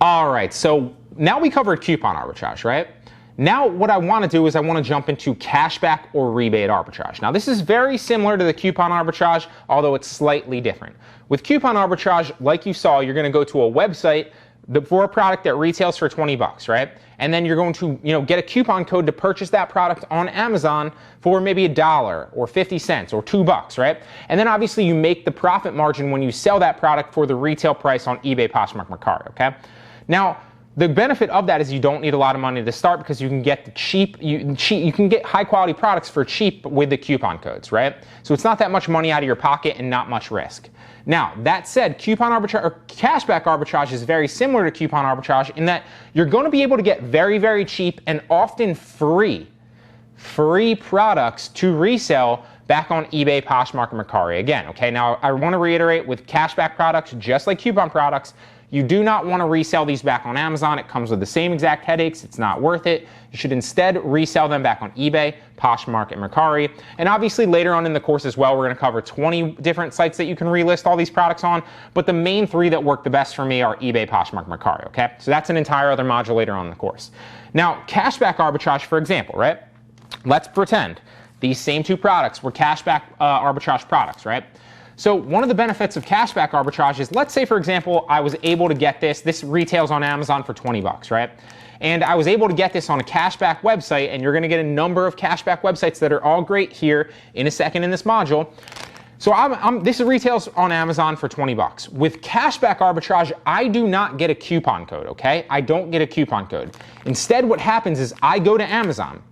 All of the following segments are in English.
All right, so now we covered coupon arbitrage, right? Now what I want to do is I want to jump into cashback or rebate arbitrage. Now this is very similar to the coupon arbitrage, although it's slightly different. With coupon arbitrage, like you saw, you're going to go to a website for a product that retails for 20 bucks, right? And then you're going to, get a coupon code to purchase that product on Amazon for maybe $1 or 50 cents or $2, right? And then obviously you make the profit margin when you sell that product for the retail price on eBay, Poshmark, Mercari, okay? Now, the benefit of that is you don't need a lot of money to start because you can get you can get high quality products for cheap with the coupon codes, right? So it's not that much money out of your pocket and not much risk. Now, that said, coupon arbitrage or cashback arbitrage is very similar to coupon arbitrage in that you're going to be able to get very, very cheap and often free products to resell back on eBay, Poshmark, and Mercari. Again, okay, now I want to reiterate with cashback products, just like coupon products, you do not want to resell these back on Amazon. It comes with the same exact headaches. It's not worth it. You should instead resell them back on eBay, Poshmark, and Mercari. And obviously later on in the course as well, we're going to cover 20 different sites that you can relist all these products on. But the main three that work the best for me are eBay, Poshmark, Mercari, okay? So that's an entire other module later on in the course. Now, cashback arbitrage, for example, right? Let's pretend these same two products were cashback arbitrage products, right? So one of the benefits of cashback arbitrage is, let's say, for example, I was able to get this retails on Amazon for 20 bucks, right? And I was able to get this on a cashback website, and you're going to get a number of cashback websites that are all great here in a second in this module. So this retails on Amazon for 20 bucks. With cashback arbitrage, I do not get a coupon code, okay? I don't get a coupon code. Instead, what happens is I go to Amazon.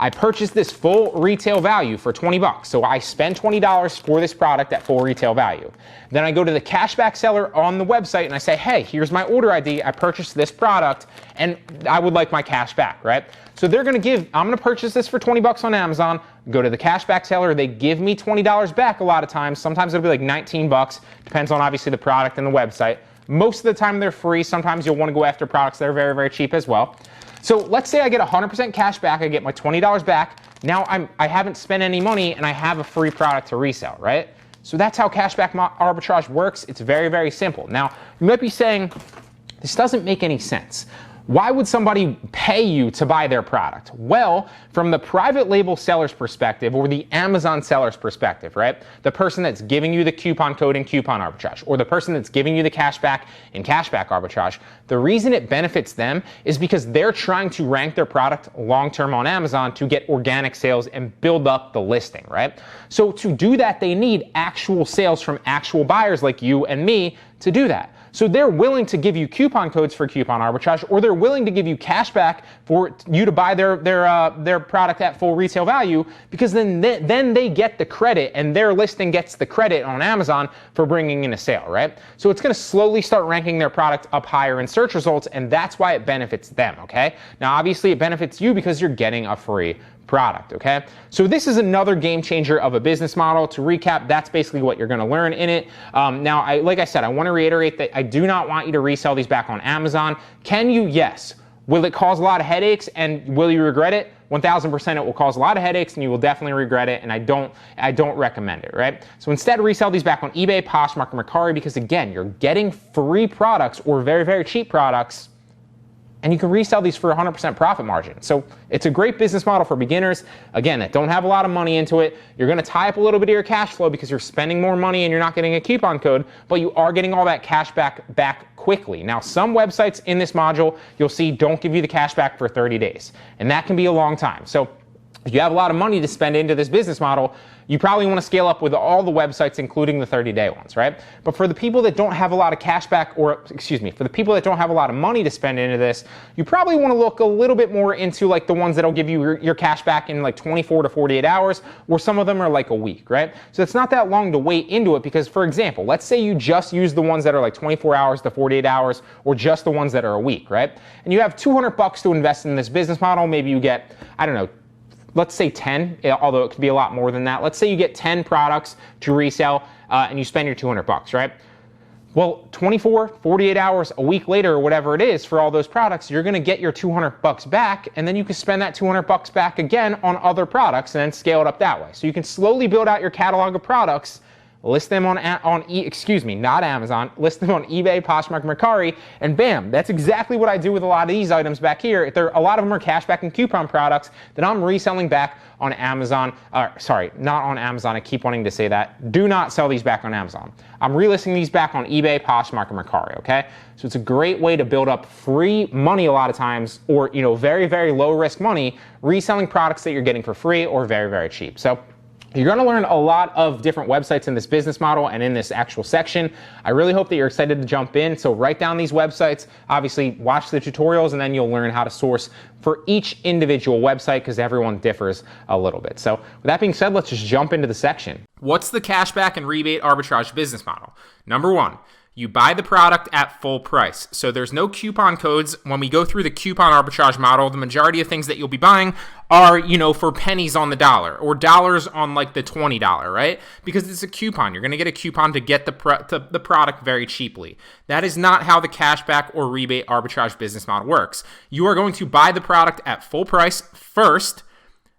I purchased this full retail value for 20 bucks. So I spend $20 for this product at full retail value. Then I go to the cashback seller on the website and I say, hey, here's my order ID. I purchased this product and I would like my cash back, right? So they're going to I'm going to purchase this for 20 bucks on Amazon, go to the cashback seller. They give me $20 back a lot of times. Sometimes it'll be like 19 bucks. Depends on obviously the product and the website. Most of the time they're free. Sometimes you'll want to go after products that are very, very cheap as well. So let's say I get 100% cash back, I get my $20 back. Now I haven't spent any money and I have a free product to resell, right? So that's how cashback arbitrage works. It's very, very simple. Now, you might be saying, this doesn't make any sense. Why would somebody pay you to buy their product? Well, from the private label seller's perspective or the Amazon seller's perspective, right? The person that's giving you the coupon code in coupon arbitrage or the person that's giving you the cashback in cashback arbitrage, the reason it benefits them is because they're trying to rank their product long-term on Amazon to get organic sales and build up the listing, right? So to do that, they need actual sales from actual buyers like you and me to do that. So they're willing to give you coupon codes for coupon arbitrage, or they're willing to give you cash back for you to buy their product at full retail value, because then they get the credit and their listing gets the credit on Amazon for bringing in a sale, right? So it's going to slowly start ranking their product up higher in search results, and that's why it benefits them, okay? Now, obviously, it benefits you because you're getting a free product, okay? So this is another game changer of a business model. To recap, that's basically what you're going to learn in it. Now, like I said, I want to reiterate that I do not want you to resell these back on Amazon. Can you? Yes. Will it cause a lot of headaches and will you regret it? 1000% it will cause a lot of headaches and you will definitely regret it, and I don't recommend it, right? So instead, resell these back on eBay, Poshmark, and Mercari because, again, you're getting free products or very, very cheap products, and you can resell these for 100% profit margin. So it's a great business model for beginners, again, that don't have a lot of money into it. You're going to tie up a little bit of your cash flow because you're spending more money and you're not getting a coupon code, but you are getting all that cash back quickly. Now, some websites in this module you'll see don't give you the cash back for 30 days, and that can be a long time. So if you have a lot of money to spend into this business model, you probably want to scale up with all the websites, including the 30-day ones, right? But for the people that don't have a lot of cash back, for the people that don't have a lot of money to spend into this, you probably want to look a little bit more into like the ones that'll give you your cash back in like 24 to 48 hours, or some of them are like a week, right? So it's not that long to wait into it because, for example, let's say you just use the ones that are like 24 hours to 48 hours, or just the ones that are a week, right? And you have $200 to invest in this business model. Maybe you get, I don't know, let's say 10, although it could be a lot more than that. Let's say you get 10 products to resell and you spend your $200, right? Well, 24, 48 hours, a week later, or whatever it is for all those products, you're going to get your $200 back, and then you can spend that $200 back again on other products and then scale it up that way. So you can slowly build out your catalog of products list them not Amazon, list them on eBay, Poshmark, Mercari, and bam, that's exactly what I do with a lot of these items back here. A lot of them are cashback and coupon products that I'm reselling back on Amazon. Sorry, not on Amazon. I keep wanting to say that. Do not sell these back on Amazon. I'm relisting these back on eBay, Poshmark, and Mercari, okay? So it's a great way to build up free money a lot of times, or very, very low risk money, reselling products that you're getting for free or very, very cheap. So you're going to learn a lot of different websites in this business model and in this actual section. I really hope that you're excited to jump in. So write down these websites, obviously watch the tutorials, and then you'll learn how to source for each individual website because everyone differs a little bit. So with that being said, let's just jump into the section. What's the cashback and rebate arbitrage business model? Number one, you buy the product at full price. So there's no coupon codes. When we go through the coupon arbitrage model, the majority of things that you'll be buying are, for pennies on the dollar or dollars on like the $20, right? Because it's a coupon. You're going to get a coupon to get the product very cheaply. That is not how the cashback or rebate arbitrage business model works. You are going to buy the product at full price first.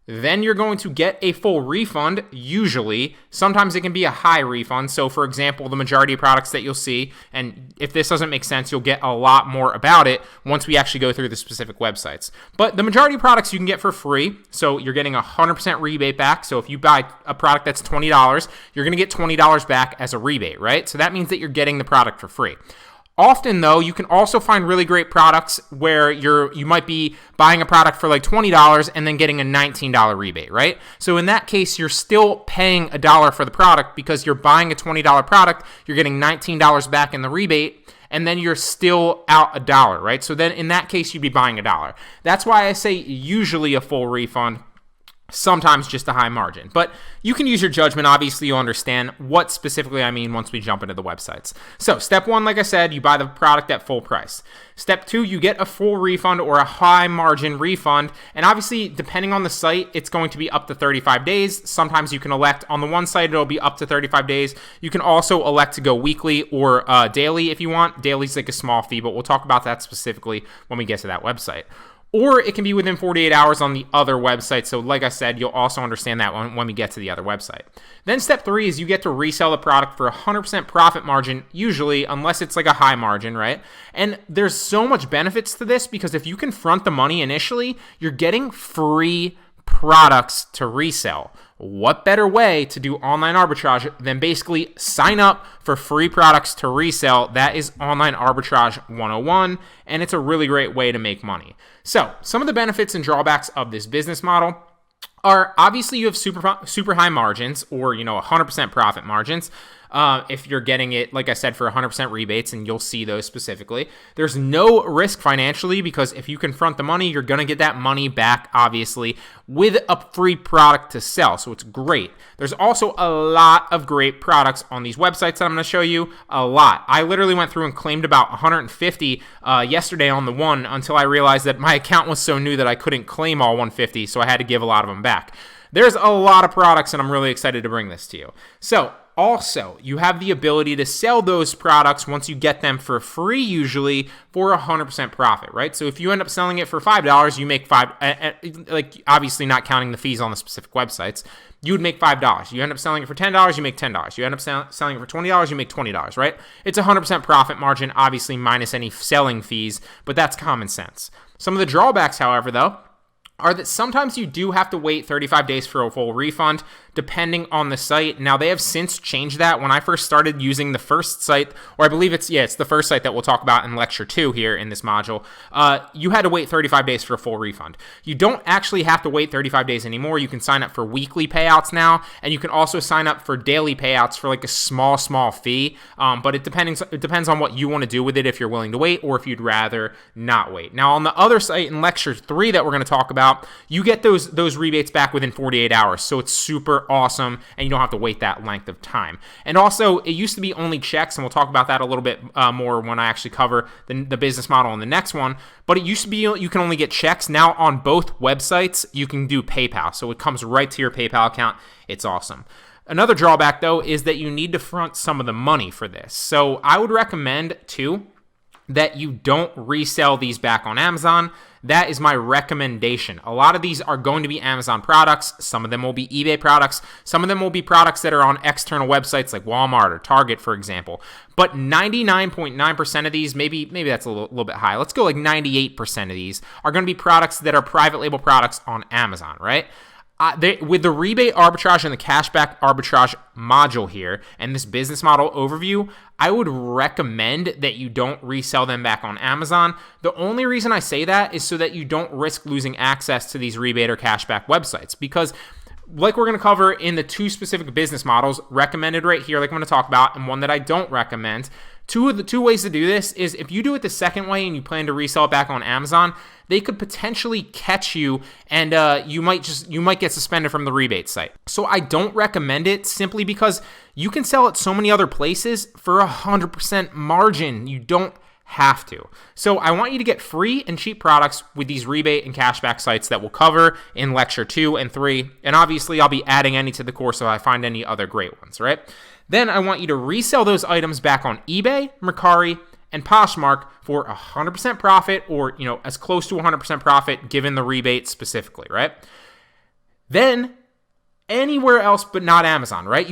Then you're going to get a full refund, usually. Sometimes it can be a high refund. So for example, the majority of products that you'll see, and if this doesn't make sense, you'll get a lot more about it once we actually go through the specific websites. But the majority of products you can get for free. So you're getting 100% rebate back. So if you buy a product that's $20, you're going to get $20 back as a rebate, right? So that means that you're getting the product for free. Often, though, you can also find really great products where you might be buying a product for like $20 and then getting a $19 rebate, right? So in that case, you're still paying $1 for the product because you're buying a $20 product, you're getting $19 back in the rebate, and then you're still out $1, right? So then in that case, you'd be buying $1. That's why I say usually a full refund. Sometimes just a high margin. But you can use your judgment. Obviously, you'll understand what specifically I mean once we jump into the websites. So step one, like I said, you buy the product at full price. Step two, you get a full refund or a high margin refund. And obviously, depending on the site, it's going to be up to 35 days. Sometimes you can elect on the one site, it'll be up to 35 days. You can also elect to go weekly or daily if you want. Daily's like a small fee, but we'll talk about that specifically when we get to that website. Or it can be within 48 hours on the other website. So like I said, you'll also understand that when we get to the other website. Then step three is you get to resell the product for 100% profit margin, usually, unless it's like a high margin, right? And there's so much benefits to this because if you can front the money initially, you're getting free products to resell. What better way to do online arbitrage than basically sign up for free products to resell? That is Online Arbitrage 101, and it's a really great way to make money. So some of the benefits and drawbacks of this business model are obviously you have super high margins or 100% profit margins. If you're getting it, like I said, for 100% rebates, and you'll see those specifically. There's no risk financially because if you confront the money, you're going to get that money back, obviously, with a free product to sell. So it's great. There's also a lot of great products on these websites that I'm going to show you. A lot. I literally went through and claimed about 150 yesterday on the one until I realized that my account was so new that I couldn't claim all 150, so I had to give a lot of them back. There's a lot of products, and I'm really excited to bring this to you. So also, you have the ability to sell those products once you get them for free, usually for 100% profit, right? So if you end up selling it for $5, you make like obviously not counting the fees on the specific websites, you would make $5. You end up selling it for $10, you make $10. You end up selling it for $20, you make $20, right? It's 100% profit margin, obviously minus any selling fees, but that's common sense. Some of the drawbacks, however, though, are that sometimes you do have to wait 35 days for a full refund, depending on the site. Now, they have since changed that. When I first started using the first site, or I believe it's the first site that we'll talk about in Lecture 2 here in this module, you had to wait 35 days for a full refund. You don't actually have to wait 35 days anymore. You can sign up for weekly payouts now, and you can also sign up for daily payouts for like a small fee, but it depends on what you want to do with it, if you're willing to wait or if you'd rather not wait. Now, on the other site in Lecture 3 that we're going to talk about, you get those rebates back within 48 hours, so it's super awesome, and you don't have to wait that length of time. And also, it used to be only checks, and we'll talk about that a little bit more when I actually cover the business model in the next one, but it used to be you can only get checks. Now, on both websites, you can do PayPal, so it comes right to your PayPal account. It's awesome. Another drawback, though, is that you need to front some of the money for this. So I would recommend, too, that you don't resell these back on Amazon. That is my recommendation. A lot of these are going to be Amazon products. Some of them will be eBay products. Some of them will be products that are on external websites like Walmart or Target, for example. But 99.9% of these, maybe that's a little bit high. Let's go like 98% of these are going to be products that are private label products on Amazon, right? With the rebate arbitrage and the cashback arbitrage module here and this business model overview, I would recommend that you don't resell them back on Amazon. The only reason I say that is so that you don't risk losing access to these rebate or cashback websites, because like we're going to cover in the two specific business models recommended right here, like I'm going to talk about, and one that I don't recommend. Two ways to do this is if you do it the second way and you plan to resell it back on Amazon, they could potentially catch you and you might get suspended from the rebate site. So I don't recommend it simply because you can sell it so many other places for 100% margin. You don't have to. So I want you to get free and cheap products with these rebate and cashback sites that we'll cover in lecture 2 and 3. And obviously I'll be adding any to the course if I find any other great ones, right? Then I want you to resell those items back on eBay, Mercari, and Poshmark for 100% profit, or as close to 100% profit given the rebate specifically, right? Then anywhere else but not Amazon, right?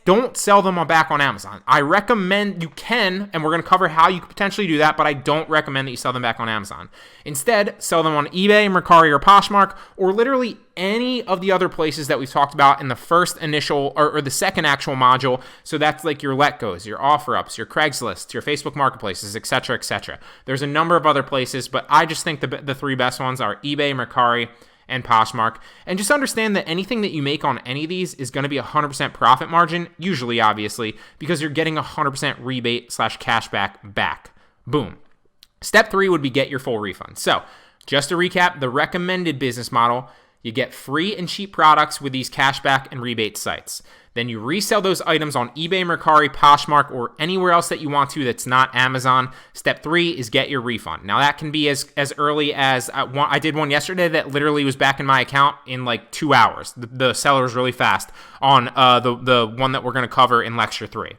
Don't sell them back on Amazon. I recommend you can, and we're going to cover how you could potentially do that, but I don't recommend that you sell them back on Amazon. Instead, sell them on eBay, Mercari, or Poshmark, or literally any of the other places that we've talked about in the first initial or the second actual module. So that's like your Letgos, your OfferUps, your Craigslist, your Facebook marketplaces, etc., etc. There's a number of other places, but I just think the three best ones are eBay, Mercari, and Poshmark. And just understand that anything that you make on any of these is going to be 100% profit margin, usually, obviously, because you're getting 100% rebate / cashback back. Boom. Step 3 would be get your full refund. So just to recap, the recommended business model, you get free and cheap products with these cashback and rebate sites. Then you resell those items on eBay, Mercari, Poshmark, or anywhere else that you want to that's not Amazon. Step 3 is get your refund. Now that can be as early as I did one yesterday that literally was back in my account in like 2 hours. The seller was really fast on the one that we're going to cover in lecture 3.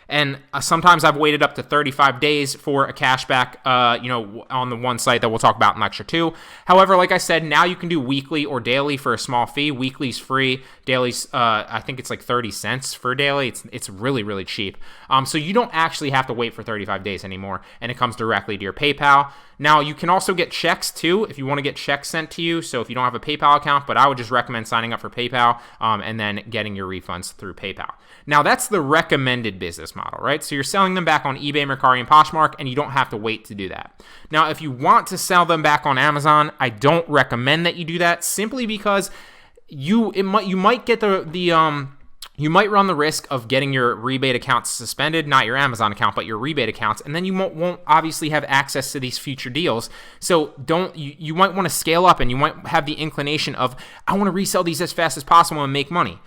And sometimes I've waited up to 35 days for a cashback, on the one site that we'll talk about in lecture 2. However, like I said, now you can do weekly or daily for a small fee. Weekly's free. Daily's, I think it's like 30 cents for daily. It's really, really cheap. So you don't actually have to wait for 35 days anymore, and it comes directly to your PayPal. Now, you can also get checks too if you want to get checks sent to you. So if you don't have a PayPal account, but I would just recommend signing up for PayPal and then getting your refunds through PayPal. Now, that's the recommended business model, right? So you're selling them back on eBay, Mercari, and Poshmark, and you don't have to wait to do that. Now, if you want to sell them back on Amazon, I don't recommend that you do that simply because you might get you might run the risk of getting your rebate accounts suspended, not your Amazon account, but your rebate accounts, and then you won't obviously have access to these future deals. So you might want to scale up, and you might have the inclination of, I want to resell these as fast as possible and make money.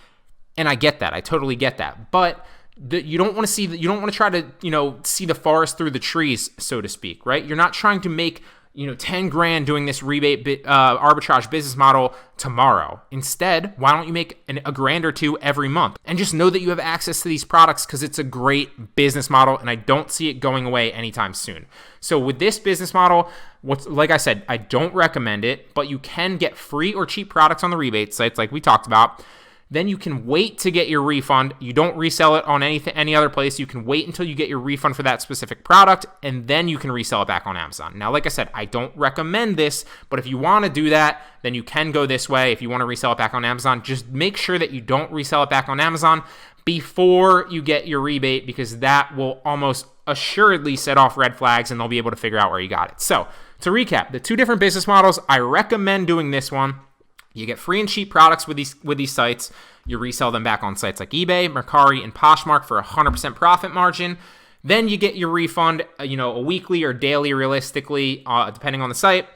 And I get that. I totally get that. But you don't want to try to, see the forest through the trees, so to speak, right? You're not trying to make 10 grand doing this rebate arbitrage business model tomorrow. Instead, why don't you make a grand or two every month and just know that you have access to these products because it's a great business model and I don't see it going away anytime soon. So with this business model, like I said, I don't recommend it, but you can get free or cheap products on the rebate sites like we talked about. Then you can wait to get your refund. You don't resell it on any other place. You can wait until you get your refund for that specific product, and then you can resell it back on Amazon. Now, like I said, I don't recommend this, but if you want to do that, then you can go this way. If you want to resell it back on Amazon, just make sure that you don't resell it back on Amazon before you get your rebate, because that will almost assuredly set off red flags and they'll be able to figure out where you got it. So, to recap, the two different business models, I recommend doing this one. You get free and cheap products with these sites. You resell them back on sites like eBay, Mercari, and Poshmark for 100% profit margin. Then you get your refund, a weekly or daily, realistically, depending on the site.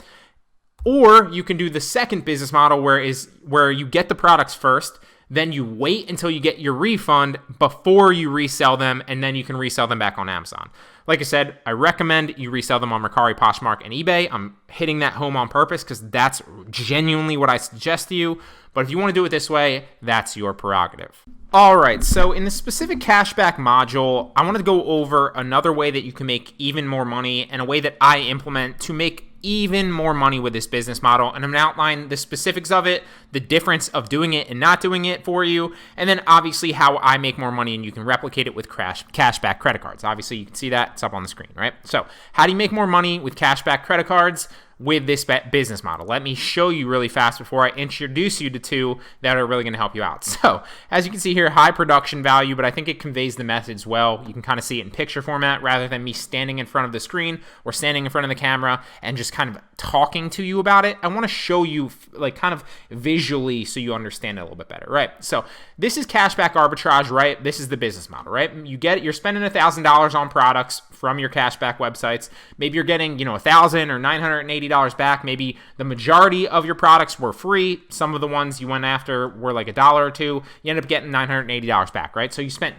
Or you can do the second business model, where you get the products first, then you wait until you get your refund before you resell them, and then you can resell them back on Amazon. Like I said, I recommend you resell them on Mercari, Poshmark, and eBay. I'm hitting that home on purpose because that's genuinely what I suggest to you. But if you want to do it this way, that's your prerogative. All right, so in the specific cashback module, I want to go over another way that you can make even more money and a way that I implement to make even more money with this business model. And I'm going to outline the specifics of it, the difference of doing it and not doing it for you, and then obviously how I make more money and you can replicate it with cashback credit cards. Obviously, you can see that. It's up on the screen, right? So how do you make more money with cashback credit cards with this business model? Let me show you really fast before I introduce you to two that are really going to help you out. So as you can see here, high production value, but I think it conveys the message well. You can kind of see it in picture format rather than me standing in front of the screen or standing in front of the camera and just kind of talking to you about it. I want to show you like kind of visually so you understand it a little bit better, right? So this is cashback arbitrage, right? This is the business model, right? You're spending $1,000 on products from your cashback websites. Maybe you're getting, $1,000 or $980 back. Maybe the majority of your products were free. Some of the ones you went after were like $1 or $2. You end up getting $980 back, right? So you spent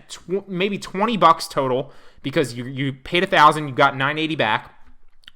maybe $20 total because you paid $1,000, you got $980 back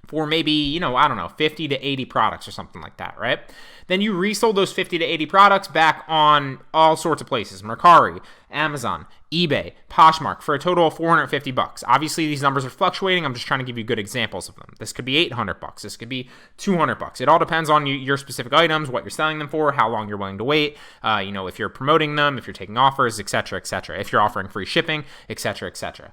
for maybe, I don't know, 50 to 80 products or something like that, right? Then you resold those 50 to 80 products back on all sorts of places, Mercari, Amazon, eBay, Poshmark, for a total of $450. Obviously, these numbers are fluctuating. I'm just trying to give you good examples of them. This could be $800. This could be $200. It all depends on your specific items, what you're selling them for, how long you're willing to wait, if you're promoting them, if you're taking offers, et cetera, if you're offering free shipping, et cetera, et cetera.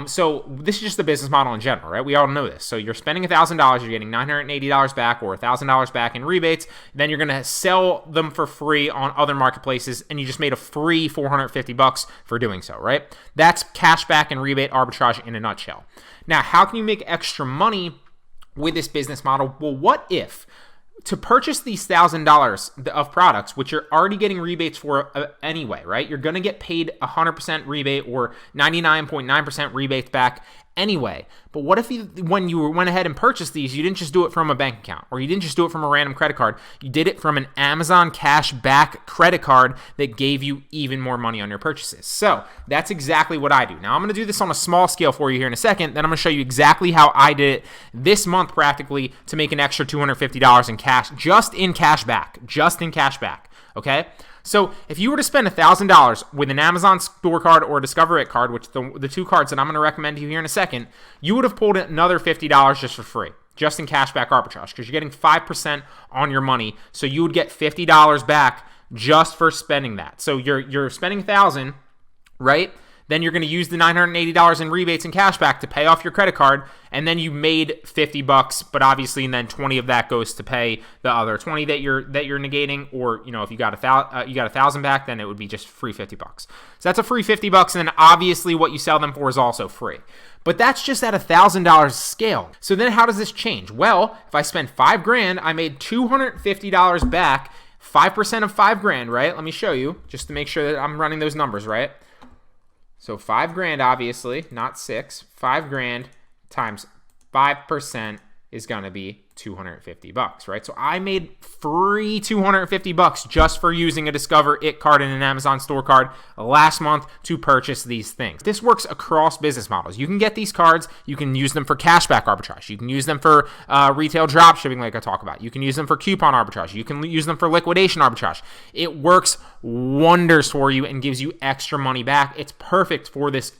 So this is just the business model in general, right? We all know this. So you're spending $1,000, you're getting $980 back or $1,000 back in rebates. Then you're going to sell them for free on other marketplaces, and you just made a free $450 for doing so, right? That's cashback and rebate arbitrage in a nutshell. Now, how can you make extra money with this business model? Well, what if to purchase these $1,000 of products, which you're already getting rebates for anyway, right? You're going to get paid 100% rebate or 99.9% rebates back anyway. But what if when you went ahead and purchased these, you didn't just do it from a bank account or you didn't just do it from a random credit card. You did it from an Amazon cash back credit card that gave you even more money on your purchases. So that's exactly what I do. Now I'm going to do this on a small scale for you here in a second. Then I'm going to show you exactly how I did it this month practically to make an extra $250 in cash, just in cash back. Okay? So if you were to spend $1,000 with an Amazon store card or a Discover It card, which the two cards that I'm going to recommend to you here in a second, you would have pulled another $50 just for free, just in cashback arbitrage, because you're getting 5% on your money. So you would get $50 back just for spending that. So you're spending $1,000, right? Then you're going to use the $980 in rebates and cashback to pay off your credit card, and then you made $50, but obviously, and then 20 of that goes to pay the other 20 that you're negating, or if you got $1,000 back, then it would be just free $50. So that's a free $50, and then obviously what you sell them for is also free. But that's just at $1,000 scale. So then how does this change? Well, if I spend $5,000, I made $250 back, 5% of $5,000, right? Let me show you just to make sure that I'm running those numbers right. So $5,000, obviously, not 6. $5,000 times 5% is going to be $250, right? So I made free $250 just for using a Discover It card and an Amazon store card last month to purchase these things. This works across business models. You can get these cards, you can use them for cashback arbitrage, you can use them for retail drop shipping like I talk about, you can use them for coupon arbitrage, you can use them for liquidation arbitrage. It works wonders for you and gives you extra money back. It's perfect for this not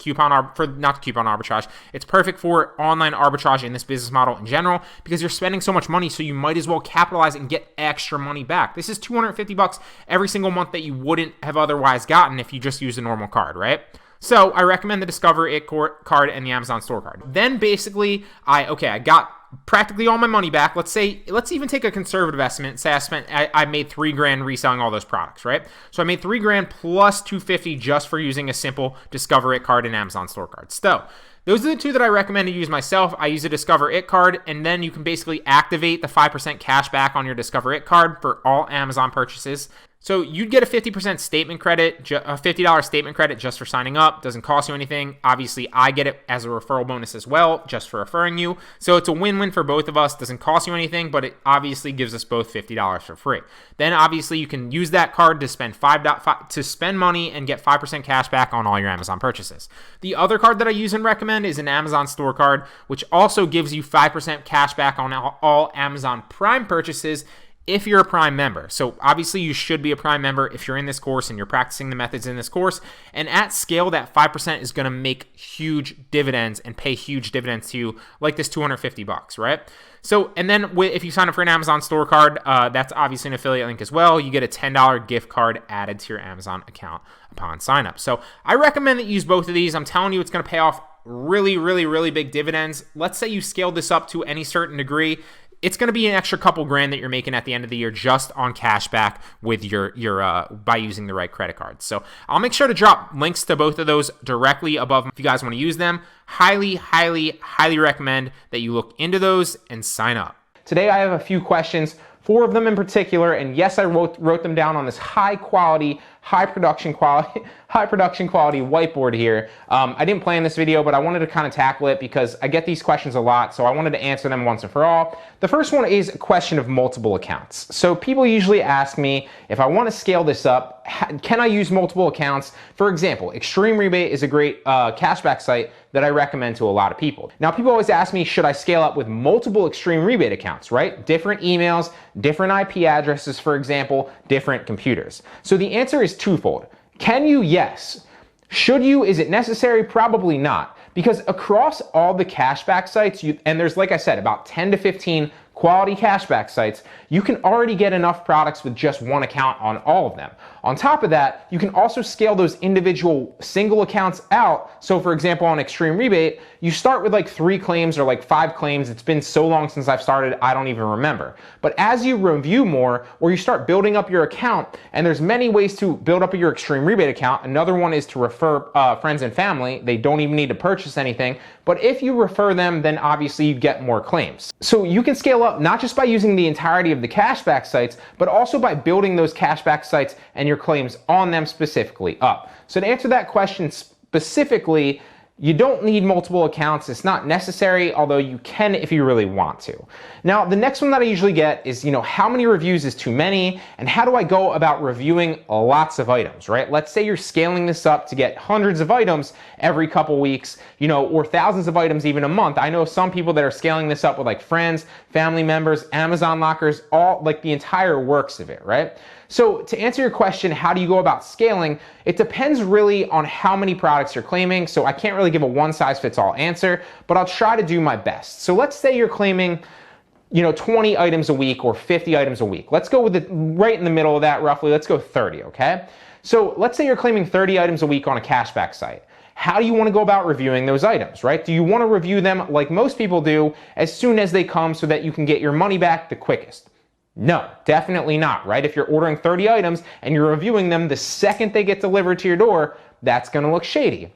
coupon arbitrage. It's perfect for online arbitrage in this business model in general because you're spending so much money, so you might as well capitalize and get extra money back. This is $250 every single month that you wouldn't have otherwise gotten if you just used a normal card, right? So I recommend the Discover It card and the Amazon store card. Then basically, I got practically all my money back. Let's even take a conservative estimate. Say I made $3,000 reselling all those products, right? So I made $3,000 plus $250 just for using a simple Discover It card and Amazon store card. So those are the two that I recommend to use myself. I use a Discover It card, and then you can basically activate the 5% cash back on your Discover It card for all Amazon purchases. So you'd get a 50% statement credit, a $50 statement credit just for signing up. Doesn't cost you anything. Obviously, I get it as a referral bonus as well, just for referring you. So it's a win-win for both of us. Doesn't cost you anything, but it obviously gives us both $50 for free. Then obviously you can use that card to spend spend money and get 5% cash back on all your Amazon purchases. The other card that I use and recommend is an Amazon store card, which also gives you 5% cash back on all Amazon Prime purchases if you're a Prime member. So obviously you should be a Prime member if you're in this course and you're practicing the methods in this course. And at scale, that 5% is going to make huge dividends and pay huge dividends to you, like this $250, right? So, and then if you sign up for an Amazon store card, that's obviously an affiliate link as well. You get a $10 gift card added to your Amazon account upon sign up. So I recommend that you use both of these. I'm telling you, it's going to pay off really, really, really big dividends. Let's say you scale this up to any certain degree. It's going to be an extra couple grand that you're making at the end of the year just on cash back with your by using the right credit cards. So I'll make sure to drop links to both of those directly above if you guys want to use them. Highly, highly, highly recommend that you look into those and sign up. Today I have a few questions, 4 of them in particular, and yes, I wrote them down on this high production quality whiteboard here. I didn't plan this video, but I wanted to kind of tackle it because I get these questions a lot, so I wanted to answer them once and for all. The first one is a question of multiple accounts. So people usually ask me, if I want to scale this up, can I use multiple accounts? For example, Extreme Rebate is a great cashback site that I recommend to a lot of people. Now, people always ask me, should I scale up with multiple Extreme Rebate accounts, right? Different emails, different IP addresses, for example, different computers. So the answer is twofold. Can you? Yes. Should you? Is it necessary? Probably not. Because across all the cashback sites, and there's, like I said, about 10 to 15 quality cashback sites, you can already get enough products with just one account on all of them. On top of that, you can also scale those individual single accounts out. So for example, on Extreme Rebate, you start with like 3 claims or like 5 claims. It's been so long since I've started, I don't even remember. But as you review more, or you start building up your account, and there's many ways to build up your Extreme Rebate account. Another one is to refer friends and family. They don't even need to purchase anything. But if you refer them, then obviously you get more claims. So you can scale up not just by using the entirety of the cashback sites, but also by building those cashback sites and your claims on them specifically up. So to answer that question specifically, you don't need multiple accounts. It's not necessary, although you can if you really want to. Now, the next one that I usually get is, how many reviews is too many, and how do I go about reviewing lots of items, right? Let's say you're scaling this up to get hundreds of items every couple weeks, or thousands of items even a month. I know some people that are scaling this up with like friends, family members, Amazon lockers, all like the entire works of it, right? So to answer your question, how do you go about scaling? It depends really on how many products you're claiming. So I can't really give a one-size-fits-all answer, but I'll try to do my best. So let's say you're claiming 20 items a week or 50 items a week. Let's go with it right in the middle of that roughly. Let's go 30, okay? So let's say you're claiming 30 items a week on a cashback site. How do you want to go about reviewing those items, right? Do you want to review them like most people do as soon as they come so that you can get your money back the quickest? No, definitely not, right? If you're ordering 30 items and you're reviewing them the second they get delivered to your door, that's going to look shady.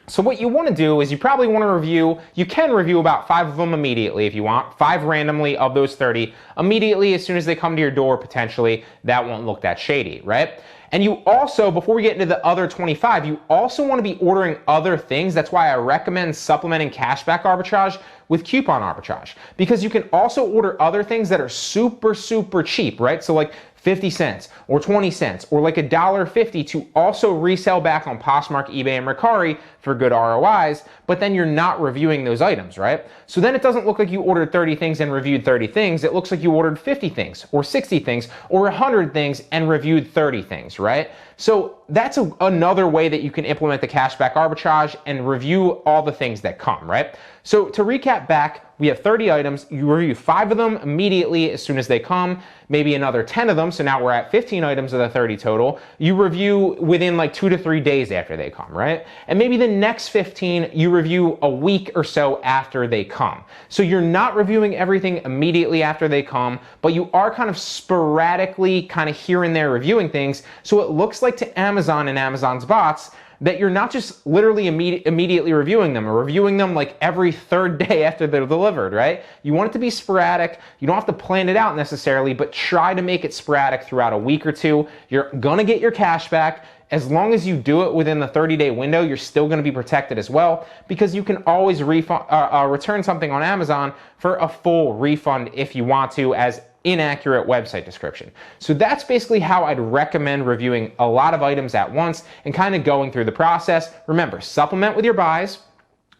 So what you want to do is you probably want to review, you can review about 5 of them immediately if you want, 5 randomly of those 30 immediately as soon as they come to your door potentially. That won't look that shady, right? And you also, before we get into the other 25, you also want to be ordering other things. That's why I recommend supplementing cashback arbitrage with coupon arbitrage, because you can also order other things that are super, super cheap, right? So like 50 cents or 20 cents or like $1.50 to also resell back on Poshmark, eBay, and Mercari for good ROIs, but then you're not reviewing those items, right? So then it doesn't look like you ordered 30 things and reviewed 30 things. It looks like you ordered 50 things or 60 things or 100 things and reviewed 30 things, right? So that's another way that you can implement the cashback arbitrage and review all the things that come, right? So to recap back, we have 30 items. You review 5 of them immediately as soon as they come, maybe another 10 of them. So now we're at 15 items of the 30 total. You review within like 2 to 3 days after they come, right? And maybe the next 15, you review a week or so after they come. So you're not reviewing everything immediately after they come, but you are kind of sporadically kind of here and there reviewing things. So it looks like to Amazon and Amazon's bots that you're not just literally immediately reviewing them or reviewing them like every third day after they're delivered, right? You want it to be sporadic. You don't have to plan it out necessarily, but try to make it sporadic throughout a week or two. You're gonna get your cash back. As long as you do it within the 30-day window, you're still going to be protected as well, because you can always return something on Amazon for a full refund if you want to, as inaccurate website description. So that's basically how I'd recommend reviewing a lot of items at once and kind of going through the process. Remember, supplement with your buys.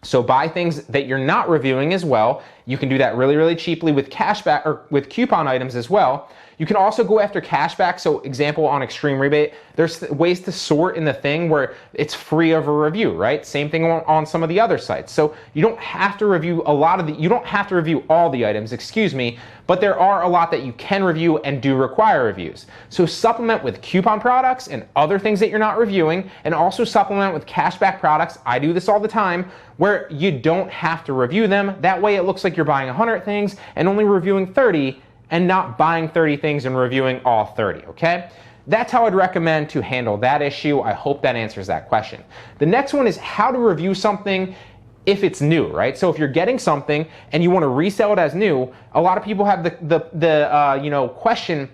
So buy things that you're not reviewing as well. You can do that really, really cheaply with cashback or with coupon items as well. You can also go after cashback. So example, on Extreme Rebate, there's ways to sort in the thing where it's free of a review, right? Same thing on some of the other sites. So you don't have to review you don't have to review all the items, excuse me, but there are a lot that you can review and do require reviews. So supplement with coupon products and other things that you're not reviewing, and also supplement with cashback products. I do this all the time, where you don't have to review them. That way it looks like you're buying 100 things and only reviewing 30, and not buying 30 things and reviewing all 30, okay? That's how I'd recommend to handle that issue. I hope that answers that question. The next one is how to review something if it's new, right? So if you're getting something and you want to resell it as new, a lot of people have the question,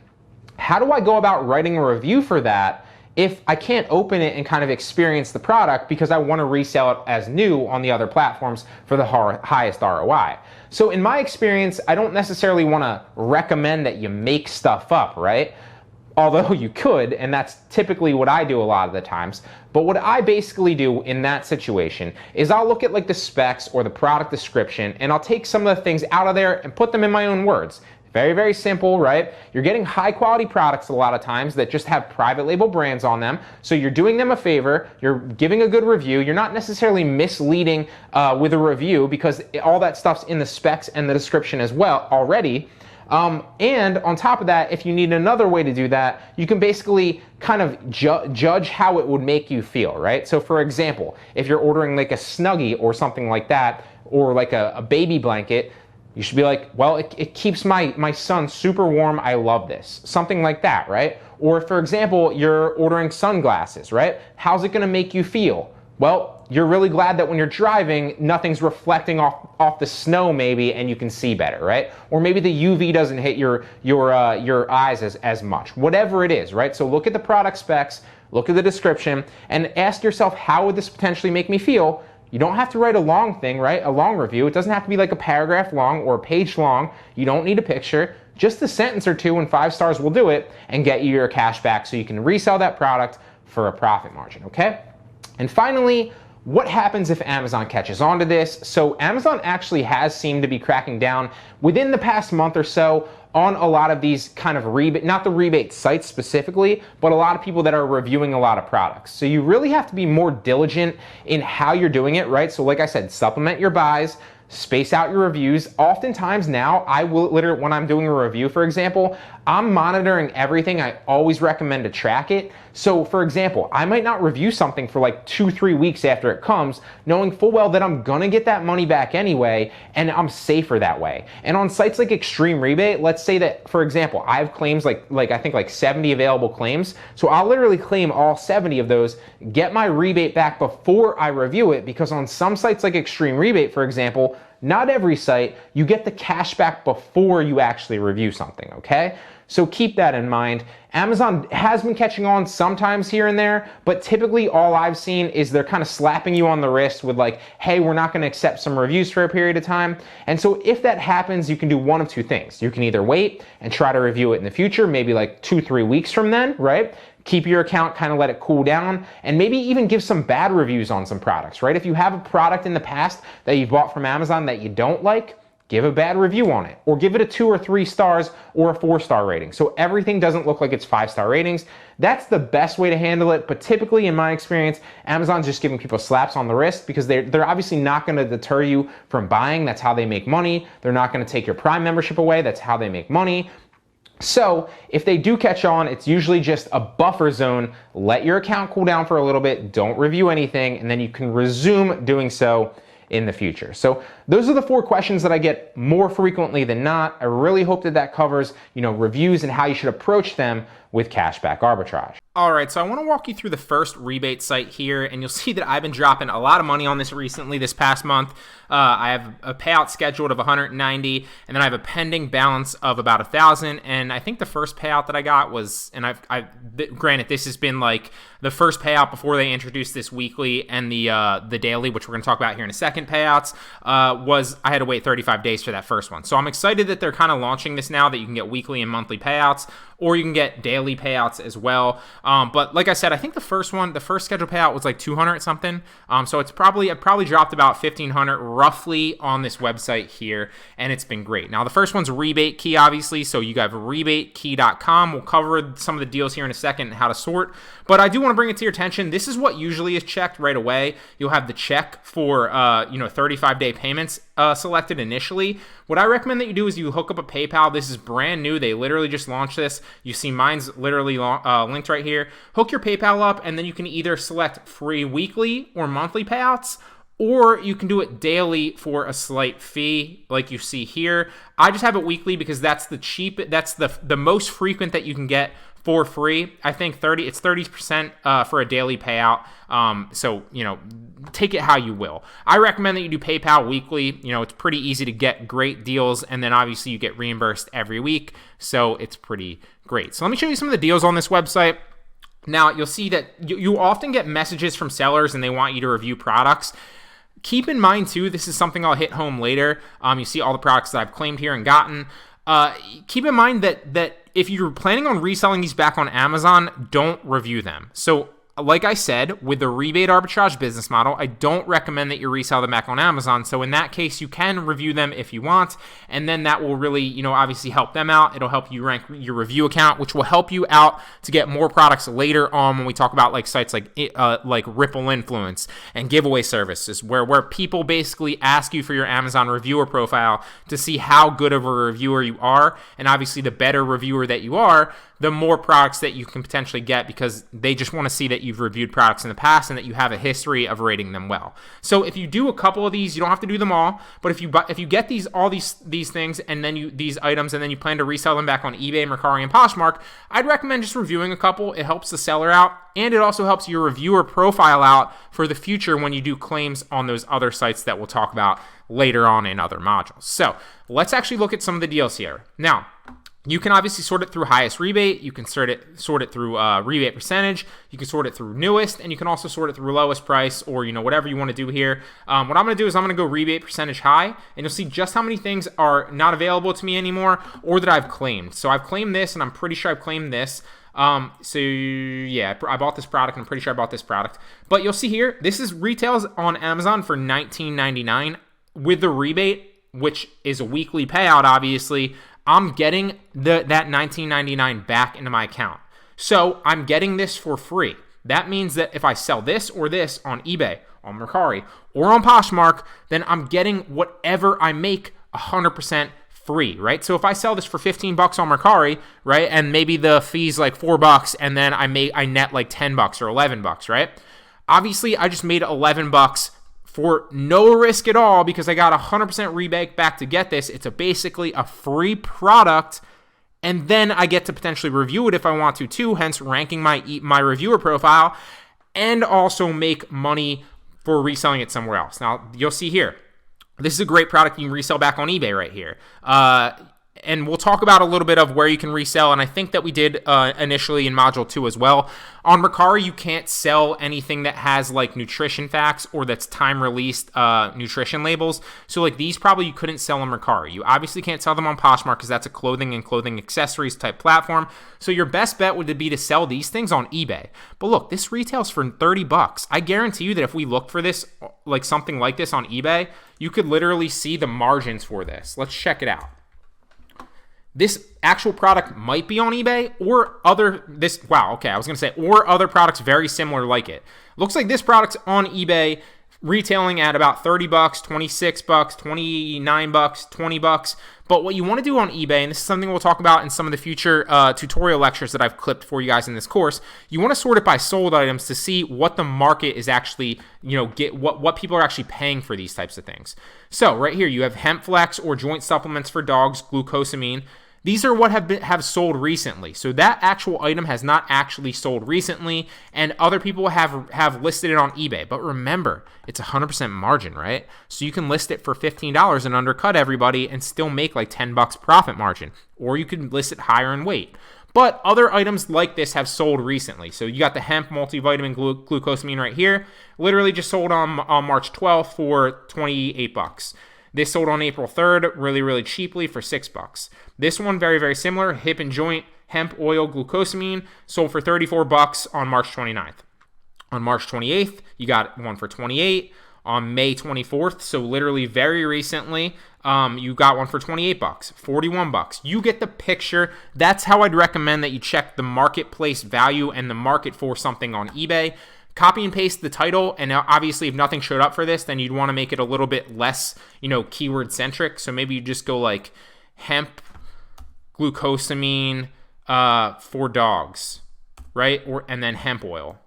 how do I go about writing a review for that if I can't open it and kind of experience the product because I want to resell it as new on the other platforms for the highest ROI? So in my experience, I don't necessarily want to recommend that you make stuff up, right? Although you could, and that's typically what I do a lot of the times. But what I basically do in that situation is I'll look at like the specs or the product description, and I'll take some of the things out of there and put them in my own words. Very, very simple, right? You're getting high quality products a lot of times that just have private label brands on them. So you're doing them a favor, you're giving a good review, you're not necessarily misleading with a review, because all that stuff's in the specs and the description as well already. And on top of that, if you need another way to do that, you can basically kind of judge how it would make you feel, right? So for example, if you're ordering like a Snuggie or something like that, or like a baby blanket, you should be like, well, it keeps my son super warm. I love this. Something like that, right? Or for example, you're ordering sunglasses, right? How's it going to make you feel? Well, you're really glad that when you're driving, nothing's reflecting off the snow maybe, and you can see better, right? Or maybe the UV doesn't hit your eyes as much. Whatever it is, right? So look at the product specs, look at the description, and ask yourself, how would this potentially make me feel? You don't have to write a long thing, right? A long review. It doesn't have to be like a paragraph long or a page long. You don't need a picture. Just a sentence or two and 5 stars will do it and get you your cash back so you can resell that product for a profit margin, okay? And finally, what happens if Amazon catches on to this? So Amazon actually has seemed to be cracking down within the past month or so on a lot of these kind of rebate, not the rebate sites specifically, but a lot of people that are reviewing a lot of products. So you really have to be more diligent in how you're doing it, right? So like I said, supplement your buys, space out your reviews. Oftentimes now, I will literally, when I'm doing a review, for example, I'm monitoring everything. I always recommend to track it. So for example, I might not review something for like 2-3 weeks after it comes, knowing full well that I'm gonna get that money back anyway, and I'm safer that way. And on sites like Extreme Rebate, let's say that, for example, I have claims like I think like 70 available claims. So I'll literally claim all 70 of those, get my rebate back before I review it, because on some sites like Extreme Rebate, for example, not every site, you get the cash back before you actually review something, okay? So keep that in mind. Amazon has been catching on sometimes here and there, but typically all I've seen is they're kind of slapping you on the wrist with like, hey, we're not going to accept some reviews for a period of time. And so if that happens, you can do one of two things. You can either wait and try to review it in the future, maybe like 2-3 weeks from then, right? Keep your account, kind of let it cool down, and maybe even give some bad reviews on some products, right? If you have a product in the past that you've bought from Amazon that you don't like, give a bad review on it, or give it a 2 or 3 stars or a 4-star rating. So everything doesn't look like it's 5-star ratings. That's the best way to handle it. But typically, in my experience, Amazon's just giving people slaps on the wrist, because they're obviously not going to deter you from buying. That's how they make money. They're not going to take your Prime membership away. That's how they make money. So if they do catch on, it's usually just a buffer zone. Let your account cool down for a little bit. Don't review anything, and then you can resume doing so in the future. So those are the 4 questions that I get more frequently than not. I really hope that that covers, reviews and how you should approach them with cashback arbitrage. All right, so I want to walk you through the first rebate site here, and you'll see that I've been dropping a lot of money on this recently this past month. I have a payout scheduled of 190, and then I have a pending balance of about 1,000. And I think the first payout that I got was, and granted, this has been like the first payout before they introduced this weekly and the daily, which we're going to talk about here in a second. Payouts was I had to wait 35 days for that first one. So I'm excited that they're kind of launching this now, that you can get weekly and monthly payouts, or you can get daily payouts as well. But like I said, I think the first scheduled payout was like 200 something. So I've probably dropped about 1,500 roughly on this website here, and it's been great. Now the first one's Rebate Key, obviously. So you have rebatekey.com. We'll cover some of the deals here in a second and how to sort. But I do want to bring it to your attention. This is what usually is checked right away. You'll have the check for 35-day payments selected initially. What I recommend that you do is you hook up a PayPal. This is brand new. They literally just launched this. You see mine's literally linked right here. Hook your PayPal up, and then you can either select free weekly or monthly payouts, or you can do it daily for a slight fee like you see here. I just have it weekly because that's the most frequent that you can get for free. I think it's 30% for a daily payout. So, take it how you will. I recommend that you do PayPal weekly. It's pretty easy to get great deals, and then obviously you get reimbursed every week. So it's pretty great. So let me show you some of the deals on this website. Now you'll see that you often get messages from sellers and they want you to review products. Keep in mind too, this is something I'll hit home later. You see all the products that I've claimed here and gotten. Keep in mind that if you're planning on reselling these back on Amazon, don't review them. So like I said, with the rebate arbitrage business model, I don't recommend that you resell them back on Amazon. So in that case, you can review them if you want, and then that will really, obviously help them out. It'll help you rank your review account, which will help you out to get more products later on when we talk about like sites like Ripple Influence and giveaway services, where people basically ask you for your Amazon reviewer profile to see how good of a reviewer you are. And obviously, the better reviewer that you are, the more products that you can potentially get, because they just want to see that you've reviewed products in the past and that you have a history of rating them well. So if you do a couple of these, you don't have to do them all, but if you get all these things and then these items and then you plan to resell them back on eBay, Mercari, and Poshmark, I'd recommend just reviewing a couple. It helps the seller out, and it also helps your reviewer profile out for the future when you do claims on those other sites that we'll talk about later on in other modules. So let's actually look at some of the deals here. Now, you can obviously sort it through highest rebate. You can sort it through rebate percentage. You can sort it through newest, and you can also sort it through lowest price, or whatever you want to do here. What I'm going to do is I'm going to go rebate percentage high, and you'll see just how many things are not available to me anymore, or that I've claimed. So I've claimed this, and I'm pretty sure I've claimed this. So yeah, I bought this product, and I'm pretty sure I bought this product. But you'll see here, this is retails on Amazon for $19.99 with the rebate, which is a weekly payout, obviously. I'm getting that $19.99 back into my account. So I'm getting this for free. That means that if I sell this or this on eBay, on Mercari, or on Poshmark, then I'm getting whatever I make 100% free, right? So if I sell this for $15 on Mercari, right, and maybe the fee's like $4, and then I net like $10 or $11, right? Obviously, I just made $11 for no risk at all, because I got 100% rebate back to get this. It's basically a free product, and then I get to potentially review it if I want to too, hence ranking my reviewer profile, and also make money for reselling it somewhere else. Now, you'll see here, this is a great product you can resell back on eBay right here. And we'll talk about a little bit of where you can resell, and I think that we did initially in Module 2 as well. On Mercari, you can't sell anything that has like nutrition facts or that's time-released nutrition labels. So like these probably you couldn't sell on Mercari. You obviously can't sell them on Poshmark because that's a clothing and clothing accessories type platform. So your best bet would be to sell these things on eBay. But look, this retails for $30. I guarantee you that if we look for this, like something like this on eBay, you could literally see the margins for this. Let's check it out. This actual product might be on eBay or other products very similar like it. Looks like this product's on eBay retailing at about 30 bucks, 26 bucks, 29 bucks, 20 bucks. But what you want to do on eBay, and this is something we'll talk about in some of the future tutorial lectures that I've clipped for you guys in this course, you want to sort it by sold items to see what the market is actually, what people are actually paying for these types of things. So right here, you have hemp flex or joint supplements for dogs, glucosamine. These are what have sold recently. So that actual item has not actually sold recently, and other people have listed it on eBay. But remember, it's 100% margin, right? So you can list it for $15 and undercut everybody and still make like 10 bucks profit margin. Or you can list it higher in weight. But other items like this have sold recently. So you got the hemp multivitamin glucosamine right here. Literally just sold on March 12th for 28 bucks. This sold on April 3rd, really, really cheaply for 6 bucks. This one, very, very similar, hip and joint hemp oil glucosamine, sold for 34 bucks on March 29th. On March 28th, you got one for 28. On May 24th, so literally very recently, you got one for 28 bucks, 41 bucks. You get the picture. That's how I'd recommend that you check the marketplace value and the market for something on eBay. Copy and paste the title, and obviously if nothing showed up for this, then you'd want to make it a little bit less, keyword centric. So maybe you just go like hemp glucosamine for dogs, right? And then hemp oil,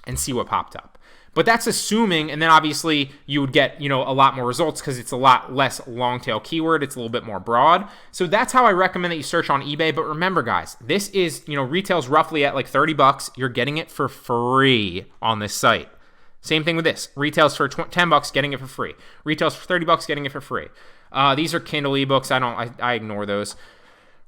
and see what popped up. But that's assuming, and then obviously you would get, a lot more results because it's a lot less long tail keyword. It's a little bit more broad. So that's how I recommend that you search on eBay. But remember, guys, this is, retails roughly at like 30 bucks. You're getting it for free on this site. Same thing with this. Retails for 10 bucks, getting it for free. Retails for 30 bucks, getting it for free. These are Kindle ebooks. I ignore those.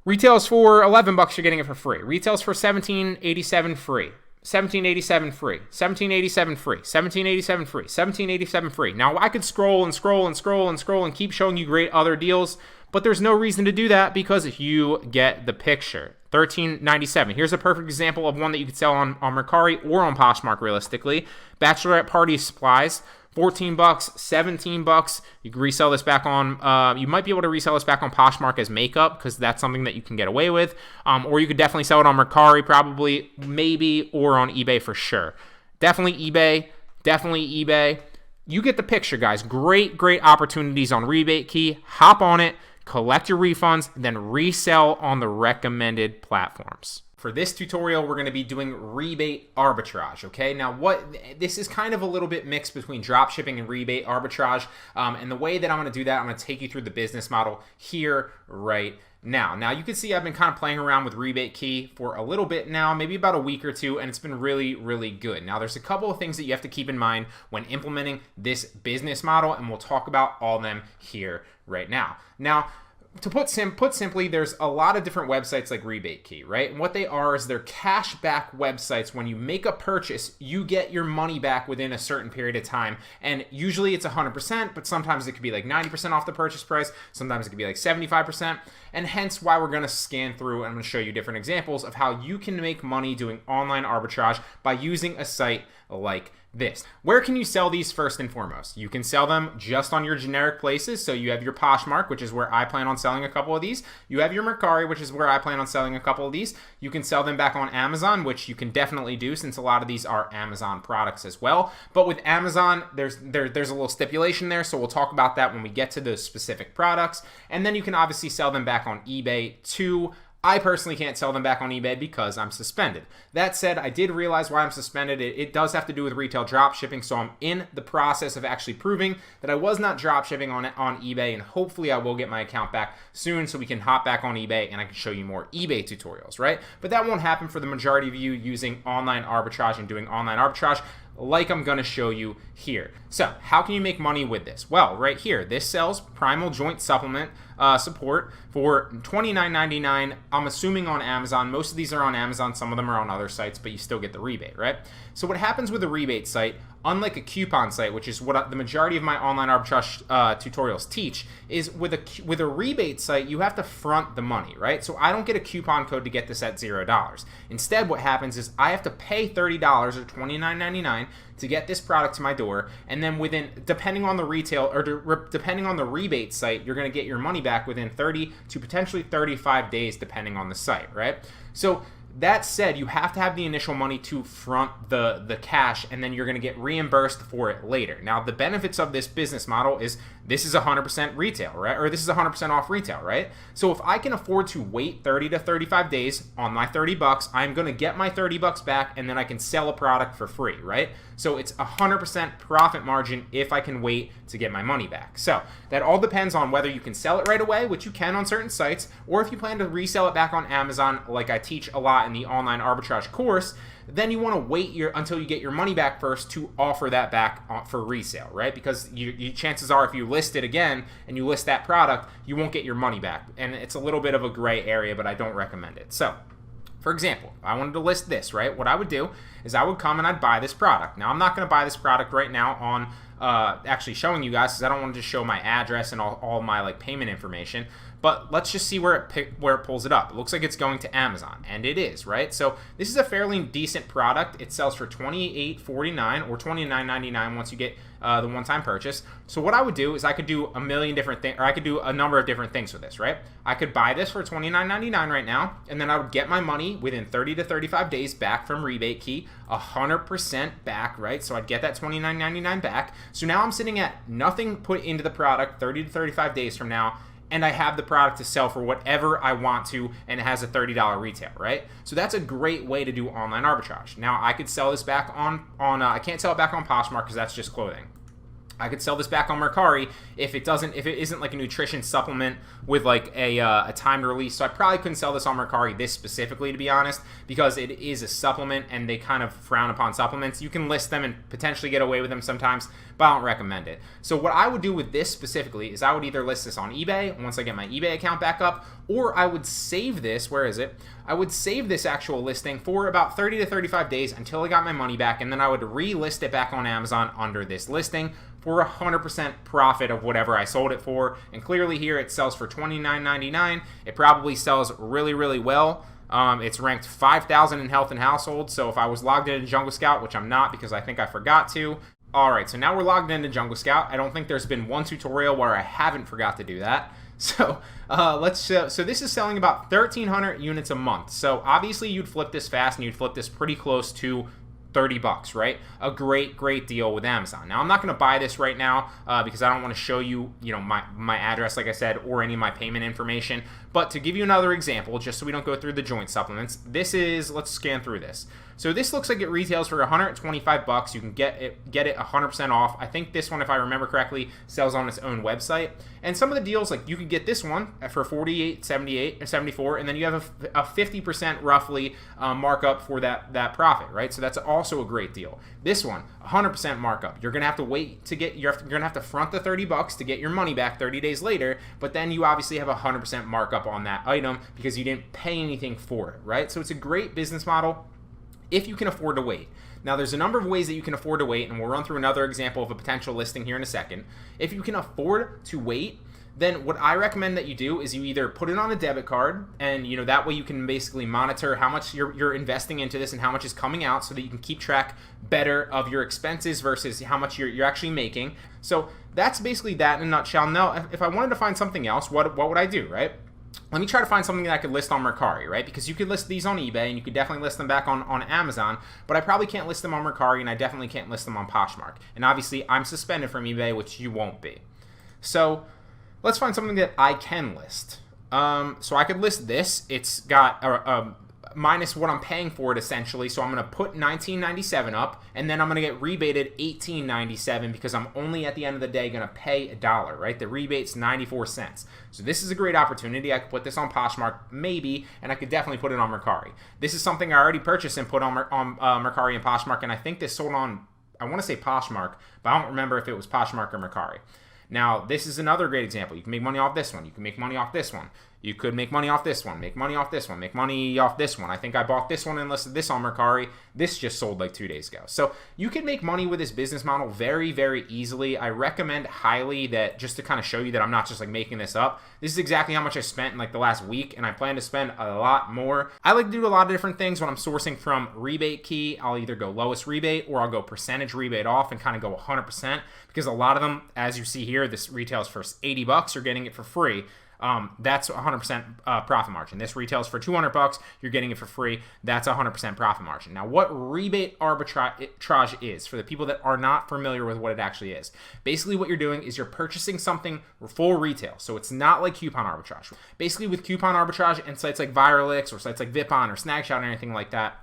Retails for 11 bucks, you're getting it for free. Retails for $17.87 free. $17.87 free, $17.87 free, $17.87 free, $17.87 free. Now I could scroll and scroll and scroll and scroll and keep showing you great other deals, but there's no reason to do that because you get the picture. $13.97. Here's a perfect example of one that you could sell on Mercari or on Poshmark realistically. Bachelorette party supplies. 14 bucks, 17 bucks. You can resell this back on, you might be able to resell this back on Poshmark as makeup because that's something that you can get away with. Or you could definitely sell it on Mercari probably, maybe, or on eBay for sure. Definitely eBay. You get the picture, guys. Great opportunities on Rebate Key. Hop on it, collect your refunds, then resell on the recommended platforms. For this tutorial, we're going to be doing rebate arbitrage, okay? Now, this is kind of a little bit mixed between dropshipping and rebate arbitrage, and the way that I'm going to do that, I'm going to take you through the business model here right now. Now, you can see I've been kind of playing around with Rebate Key for a little bit now, maybe about a week or two, and it's been really, really good. Now, there's a couple of things that you have to keep in mind when implementing this business model, and we'll talk about all of them here right now. Now, to put simply, there's a lot of different websites like Rebate Key, right? And what they are is they're cash back websites. When you make a purchase, you get your money back within a certain period of time. And usually it's 100%, but sometimes it could be like 90% off the purchase price. Sometimes it could be like 75%. And hence why we're going to scan through and I'm going to show you different examples of how you can make money doing online arbitrage by using a site like this. Where can you sell these first and foremost? You can sell them just on your generic places. So you have your Poshmark, which is where I plan on selling a couple of these. You have your Mercari, which is where I plan on selling a couple of these. You can sell them back on Amazon, which you can definitely do since a lot of these are Amazon products as well. But with Amazon, there's a little stipulation there. So we'll talk about that when we get to those specific products. And then you can obviously sell them back on eBay too. I personally can't sell them back on eBay because I'm suspended. That said, I did realize why I'm suspended. It does have to do with retail drop shipping, so I'm in the process of actually proving that I was not drop shipping on eBay, and hopefully I will get my account back soon so we can hop back on eBay and I can show you more eBay tutorials, right? But that won't happen for the majority of you using online arbitrage and doing online arbitrage like I'm going to show you here. So how can you make money with this? Well, right here, this sells primal joint supplement support for $29.99. I'm assuming on Amazon. Most of these are on Amazon. Some of them are on other sites, but you still get the rebate, right? So what happens with a rebate site, unlike a coupon site, which is what the majority of my online arbitrage tutorials teach, is with a rebate site, you have to front the money, right? So I don't get a coupon code to get this at $0. Instead, what happens is I have to pay $30 or $29.99 to get this product to my door, and then depending on the retail or depending on the rebate site, you're going to get your money back within 30 to potentially 35 days, depending on the site, right? So That said, you have to have the initial money to front the cash, and then you're going to get reimbursed for it later. Now, the benefits of this business model is this is 100% retail, right? Or this is 100% off retail, right? So if I can afford to wait 30 to 35 days on my 30 bucks, I'm going to get my 30 bucks back, and then I can sell a product for free, right? So it's 100% profit margin if I can wait to get my money back. So that all depends on whether you can sell it right away, which you can on certain sites, or if you plan to resell it back on Amazon, like I teach a lot in the online arbitrage course. Then you want to wait until you get your money back first to offer that back for resale, right? Because chances are if you list it again and you list that product, you won't get your money back. And it's a little bit of a gray area, but I don't recommend it. So, for example, I wanted to list this, right? What I would do is I would come and I'd buy this product. Now, I'm not going to buy this product right now on actually showing you guys, because I don't want to just show my address and all my like payment information. But let's just see where it pulls it up. It looks like it's going to Amazon, and it is, right? So this is a fairly decent product. It sells for $28.49 or $29.99 once you get the one-time purchase. So what I would do is I could do a million different things, or I could do a number of different things with this, right? I could buy this for $29.99 right now, and then I would get my money within 30 to 35 days back from Rebate Key, 100% back, right? So I'd get that $29.99 back. So now I'm sitting at nothing put into the product 30 to 35 days from now, and I have the product to sell for whatever I want to, and it has a $30 retail, right? So that's a great way to do online arbitrage. Now, I could sell this back on I can't sell it back on Poshmark because that's just clothing. I could sell this back on Mercari if it isn't like a nutrition supplement with like a timed release. So I probably couldn't sell this on Mercari, this specifically, to be honest, because it is a supplement and they kind of frown upon supplements. You can list them and potentially get away with them sometimes, but I don't recommend it. So what I would do with this specifically is I would either list this on eBay once I get my eBay account back up, or I would save this, where is it? I would save this actual listing for about 30 to 35 days until I got my money back, and then I would relist it back on Amazon under this listing for 100% profit of whatever I sold it for. And clearly here it sells for $29.99. It probably sells really, really well. It's ranked 5,000 in health and household. So if I was logged into Jungle Scout, which I'm not because I think I forgot to. All right, so now we're logged into Jungle Scout. I don't think there's been one tutorial where I haven't forgot to do that. So so this is selling about 1,300 units a month. So obviously you'd flip this fast, and you'd flip this pretty close to 30 bucks, right? A great deal with Amazon. Now, I'm not going to buy this right now because I don't want to show you, my address, like I said, or any of my payment information. But to give you another example, just so we don't go through the joint supplements, let's scan through this. So this looks like it retails for 125 bucks. You can get it 100% off. I think this one, if I remember correctly, sells on its own website. And some of the deals, like you could get this one for $48.78 or $74, and then you have a 50% roughly markup for that profit, right? So that's also a great deal. This one, 100% markup. You're gonna have to wait to get you're gonna have to front the 30 bucks to get your money back 30 days later, but then you obviously have a 100% markup on that item because you didn't pay anything for it, right? So it's a great business model if you can afford to wait. Now, there's a number of ways that you can afford to wait, and we'll run through another example of a potential listing here in a second. If you can afford to wait, then what I recommend that you do is you either put it on a debit card, and that way you can basically monitor how much you're investing into this and how much is coming out, so that you can keep track better of your expenses versus how much you're actually making. So that's basically that in a nutshell. Now, if I wanted to find something else, what would I do, right? Let me try to find something that I could list on Mercari, right? Because you could list these on eBay, and you could definitely list them back on Amazon, but I probably can't list them on Mercari, and I definitely can't list them on Poshmark. And obviously, I'm suspended from eBay, which you won't be. So let's find something that I can list. So I could list this. It's got minus what I'm paying for it, essentially. So I'm going to put $19.97 up, and then I'm going to get rebated $18.97 because I'm only at the end of the day going to pay $1, right? The rebate's 94 cents. So this is a great opportunity. I could put this on Poshmark, maybe, and I could definitely put it on Mercari. This is something I already purchased and put on Mercari and Poshmark, and I think this sold on, I want to say Poshmark, but I don't remember if it was Poshmark or Mercari. Now, this is another great example. You can make money off this one. You can make money off this one. You could make money off this one, make money off this one, make money off this one. I think I bought this one and listed this on Mercari. This just sold like 2 days ago. So you can make money with this business model very, very easily. I recommend highly that, just to kind of show you that I'm not just like making this up. This is exactly how much I spent in like the last week, and I plan to spend a lot more. I like to do a lot of different things when I'm sourcing from Rebate Key. I'll either go lowest rebate or I'll go percentage rebate off and kind of go 100%, because a lot of them, as you see here, this retails for 80 bucks. You're getting it for free. That's 100% profit margin. This retails for $200, you're getting it for free. That's 100% profit margin. Now, what rebate arbitrage is, for the people that are not familiar with what it actually is, basically what you're doing is you're purchasing something full retail. So it's not like coupon arbitrage. Basically, with coupon arbitrage and sites like Viralix or sites like Vipon or Snagshot or anything like that,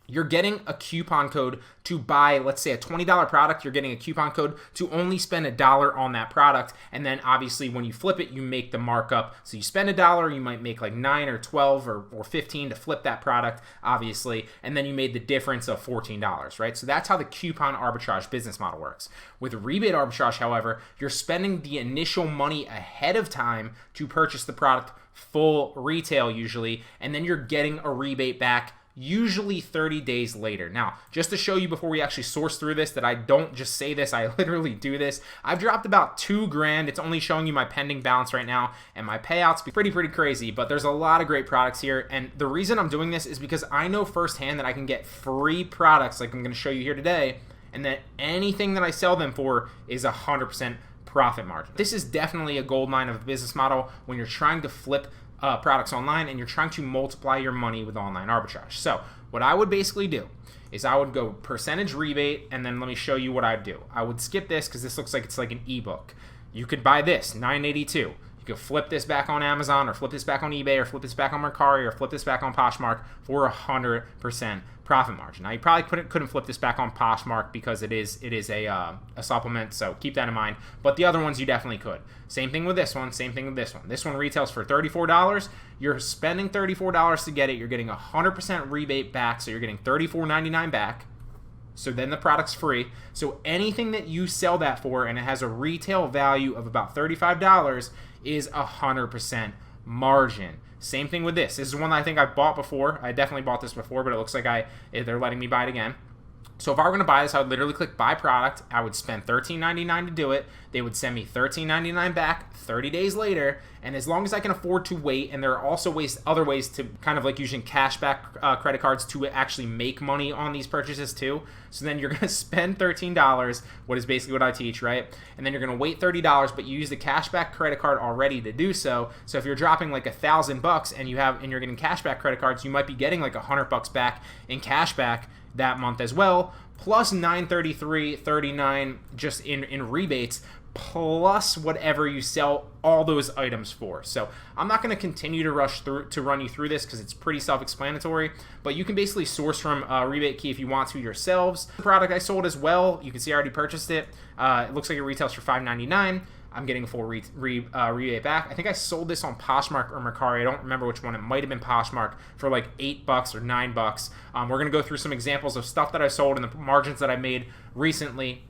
you're getting a coupon code to buy, let's say, a $20 product. You're getting a coupon code to only spend $1 on that product. And then obviously when you flip it, you make the markup. So you spend $1, you might make like 9 or 12 or 15 to flip that product, obviously. And then you made the difference of $14, right? So that's how the coupon arbitrage business model works. With rebate arbitrage, however, you're spending the initial money ahead of time to purchase the product full retail usually, and then you're getting a rebate back usually 30 days later. Now, just to show you before we actually source through this that I don't just say this, I literally do this. I've dropped about $2,000. It's only showing you my pending balance right now, and my payouts be pretty crazy, but there's a lot of great products here. And the reason I'm doing this is because I know firsthand that I can get free products like I'm going to show you here today, and that anything that I sell them for is 100% profit margin. This is definitely a gold mine of a business model when you're trying to flip products online and you're trying to multiply your money with online arbitrage. So what I would basically do is I would go percentage rebate, and then let me show you what I'd do. I would skip this because this looks like it's like an ebook. You could buy this, $9.82. You could flip this back on Amazon, or flip this back on eBay, or flip this back on Mercari, or flip this back on Poshmark for 100% profit margin. Now, you probably couldn't flip this back on Poshmark because it is a supplement, so keep that in mind. But the other ones you definitely could. Same thing with this one, same thing with this one. This one retails for $34. You're spending $34 to get it. You're getting 100% rebate back, so you're getting $34.99 back. So then the product's free. So anything that you sell that for and it has a retail value of about $35 is 100% margin. Same thing with this. This is one that I think I've bought before. I definitely bought this before, but it looks like they're letting me buy it again. So if I were going to buy this, I would literally click buy product. I would spend $13.99 to do it. They would send me $13.99 back 30 days later. And as long as I can afford to wait, and there are also other ways to kind of like using cashback credit cards to actually make money on these purchases too. So then you're going to spend $13, what is basically what I teach, right? And then you're going to wait $30, but you use the cashback credit card already to do so. So if you're dropping like $1,000 and you're getting cashback credit cards, you might be getting like $100 back in cashback that month as well, plus $933.39 just in rebates, plus whatever you sell all those items for. So I'm not going to continue to run you through this because it's pretty self-explanatory, but you can basically source from Rebate Key if you want to yourselves. The product I sold as well, you can see I already purchased it. It looks like it retails for $5.99. I'm getting a full rebate back. I think I sold this on Poshmark or Mercari. I don't remember which one. It might have been Poshmark for like $8 or $9. We're going to go through some examples of stuff that I sold and the margins that I made recently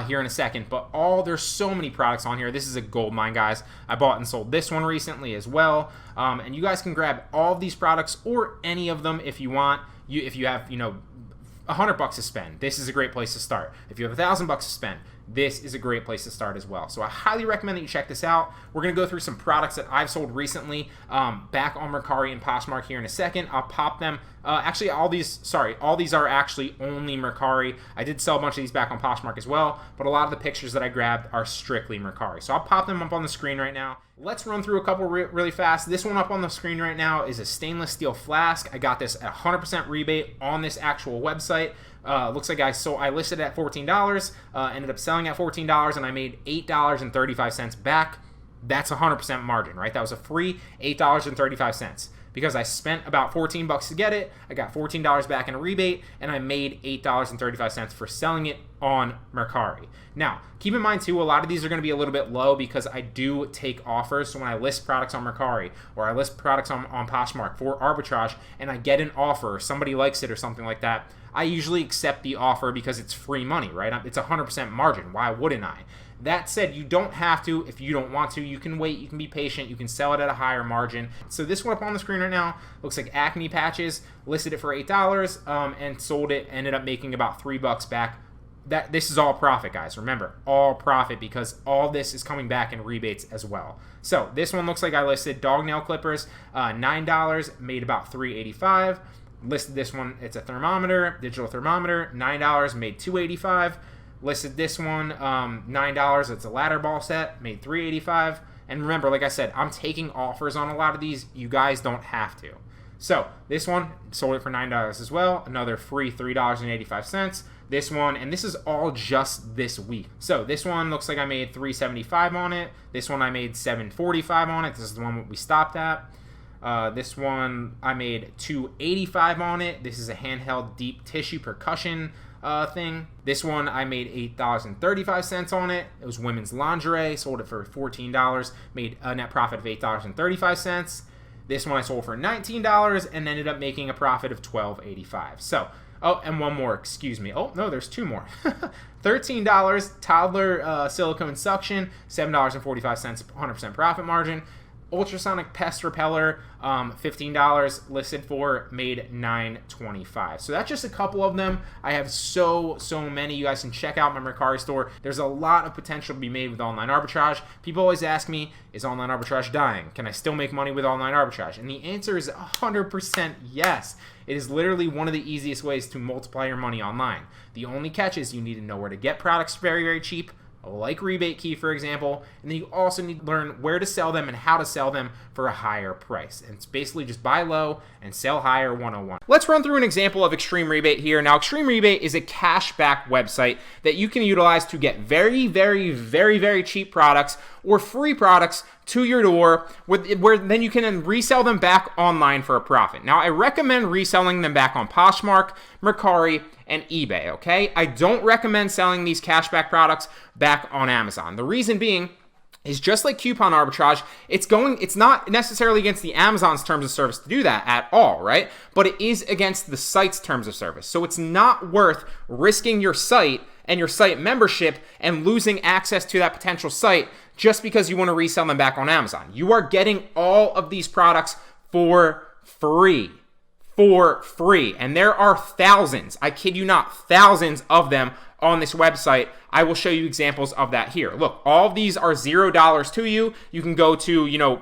here in a second. But there's so many products on here. This is a gold mine, guys. I bought and sold this one recently as well. And you guys can grab all of these products or any of them if you want. If you have, $100 to spend, this is a great place to start. If you have $1,000 to spend, this is a great place to start as well. So I highly recommend that you check this out. We're going to go through some products that I've sold recently back on Mercari and Poshmark here in a second. I'll pop them. Actually, all these are actually only Mercari. I did sell a bunch of these back on Poshmark as well, but a lot of the pictures that I grabbed are strictly Mercari. So I'll pop them up on the screen right now. Let's run through a couple really fast. This one up on the screen right now is a stainless steel flask. I got this at 100% rebate on this actual website. Looks like I listed it at $14, ended up selling at $14, and I made $8.35 back. That's 100% margin, right? That was a free $8.35 because I spent about $14 to get it. I got $14 back in a rebate, and I made $8.35 for selling it on Mercari. Now, keep in mind too, a lot of these are going to be a little bit low because I do take offers. So when I list products on Mercari or I list products on Poshmark for arbitrage and I get an offer, somebody likes it or something like that, I usually accept the offer because it's free money, right? It's 100% margin. Why wouldn't I? That said, you don't have to if you don't want to. You can wait. You can be patient. You can sell it at a higher margin. So this one up on the screen right now looks like acne patches. Listed it for $8 and sold it. Ended up making about $3 back. This is all profit, guys. Remember, all profit because all this is coming back in rebates as well. So this one looks like I listed dog nail clippers, $9, made about $3.85. Listed this one, it's a thermometer, digital thermometer, $9, made $2.85. Listed this one, $9, it's a ladder ball set, made $3.85. And remember, like I said, I'm taking offers on a lot of these. You guys don't have to. So this one, sold it for $9 as well. Another free $3.85. This one, and this is all just this week. So this one looks like I made $3.75 on it. This one I made $7.45 on it. This is the one that we stopped at. This one I made $2.85 on it. This is a handheld deep tissue percussion thing. This one I made $8.35 on it. It was women's lingerie. Sold it for $14. Made a net profit of $8.35. This one I sold for $19 and ended up making a profit of $12.85. So, oh, and one more, excuse me. Oh, no, there's two more. $13, toddler silicone suction, $7.45, 100% profit margin. Ultrasonic pest repeller, $15, listed for, made $9.25. So that's just a couple of them. I have so many. You guys can check out my Mercari store. There's a lot of potential to be made with online arbitrage. People always ask me, is online arbitrage dying? Can I still make money with online arbitrage? And the answer is 100% yes. It is literally one of the easiest ways to multiply your money online. The only catch is you need to know where to get products very cheap, like Rebate Key, for example, and then you also need to learn where to sell them and how to sell them for a higher price. And it's basically just buy low and sell higher 101. Let's run through an example of Extreme Rebate here. Now, Extreme Rebate is a cashback website that you can utilize to get very cheap products or free products to your door, where then you can resell them back online for a profit. Now, I recommend reselling them back on Poshmark, Mercari, and eBay, okay? I don't recommend selling these cashback products back on Amazon. The reason being is just like coupon arbitrage, it's not necessarily against the Amazon's terms of service to do that at all, right? But it is against the site's terms of service. So it's not worth risking your site and your site membership and losing access to that potential site just because you want to resell them back on Amazon. You are getting all of these products for free. And there are thousands, I kid you not, thousands of them on this website. I will show you examples of that here. Look, all of these are $0 to you. You can go to,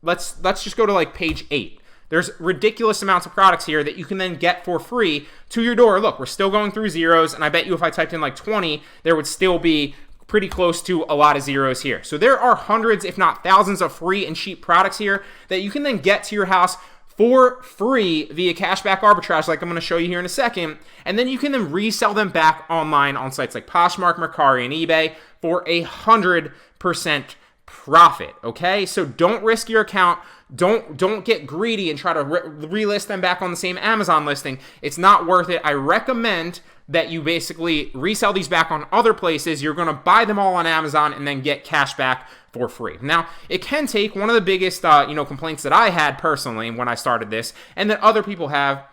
let's just go to like page 8. There's ridiculous amounts of products here that you can then get for free to your door. Look, we're still going through zeros, and I bet you if I typed in like 20, there would still be pretty close to a lot of zeros here. So there are hundreds, if not thousands, of free and cheap products here that you can then get to your house for free via cashback arbitrage, like I'm going to show you here in a second. And then you can then resell them back online on sites like Poshmark, Mercari, and eBay for 100% profit, okay? So don't risk your account. Don't get greedy and try to relist them back on the same Amazon listing. It's not worth it. I recommend that you basically resell these back on other places. You're going to buy them all on Amazon and then get cash back for free. Now, it can take, one of the biggest complaints that I had personally when I started this, and that other people have,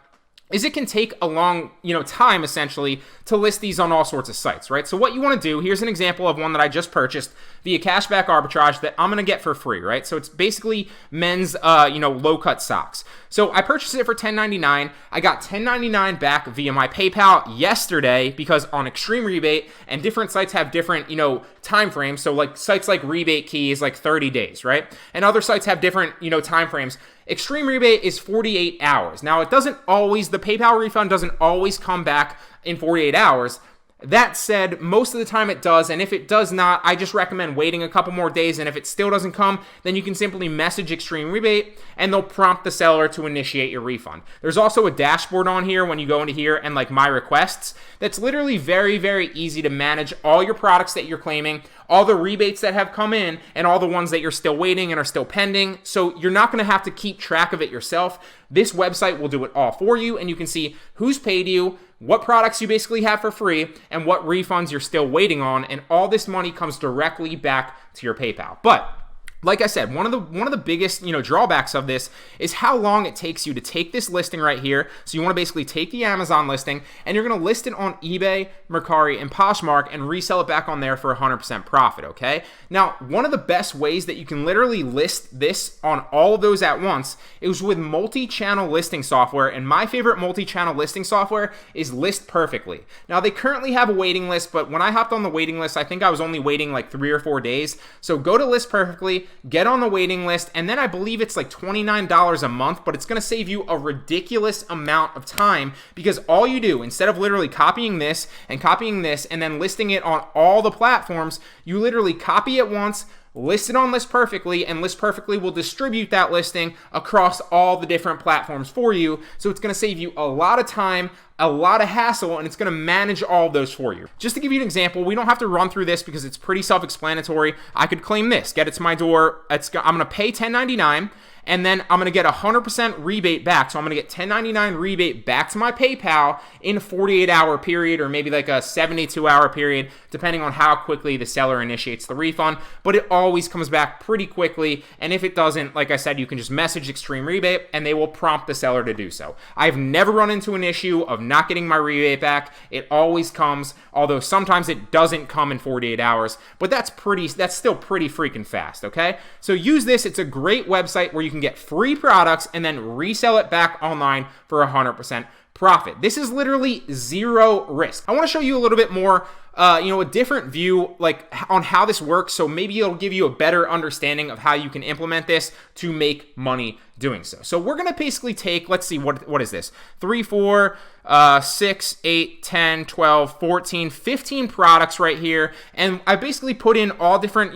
is it can take a long, time essentially to list these on all sorts of sites, right? So what you want to do, here's an example of one that I just purchased via cashback arbitrage that I'm going to get for free, right? So it's basically men's, low-cut socks. So I purchased it for $10.99. I got $10.99 back via my PayPal yesterday because on Extreme Rebate, and different sites have different, time frames. So like sites like Rebate Key is like 30 days, right? And other sites have different, time frames. Extreme Rebate is 48 hours. Now, the PayPal refund doesn't always come back in 48 hours. That said, most of the time it does, and if it does not, I just recommend waiting a couple more days, and if it still doesn't come, then you can simply message Extreme Rebate, and they'll prompt the seller to initiate your refund. There's also a dashboard on here when you go into here and like My Requests. That's literally very easy to manage all your products that you're claiming, all the rebates that have come in, and all the ones that you're still waiting and are still pending. So you're not going to have to keep track of it yourself. This website will do it all for you, and you can see who's paid you, what products you basically have for free, and what refunds you're still waiting on, and all this money comes directly back to your PayPal. But like I said, one of the biggest, drawbacks of this is how long it takes you to take this listing right here. So you want to basically take the Amazon listing and you're going to list it on eBay, Mercari, and Poshmark and resell it back on there for 100% profit, okay? Now, one of the best ways that you can literally list this on all of those at once is with multi-channel listing software, and my favorite multi-channel listing software is List Perfectly. Now, they currently have a waiting list, but when I hopped on the waiting list, I think I was only waiting like 3 or 4 days. So go to List Perfectly, get on the waiting list, and then I believe it's like $29 a month, but it's going to save you a ridiculous amount of time because all you do, instead of literally copying this and then listing it on all the platforms, you literally copy it once, list it on List Perfectly, and List Perfectly will distribute that listing across all the different platforms for you. So it's going to save you a lot of time, a lot of hassle, and it's going to manage all of those for you. Just to give you an example, we don't have to run through this because it's pretty self-explanatory. I could claim this, get it to my door. I'm going to pay $10.99. And then I'm going to get 100% rebate back. So I'm going to get $10.99 rebate back to my PayPal in a 48-hour period, or maybe like a 72-hour period, depending on how quickly the seller initiates the refund. But it always comes back pretty quickly. And if it doesn't, like I said, you can just message Extreme Rebate and they will prompt the seller to do so. I've never run into an issue of not getting my rebate back. It always comes, although sometimes it doesn't come in 48 hours. But that's still pretty freaking fast, okay? So use this. It's a great website where you can get free products and then resell it back online for 100% profit. This is literally zero risk. I want to show you a little bit more, a different view like on how this works. So maybe it'll give you a better understanding of how you can implement this to make money doing so. So we're going to basically take, let's see, what is this? 3, 4, 6, 8, 10, 12, 14, 15 products right here. And I basically put in all different,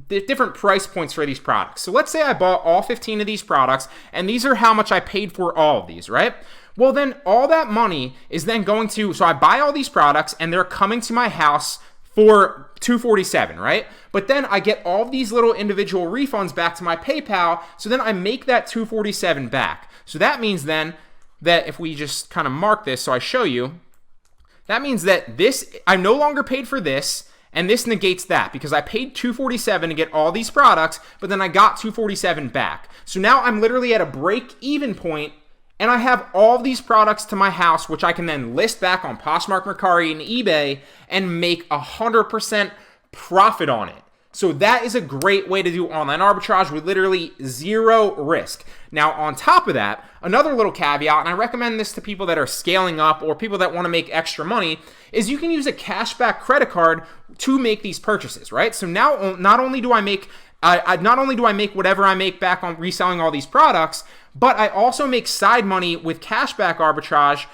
the different price points for these products. So let's say I bought all 15 of these products, and these are how much I paid for all of these, right? Well, then all that money is then going to, so I buy all these products and they're coming to my house for $247, right? But then I get all of these little individual refunds back to my PayPal, so then I make that $247 back. So that means then that if we just kind of mark this so I show you, that means that this, I no longer paid for this, and this negates that because I paid $247 to get all these products, but then I got $247 back. So now I'm literally at a break-even point, and I have all these products to my house, which I can then list back on Poshmark, Mercari, and eBay and make 100% profit on it. So that is a great way to do online arbitrage with literally zero risk. Now, on top of that, another little caveat, and I recommend this to people that are scaling up or people that want to make extra money, is you can use a cashback credit card to make these purchases, right? So now not only do I make whatever I make back on reselling all these products, but I also make side money with cashback arbitrage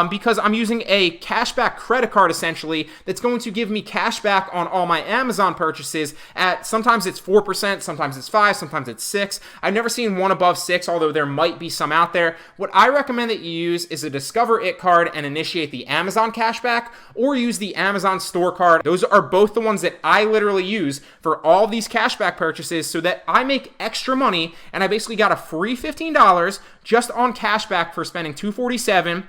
because I'm using a cashback credit card essentially that's going to give me cash back on all my Amazon purchases at sometimes it's 4%, sometimes it's 5%, sometimes it's 6%. I've never seen one above 6%, although there might be some out there. What I recommend that you use is a Discover It card and initiate the Amazon cashback, or use the Amazon store card. Those are both the ones that I literally use for all these cashback purchases so that I make extra money, and I basically got a free $15 just on cashback for spending $247.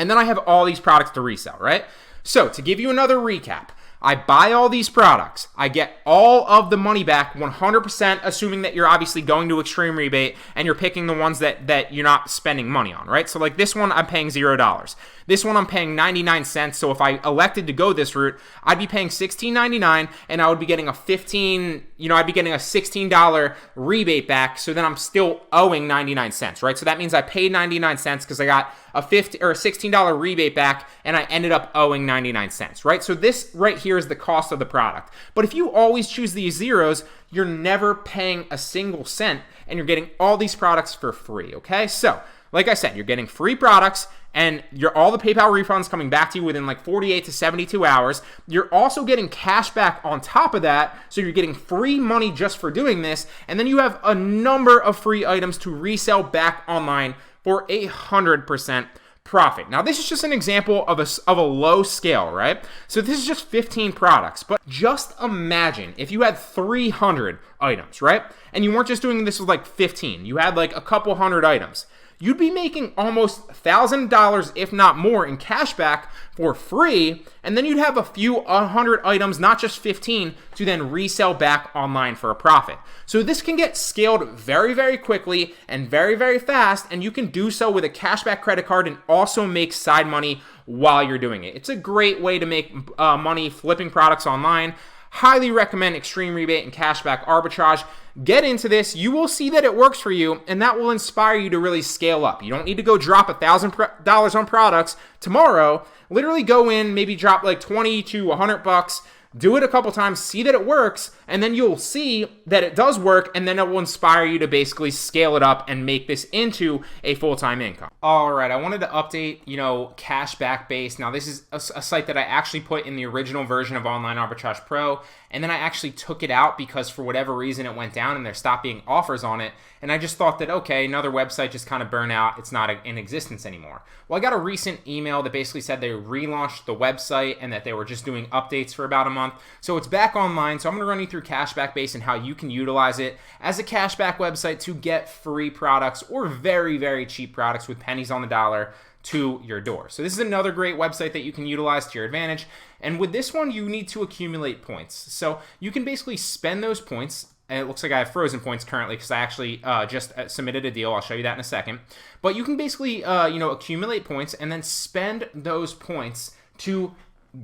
And then I have all these products to resell, right? So to give you another recap, I buy all these products. I get all of the money back 100%, assuming that you're obviously going to Extreme Rebate and you're picking the ones that you're not spending money on, right? So like this one, I'm paying $0. This one, I'm paying 99 cents. So if I elected to go this route, I'd be paying $16.99 and I would be getting a $16 rebate back. So then I'm still owing 99 cents, right? So that means I paid 99 cents because I got a $16 rebate back and I ended up owing 99 cents, right? So this right here is the cost of the product. But if you always choose these zeros, you're never paying a single cent and you're getting all these products for free, okay? So, like I said, you're getting free products and all the PayPal refunds coming back to you within like 48 to 72 hours. You're also getting cash back on top of that, so you're getting free money just for doing this, and then you have a number of free items to resell back online for 100% profit. Now, this is just an example of a low scale, right? So this is just 15 products, but just imagine if you had 300 items, right? And you weren't just doing this with like 15, you had like a couple hundred items. You'd be making almost $1,000, if not more, in cash back for free, and then you'd have a few 100 items, not just 15, to then resell back online for a profit. So this can get scaled very, very quickly and very, very fast, and you can do so with a cashback credit card and also make side money while you're doing it. It's a great way to make money flipping products online. Highly recommend Extreme Rebate and Cashback Arbitrage. Get into this. You will see that it works for you, and that will inspire you to really scale up. You don't need to go drop $1,000 on products tomorrow. Literally go in, maybe drop like 20 to $100, Do it a couple times, see that it works, and then you'll see that it does work, and then it will inspire you to basically scale it up and make this into a full-time income. All right, I wanted to update, cashback base. Now, this is a site that I actually put in the original version of Online Arbitrage Pro, and then I actually took it out because for whatever reason it went down and there stopped being offers on it, and I just thought that, okay, another website just kind of burned out. It's not in existence anymore. Well, I got a recent email that basically said they relaunched the website and that they were just doing updates for about a month. So it's back online. So I'm going to run you through Cashback Base and how you can utilize it as a cashback website to get free products or very, very cheap products with pennies on the dollar to your door. So this is another great website that you can utilize to your advantage. And with this one, you need to accumulate points. So you can basically spend those points. And it looks like I have frozen points currently because I actually just submitted a deal. I'll show you that in a second. But you can basically, accumulate points and then spend those points to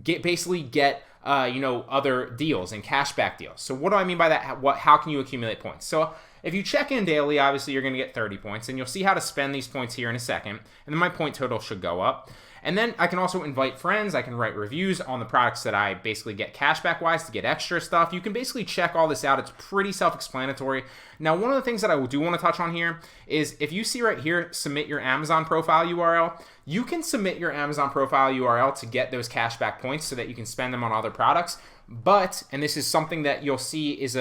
get other deals and cashback deals. So what do I mean by that? How can you accumulate points? So if you check in daily, obviously you're going to get 30 points, and you'll see how to spend these points here in a second. And then my point total should go up. And then I can also invite friends. I can write reviews on the products that I basically get cashback wise to get extra stuff. You can basically check all this out. It's pretty self-explanatory. Now, one of the things that I do want to touch on here is if you see right here, submit your Amazon profile URL, you can submit your Amazon profile URL to get those cashback points so that you can spend them on other products. But, and this is something that you'll see is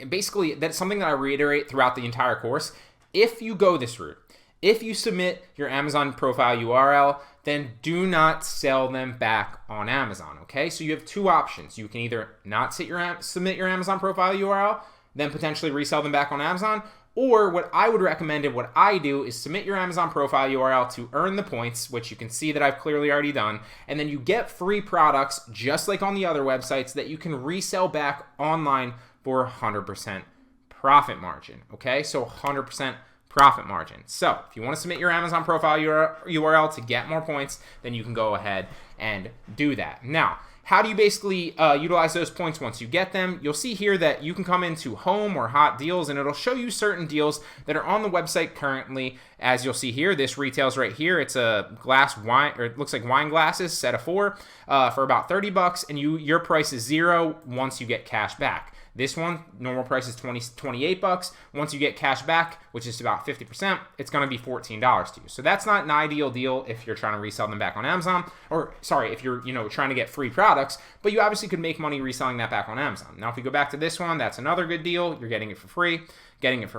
basically that's something that I reiterate throughout the entire course. If you go this route, if you submit your Amazon profile URL, then do not sell them back on Amazon, okay? So you have two options. You can either not submit your Amazon profile URL, then potentially resell them back on Amazon, or what I would recommend and what I do is submit your Amazon profile URL to earn the points, which you can see that I've clearly already done, and then you get free products just like on the other websites that you can resell back online for 100% profit margin, okay? So 100% profit margin. So if you want to submit your Amazon profile URL to get more points, then you can go ahead and do that. Now, how do you basically utilize those points once you get them? You'll see here that you can come into home or hot deals, and it'll show you certain deals that are on the website currently. As you'll see here, this retails right here. It's a glass wine, or it looks like wine glasses, set of 4 for about $30, and your price is 0 once you get cash back. This one, normal price is $28. Once you get cash back, which is about 50%, it's going to be $14 to you. So that's not an ideal deal if you're trying to resell them back on Amazon, or sorry, if you're trying to get free products, but you obviously could make money reselling that back on Amazon. Now, if we go back to this one, that's another good deal. You're getting it for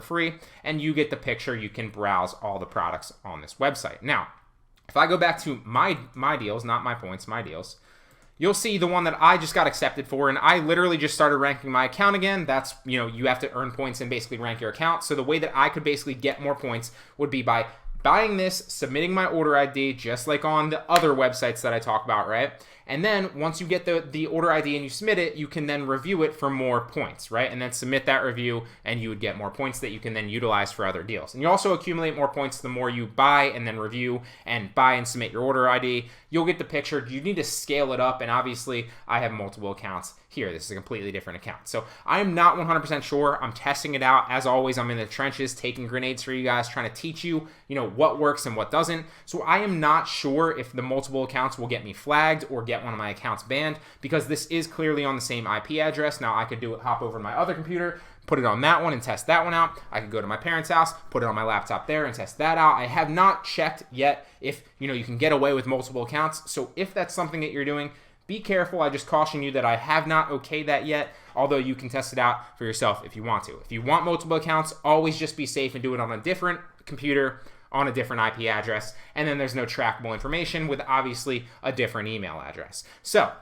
free, and you get the picture. You can browse all the products on this website. Now, if I go back to my deals, not my points, my deals, you'll see the one that I just got accepted for, and I literally just started ranking my account again. That's, you have to earn points and basically rank your account. So the way that I could basically get more points would be by buying this, submitting my order ID, just like on the other websites that I talk about, right? And then once you get the order ID and you submit it, you can then review it for more points, right? And then submit that review, and you would get more points that you can then utilize for other deals. And you also accumulate more points the more you buy and then review and buy and submit your order ID. You'll get the picture. You need to scale it up, and obviously I have multiple accounts here. This is a completely different account. So I'm not 100% sure. I'm testing it out. As always, I'm in the trenches taking grenades for you guys, trying to teach you, what works and what doesn't. So I am not sure if the multiple accounts will get me flagged or get one of my accounts banned, because this is clearly on the same IP address. Now I could hop over to my other computer, put it on that one and test that one out. I could go to my parents' house, put it on my laptop there and test that out. I have not checked yet if, you can get away with multiple accounts. So if that's something that you're doing, be careful. I just caution you that I have not okayed that yet, although you can test it out for yourself if you want to. If you want multiple accounts, always just be safe and do it on a different computer, on a different IP address, and then there's no trackable information with obviously a different email address. So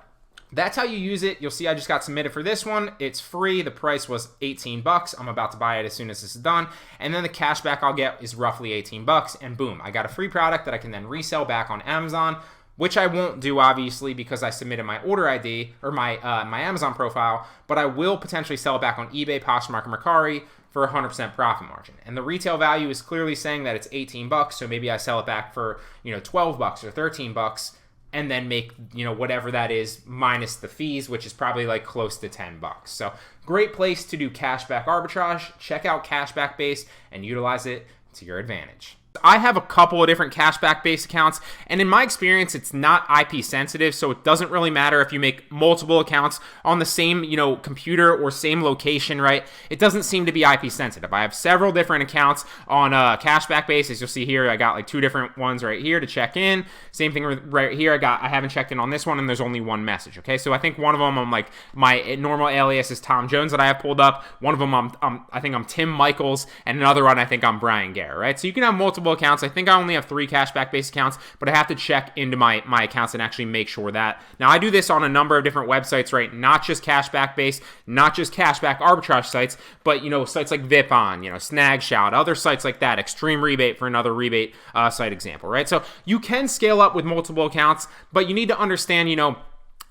that's how you use it. You'll see I just got submitted for this one. It's free. The price was $18. I'm about to buy it as soon as this is done. And then the cashback I'll get is roughly $18, and boom, I got a free product that I can then resell back on Amazon, which I won't do obviously because I submitted my order ID or my Amazon profile, but I will potentially sell it back on eBay, Poshmark, and Mercari for 100% profit margin. And the retail value is clearly saying that it's $18, so maybe I sell it back for, $12 or $13 and then make, whatever that is minus the fees, which is probably like close to $10. So great place to do cashback arbitrage. Check out Cashback Base and utilize it to your advantage. I have a couple of different cashback-based accounts, and in my experience, it's not IP sensitive, so it doesn't really matter if you make multiple accounts on the same, computer or same location, right? It doesn't seem to be IP sensitive. I have several different accounts on a cashback basis. You'll see here, I got like 2 different ones right here to check in. Same thing right here. I haven't checked in on this one, and there's only one message. Okay, so I think one of them, I'm like, my normal alias is Tom Jones that I have pulled up. One of them, I think I'm Tim Michaels, and another one, I think I'm Brian Gare, right? So you can have multiple accounts. I think I only have 3 cashback-based accounts, but I have to check into my accounts and actually make sure that. Now, I do this on a number of different websites, right? Not just cashback-based, not just cashback arbitrage sites, but, sites like VipOn, Snagshout, other sites like that, Extreme Rebate for another rebate site example, right? So you can scale up with multiple accounts, but you need to understand,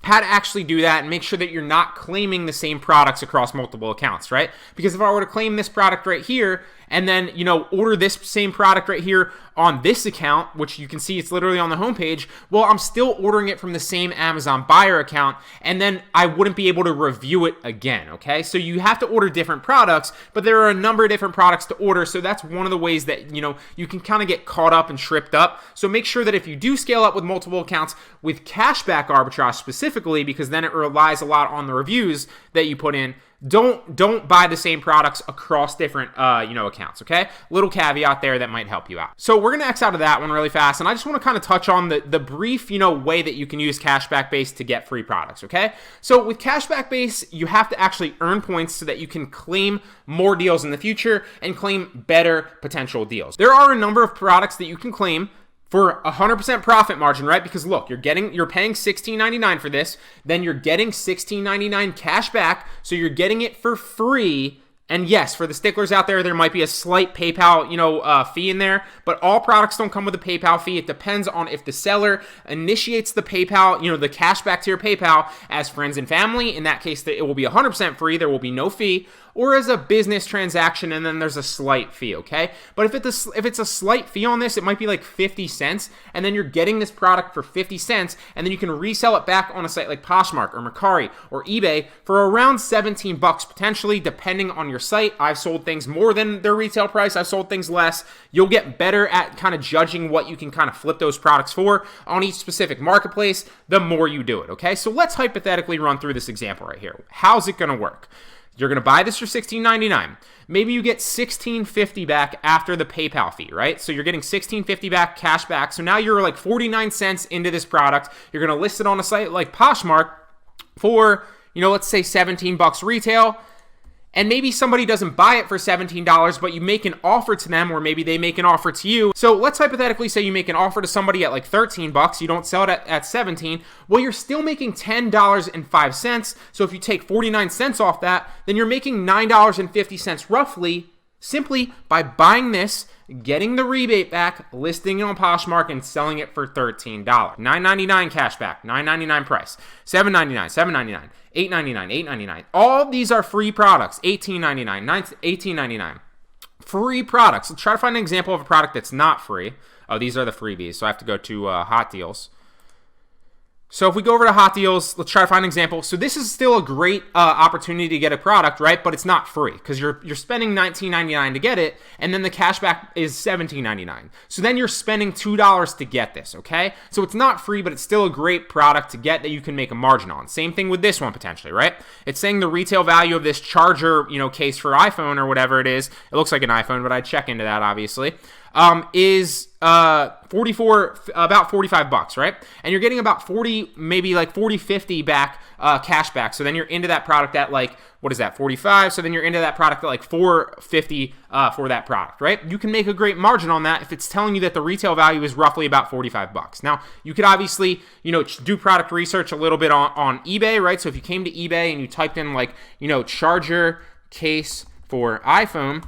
how to actually do that and make sure that you're not claiming the same products across multiple accounts, right? Because if I were to claim this product right here and then, order this same product right here on this account, which you can see it's literally on the homepage, well, I'm still ordering it from the same Amazon buyer account, and then I wouldn't be able to review it again, okay? So you have to order different products, but there are a number of different products to order, so that's one of the ways that, you can kind of get caught up and tripped up. So make sure that if you do scale up with multiple accounts with cashback arbitrage specifically, because then it relies a lot on the reviews that you put in, don't buy the same products across different accounts, okay? Little caveat there that might help you out. So we're gonna X out of that one really fast, and I just want to kind of touch on the brief way that you can use cashback base to get free products, okay? So with cashback base, you have to actually earn points so that you can claim more deals in the future and claim better potential deals. There are a number of products that you can claim for 100% profit margin, right? Because look, you're paying $16.99 for this, then you're getting $16.99 cash back, so you're getting it for free. And yes, for the sticklers out there might be a slight PayPal, fee in there, but all products don't come with a PayPal fee. It depends on if the seller initiates the PayPal, the cash back to your PayPal as friends and family. In that case, it will be 100% free. There will be no fee. Or as a business transaction, and then there's a slight fee, okay? But if it's a slight fee on this, it might be like 50 cents, and then you're getting this product for 50 cents, and then you can resell it back on a site like Poshmark or Mercari or eBay for around 17 bucks potentially, depending on your site. I've sold things more than their retail price. I've sold things less. You'll get better at kind of judging what you can kind of flip those products for on each specific marketplace the more you do it, okay? So let's hypothetically run through this example right here. How's it going to work? You're going to buy this for $16.99. Maybe you get $16.50 back after the PayPal fee, right? So you're getting $16.50 back, cash back. So now you're like 49 cents into this product. You're going to list it on a site like Poshmark for, let's say 17 bucks retail. And maybe somebody doesn't buy it for $17, but you make an offer to them, or maybe they make an offer to you. So let's hypothetically say you make an offer to somebody at like 13 bucks. You don't sell it at 17. Well, you're still making $10.05. So if you take 49 cents off that, then you're making $9.50 roughly, simply by buying this, getting the rebate back, listing it on Poshmark, and selling it for $13. $9.99 cash back, $9.99 price, $7.99, $7.99, $8.99, $8.99. All of these are free products. $18.99, $18.99. Free products. Let's try to find an example of a product that's not free. Oh, these are the freebies, so I have to go to Hot Deals. So if we go over to Hot Deals, let's try to find an example. So this is still a great opportunity to get a product, right? But it's not free because you're spending $19.99 to get it, and then the cashback is $17.99. So then you're spending $2 to get this, okay? So it's not free, but it's still a great product to get that you can make a margin on. Same thing with this one potentially, right? It's saying the retail value of this charger, case for iPhone or whatever it is. It looks like an iPhone, but I'd check into that obviously. Is about 45 bucks, right? And you're getting about 40, maybe like 40, 50 back, cash back. So then you're into that product at like, what is that, 45? So then you're into that product at like 450 for that product, right? You can make a great margin on that if it's telling you that the retail value is roughly about 45 bucks. Now, you could obviously, do product research a little bit on eBay, right? So if you came to eBay and you typed in like, charger case for iPhone,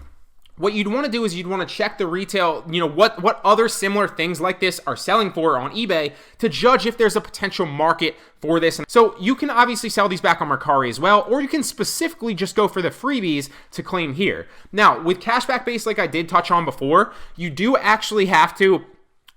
what you'd want to do is you'd want to check the retail, what other similar things like this are selling for on eBay to judge if there's a potential market for this. So you can obviously sell these back on Mercari as well, or you can specifically just go for the freebies to claim here. Now, with cashback base, like I did touch on before, you do actually have to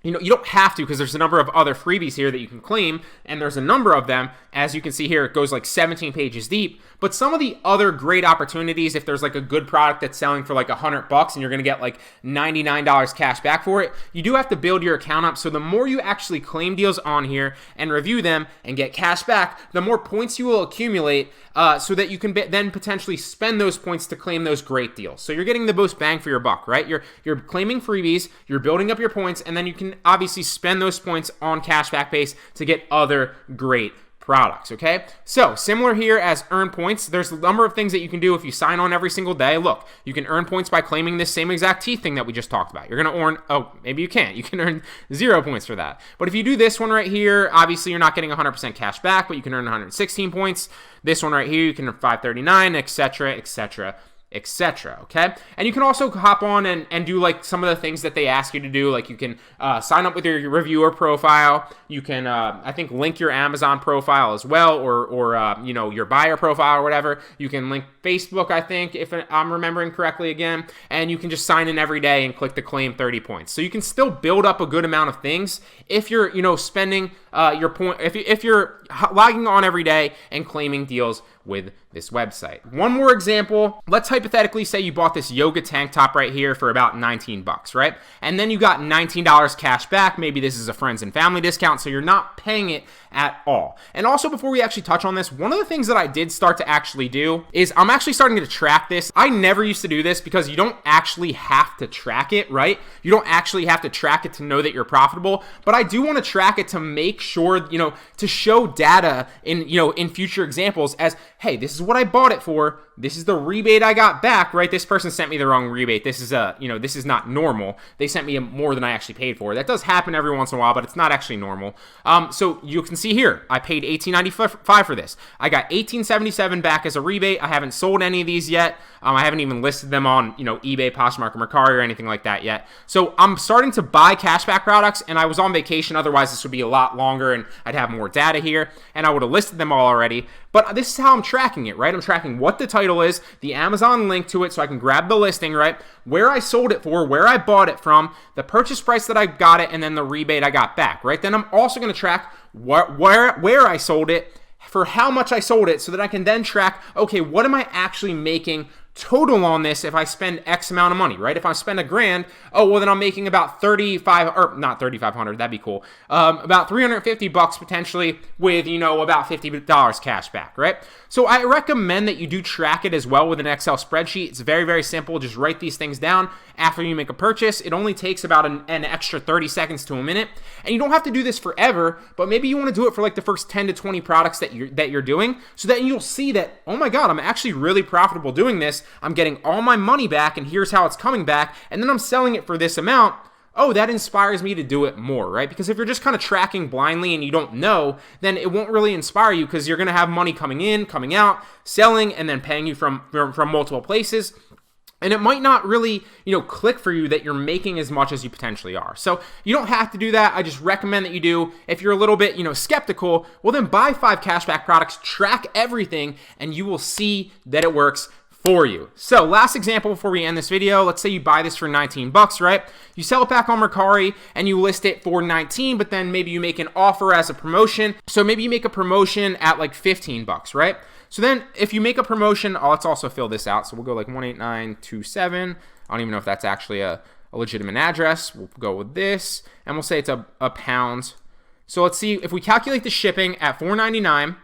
you don't have to, because there's a number of other freebies here that you can claim, and there's a number of them. As you can see here, it goes like 17 pages deep. But some of the other great opportunities, if there's like a good product that's selling for like $100 and you're going to get like $99 cash back for it, you do have to build your account up. So the more you actually claim deals on here and review them and get cash back, the more points you will accumulate, so that you can then potentially spend those points to claim those great deals. So you're getting the most bang for your buck, right? You're claiming freebies, you're building up your points, and then you can obviously spend those points on cashback base to get other great products, okay? So similar here as earn points, there's a number of things that you can do if you sign on every single day. Look, you can earn points by claiming this same exact teeth thing that we just talked about. You're gonna earn, oh, maybe you can't. You can earn 0 points for that. But if you do this one right here, obviously you're not getting 100% cash back, but you can earn 116 points. This one right here, you can earn 539, etc., etc., etc. Okay, and you can also hop on and do like some of the things that they ask you to do. Like you can sign up with your reviewer profile. You can I think link your Amazon profile as well, or you know, your buyer profile or whatever. You can link Facebook, I think, if I'm remembering correctly again, and you can just sign in every day and click to claim 30 points. So you can still build up a good amount of things if you're, you know, spending your point, if you're logging on every day and claiming deals with this website. One more example. Let's hypothetically say you bought this yoga tank top right here for about 19 bucks, right? And then you got $19 cash back. Maybe this is a friends and family discount, so you're not paying it at all. And also, before we actually touch on this, one of the things that I did start to actually do is I'm actually starting to track this. I never used to do this because you don't actually have to track it, right? You don't actually have to track it to know that you're profitable, but I do want to track it to make sure, you know, to show data in, you know, in future examples as, hey, this is what I bought it for. This is the rebate I got back, right? This person sent me the wrong rebate. This is you know, this is not normal. They sent me more than I actually paid for. That does happen every once in a while, but it's not actually normal. So you can see here, I paid $18.95 for this. I got $18.77 back as a rebate. I haven't sold any of these yet. I haven't even listed them on, you know, eBay, Poshmark, or Mercari or anything like that yet. So I'm starting to buy cashback products, and I was on vacation. Otherwise, this would be a lot longer, and I'd have more data here, and I would have listed them all already. But this is how I'm tracking it, right? I'm tracking what the title is, the Amazon link to it, so I can grab the listing, right? Where I sold it for, where I bought it from, the purchase price that I got it, and then the rebate I got back, right? Then I'm also going to track where I sold it, for how much I sold it, so that I can then track, okay, what am I actually making total on this if I spend X amount of money, right? If I spend $1,000, oh, well, then I'm making about not 3,500, that'd be cool. About 350 bucks potentially with, you know, about $50 cash back, right? So I recommend that you do track it as well with an Excel spreadsheet. It's very, very simple. Just write these things down after you make a purchase. It only takes about an extra 30 seconds to a minute. And you don't have to do this forever, but maybe you want to do it for like the first 10 to 20 products that you're doing, so that you'll see that, oh my God, I'm actually really profitable doing this. I'm getting all my money back, and here's how it's coming back, and then I'm selling it for this amount. Oh, that inspires me to do it more, right? Because if you're just kind of tracking blindly and you don't know, then it won't really inspire you, because you're going to have money coming in, coming out, selling, and then paying you from multiple places. And it might not really, you know, click for you that you're making as much as you potentially are. So you don't have to do that. I just recommend that you do. If you're a little bit, you know, skeptical, well, then buy 5 cashback products, track everything, and you will see that it works for you. So last example before we end this video, let's say you buy this for 19 bucks, right? You sell it back on Mercari and you list it for 19, but then maybe you make an offer as a promotion. So maybe you make a promotion at like 15 bucks, right? So then if you make a promotion, let's also fill this out. So we'll go like 18927. I don't even know if that's actually a legitimate address. We'll go with this, and we'll say it's a pound. So let's see if we calculate the shipping at $4.99,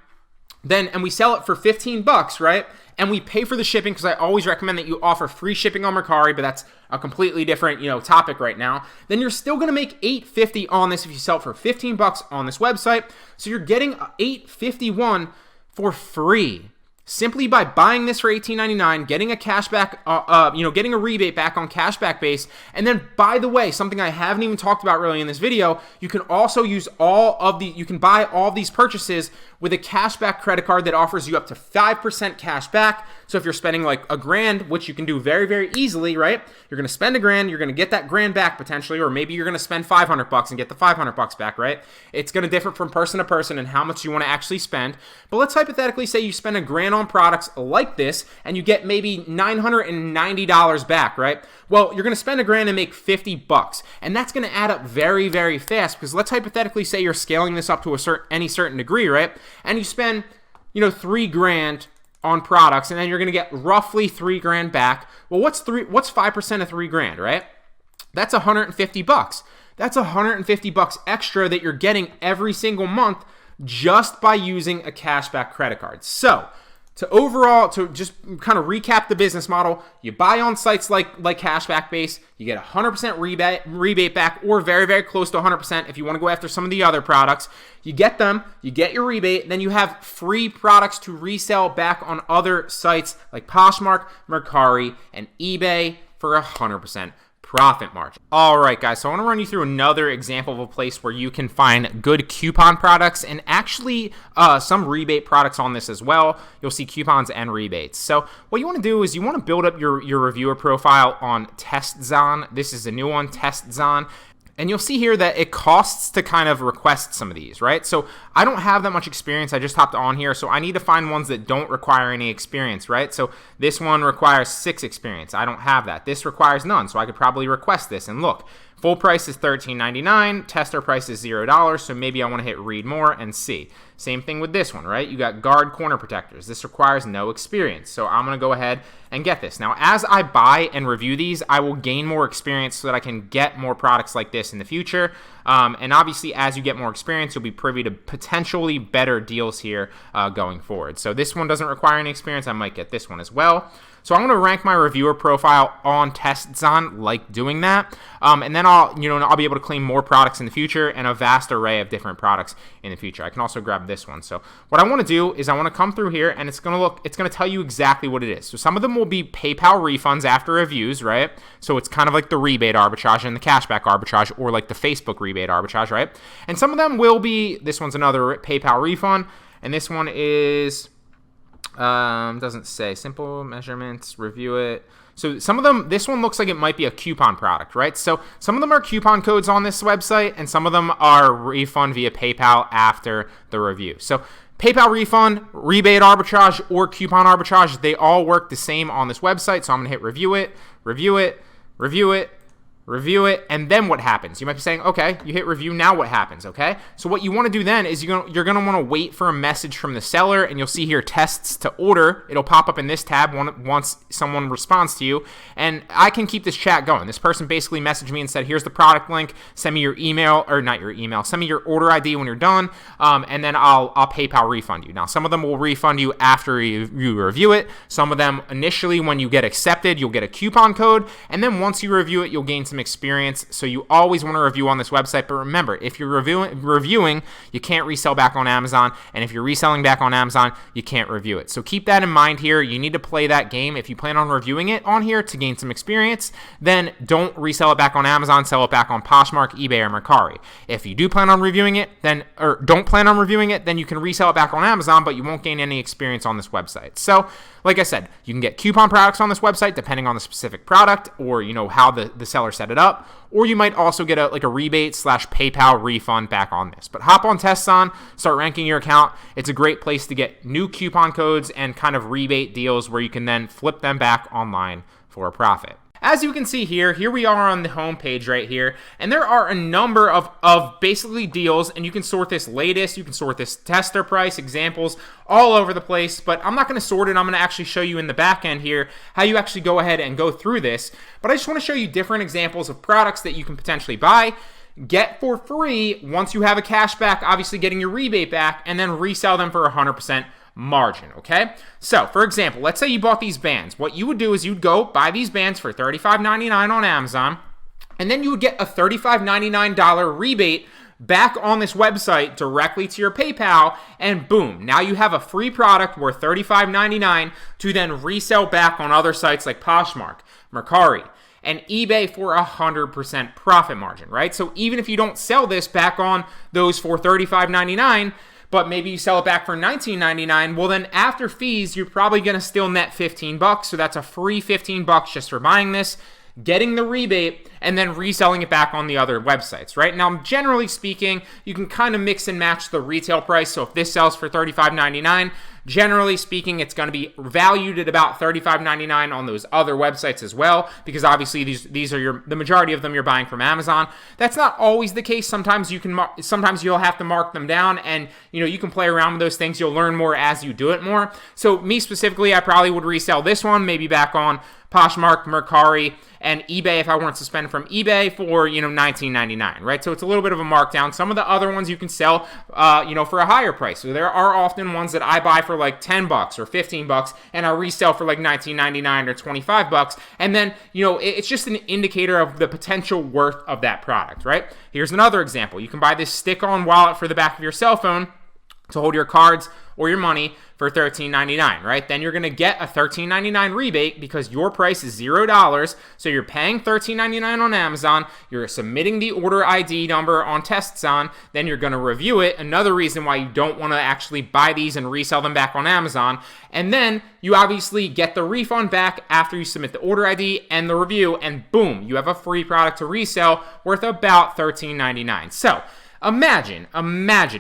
then, and we sell it for 15 bucks, right? And we pay for the shipping, because I always recommend that you offer free shipping on Mercari, but that's a completely different, you know, topic right now. Then you're still going to make $8.50 on this if you sell it for 15 bucks on this website. So you're getting $8.51 for free, simply by buying this for $18.99, getting a cashback, you know, getting a rebate back on cashback base. And then, by the way, something I haven't even talked about really in this video, you can also use you can buy all of these purchases with a cashback credit card that offers you up to 5% cash back. So if you're spending like $1,000, which you can do very, very easily, right? You're going to spend $1,000, you're going to get that $1,000 back potentially, or maybe you're going to spend 500 bucks and get the 500 bucks back, right? It's going to differ from person to person and how much you want to actually spend. But let's hypothetically say you spend $1,000 on products like this and you get maybe $990 back, right? Well, you're going to spend $1,000 and make $50, and that's going to add up very, very fast, because let's hypothetically say you're scaling this up to any certain degree, right? And you spend, $3,000 on products, and then you're going to get roughly $3,000 back. Well, what's 5% of $3,000, right? That's $150. That's $150 extra that you're getting every single month just by using a cashback credit card. So, to just kind of recap the business model, you buy on sites like Cashback Base, you get 100% rebate back, or very, very close to 100% if you want to go after some of the other products. You get them, you get your rebate, then you have free products to resell back on other sites like Poshmark, Mercari, and eBay for 100% profit margin. All right, guys, so I want to run you through another example of a place where you can find good coupon products, and actually some rebate products on this as well. You'll see coupons and rebates. So what you want to do is you want to build up your reviewer profile on TestZon. This is a new one, TestZon. And you'll see here that it costs to kind of request some of these, right? So I don't have that much experience. I just hopped on here. So I need to find ones that don't require any experience, right? So this one requires 6 experience. I don't have that. This requires none. So I could probably request this. And look, full price is $13.99. Tester price is $0. So maybe I want to hit read more and see. Same thing with this one, right? You got guard corner protectors. This requires no experience. So I'm going to go ahead and get this. Now, as I buy and review these, I will gain more experience so that I can get more products like this in the future. And obviously, as you get more experience, you'll be privy to potentially better deals here going forward. So this one doesn't require any experience. I might get this one as well. So I'm going to rank my reviewer profile on TestZon like doing that. And then I'll be able to claim more products in the future and a vast array of different products in the future. I can also grab this one. So what I want to do is I want to come through here, and it's going to tell you exactly what it is. So some of them will be PayPal refunds after reviews, right? So it's kind of like the rebate arbitrage and the cashback arbitrage, or like the Facebook rebate arbitrage, right? And some of them will be, this one's another PayPal refund, and this one is, doesn't say, simple measurements, review it. So some of them, this one looks like it might be a coupon product, right? So some of them are coupon codes on this website, and some of them are refund via PayPal after the review. So PayPal refund, rebate arbitrage, or coupon arbitrage, they all work the same on this website. So I'm going to hit review it, review it, review it, review it, and then what happens? You might be saying, okay, you hit review, now what happens, okay? So what you want to do then is you're going to want to wait for a message from the seller, and you'll see here tests to order. It'll pop up in this tab once someone responds to you, and I can keep this chat going. This person basically messaged me and said, here's the product link, send me your email, or not your email, send me your order ID when you're done, and then I'll PayPal refund you. Now, some of them will refund you after you review it. Some of them initially, when you get accepted, you'll get a coupon code, and then once you review it, you'll gain some experience. So you always want to review on this website, but remember, if you're reviewing, you can't resell back on Amazon, and if you're reselling back on Amazon, you can't review it. So keep that in mind here. You need to play that game. If you plan on reviewing it on here to gain some experience, then don't resell it back on Amazon, sell it back on Poshmark, eBay, or Mercari. If you do plan on reviewing it, then you can resell it back on Amazon, but you won't gain any experience on this website. So like I said, you can get coupon products on this website depending on the specific product, or how the seller set it up, or you might also get a rebate / PayPal refund back on this. But hop on TestZon, start ranking your account. It's a great place to get new coupon codes and kind of rebate deals where you can then flip them back online for a profit. As you can see here we are on the home page right here, and there are a number of basically deals, and you can sort this latest, you can sort this tester price, examples all over the place, but I'm not going to sort it. I'm going to actually show you in the back end here how you actually go ahead and go through this, but I just want to show you different examples of products that you can potentially buy, get for free once you have a cashback, obviously getting your rebate back, and then resell them for 100% margin, okay? So, for example, let's say you bought these bands. What you would do is you'd go buy these bands for $35.99 on Amazon, and then you would get a $35.99 rebate back on this website directly to your PayPal, and boom, now you have a free product worth $35.99 to then resell back on other sites like Poshmark, Mercari, and eBay for 100% profit margin, right? So even if you don't sell this back on those for $35.99, but maybe you sell it back for $19.99, well then after fees, you're probably going to still net $15, so that's a free $15 just for buying this, getting the rebate, and then reselling it back on the other websites, right? Now, generally speaking, you can kind of mix and match the retail price, so if this sells for $35.99, Generally speaking, it's going to be valued at about $35.99 on those other websites as well, because obviously these are the majority of them you're buying from Amazon. That's not always the case. Sometimes you'll have to mark them down, and you can play around with those things. You'll learn more as you do it more. So me specifically, I probably would resell this one maybe back on Poshmark, Mercari, and eBay if I weren't to spend from eBay for $19.99, right? So it's a little bit of a markdown. Some of the other ones you can sell for a higher price. So there are often ones that I buy for like $10 or $15 and I resell for like $19.99 or $25, and then it's just an indicator of the potential worth of that product, right? Here's another example. You can buy this stick-on wallet for the back of your cell phone to hold your cards or your money for $13.99, right? Then you're going to get a $13.99 rebate because your price is $0. So you're paying $13.99 on Amazon. You're submitting the order ID number on TestZon. Then you're going to review it. Another reason why you don't want to actually buy these and resell them back on Amazon. And then you obviously get the refund back after you submit the order ID and the review. And boom, you have a free product to resell worth about $13.99. So imagine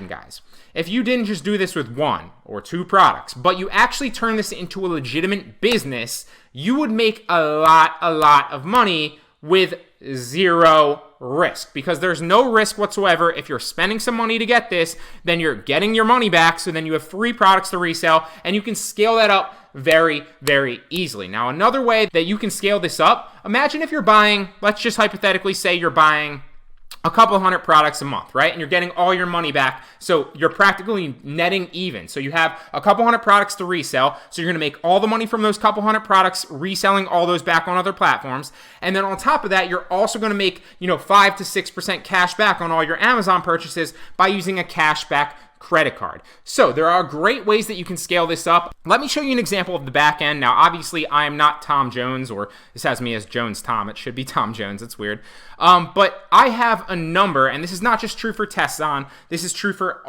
guys, if you didn't just do this with one or two products, but you actually turn this into a legitimate business, you would make a lot of money with zero risk, because there's no risk whatsoever. If you're spending some money to get this, then you're getting your money back. So then you have free products to resell, and you can scale that up very, very easily. Now, another way that you can scale this up, imagine if you're buying, let's just hypothetically say you're buying a couple hundred products a month, right? And you're getting all your money back. So you're practically netting even. So you have a couple hundred products to resell. So you're going to make all the money from those couple hundred products, reselling all those back on other platforms. And then on top of that, you're also going to make, 5 to 6% cash back on all your Amazon purchases by using a cashback credit card. So there are great ways that you can scale this up. Let me show you an example of the back end. Now, obviously, I am not Tom Jones, or this has me as Jones Tom. It should be Tom Jones. It's weird. But I have a number, and this is not just true for TestZon. This is true for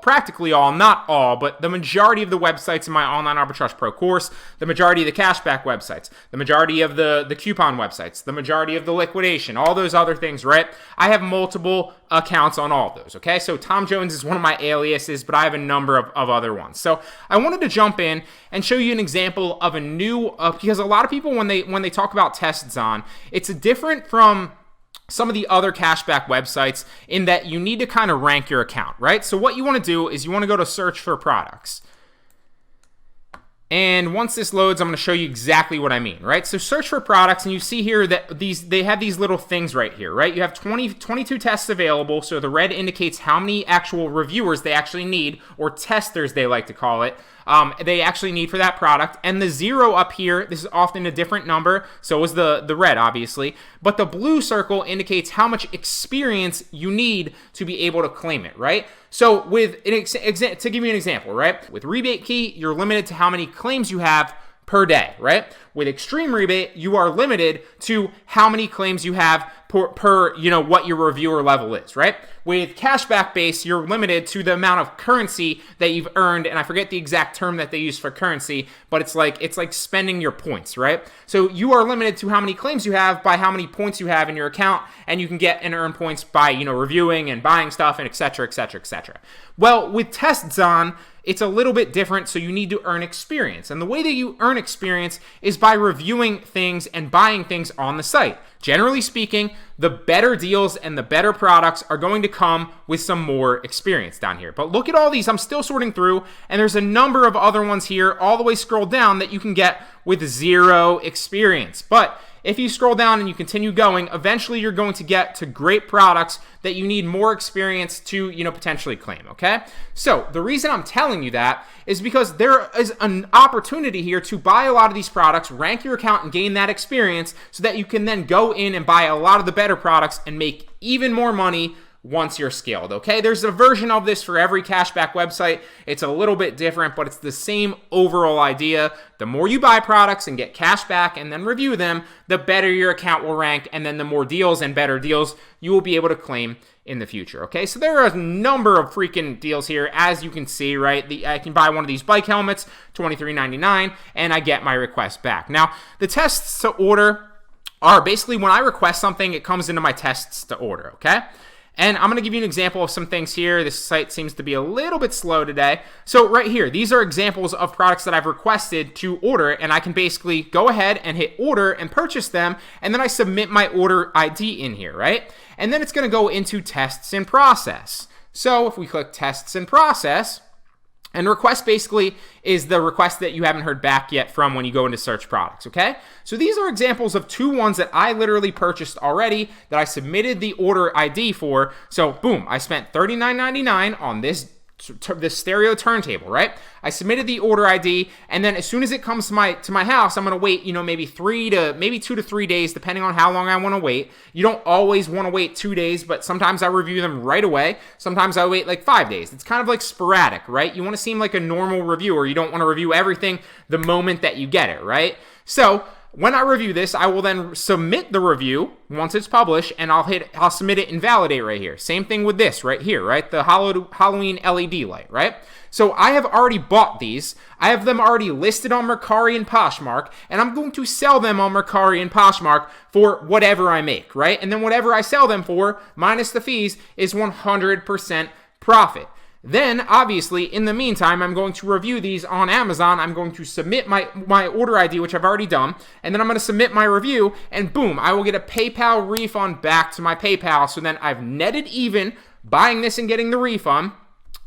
practically all, not all, but the majority of the websites in my Online Arbitrage Pro course, the majority of the cashback websites, the majority of the coupon websites, the majority of the liquidation, all those other things, right? I have multiple accounts on all of those, okay? So Tom Jones is one of my aliases, but I have a number of other ones. So I wanted to jump in and show you an example of a new, because a lot of people, when they talk about TestZon, it's different from some of the other cashback websites in that you need to kind of rank your account, right? So what you want to do is you want to go to search for products. And once this loads, I'm going to show you exactly what I mean, right? So search for products, and you see here that they have these little things right here, right? You have 22 tests available, so the red indicates how many actual reviewers they actually need, or testers they like to call it, they actually need for that product. And the 0 up here, this is often a different number, so is the red, obviously. But the blue circle indicates how much experience you need to be able to claim it, right? So with to give you an example, right? With Rebate Key, you're limited to how many claims you have per day, right? With Extreme Rebate, you are limited to how many claims you have per what your reviewer level is, right? With Cashback Base, you're limited to the amount of currency that you've earned, and I forget the exact term that they use for currency, but it's like spending your points, right? So you are limited to how many claims you have by how many points you have in your account, and you can get and earn points by reviewing and buying stuff, and etc. Well, with TestZon, it's a little bit different, so you need to earn experience. And the way that you earn experience is by reviewing things and buying things on the site. Generally speaking, the better deals and the better products are going to come with some more experience down here. But look at all these. I'm still sorting through, and there's a number of other ones here all the way scroll down that you can get with 0 experience. But if you scroll down and you continue going, eventually you're going to get to great products that you need more experience to, potentially claim, okay? So the reason I'm telling you that is because there is an opportunity here to buy a lot of these products, rank your account, and gain that experience so that you can then go in and buy a lot of the better products and make even more money once you're scaled, okay? There's a version of this for every cashback website. It's a little bit different, but it's the same overall idea. The more you buy products and get cash back and then review them, the better your account will rank, and then the more deals and better deals you will be able to claim in the future, okay? So there are a number of freaking deals here, as you can see, right? I can buy one of these bike helmets, $23.99, and I get my request back. Now, the tests to order are basically when I request something, it comes into my tests to order, okay? And I'm going to give you an example of some things here. This site seems to be a little bit slow today. So right here, these are examples of products that I've requested to order, and I can basically go ahead and hit order and purchase them, and then I submit my order ID in here, right? And then it's going to go into tests in process. So if we click tests in process, and request basically is the request that you haven't heard back yet from when you go into search products, okay? So these are examples of 2 ones that I literally purchased already that I submitted the order ID for. So boom, I spent $39.99 on this stereo turntable, right? I submitted the order ID, and then as soon as it comes to my house, I'm gonna wait, maybe 2 to 3 days, depending on how long I want to wait. You don't always want to wait 2 days, but sometimes I review them right away. Sometimes I wait like 5 days. It's kind of like sporadic, right? You want to seem like a normal reviewer. You don't want to review everything the moment that you get it, right? So when I review this, I will then submit the review once it's published, and I'll submit it and validate right here. Same thing with this right here, right? The Halloween LED light, right? So I have already bought these. I have them already listed on Mercari and Poshmark, and I'm going to sell them on Mercari and Poshmark for whatever I make, right? And then whatever I sell them for, minus the fees, is 100% profit. Then, obviously, in the meantime, I'm going to review these on Amazon. I'm going to submit my order ID, which I've already done, and then I'm going to submit my review, and boom, I will get a PayPal refund back to my PayPal. So then I've netted even buying this and getting the refund.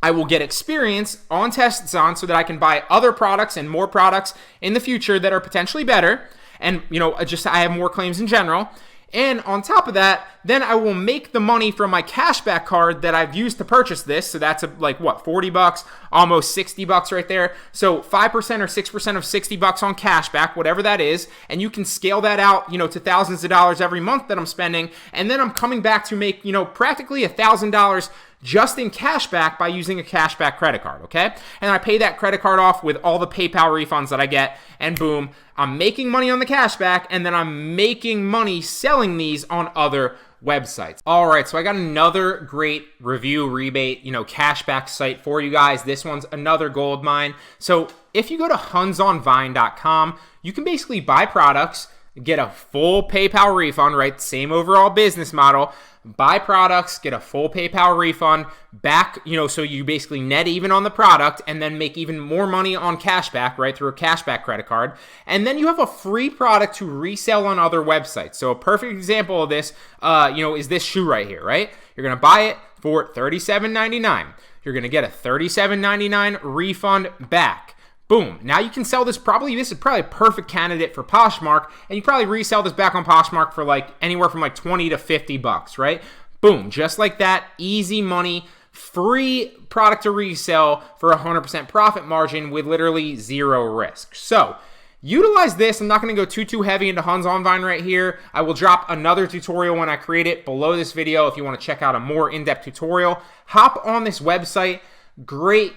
I will get experience on Testzon so that I can buy other products and more products in the future that are potentially better, and I have more claims in general. And on top of that, then I will make the money from my cashback card that I've used to purchase this. So that's like what, $40, almost $60 right there. So 5% or 6% of $60 on cashback, whatever that is. And you can scale that out, to thousands of dollars every month that I'm spending. And then I'm coming back to make, practically $1,000 just in cashback by using a cashback credit card, okay? And I pay that credit card off with all the PayPal refunds that I get, and boom, I'm making money on the cashback, and then I'm making money selling these on other websites. All right, so I got another great review rebate, cashback site for you guys. This one's another gold mine. So if you go to hunsonvine.com, you can basically buy products, get a full PayPal refund, right? Same overall business model. Buy products, get a full PayPal refund back, so you basically net even on the product and then make even more money on cashback, right, through a cashback credit card. And then you have a free product to resell on other websites. So a perfect example of this, is this shoe right here, right? You're going to buy it for $37.99. You're going to get a $37.99 refund back. Boom. Now you can sell this this is probably a perfect candidate for Poshmark, and you probably resell this back on Poshmark for like anywhere from like $20 to $50, right? Boom. Just like that, easy money, free product to resell for 100% profit margin with literally zero risk. So utilize this. I'm not going to go too heavy into Huns on Vine right here. I will drop another tutorial when I create it below this video if you want to check out a more in-depth tutorial. Hop on this website. Great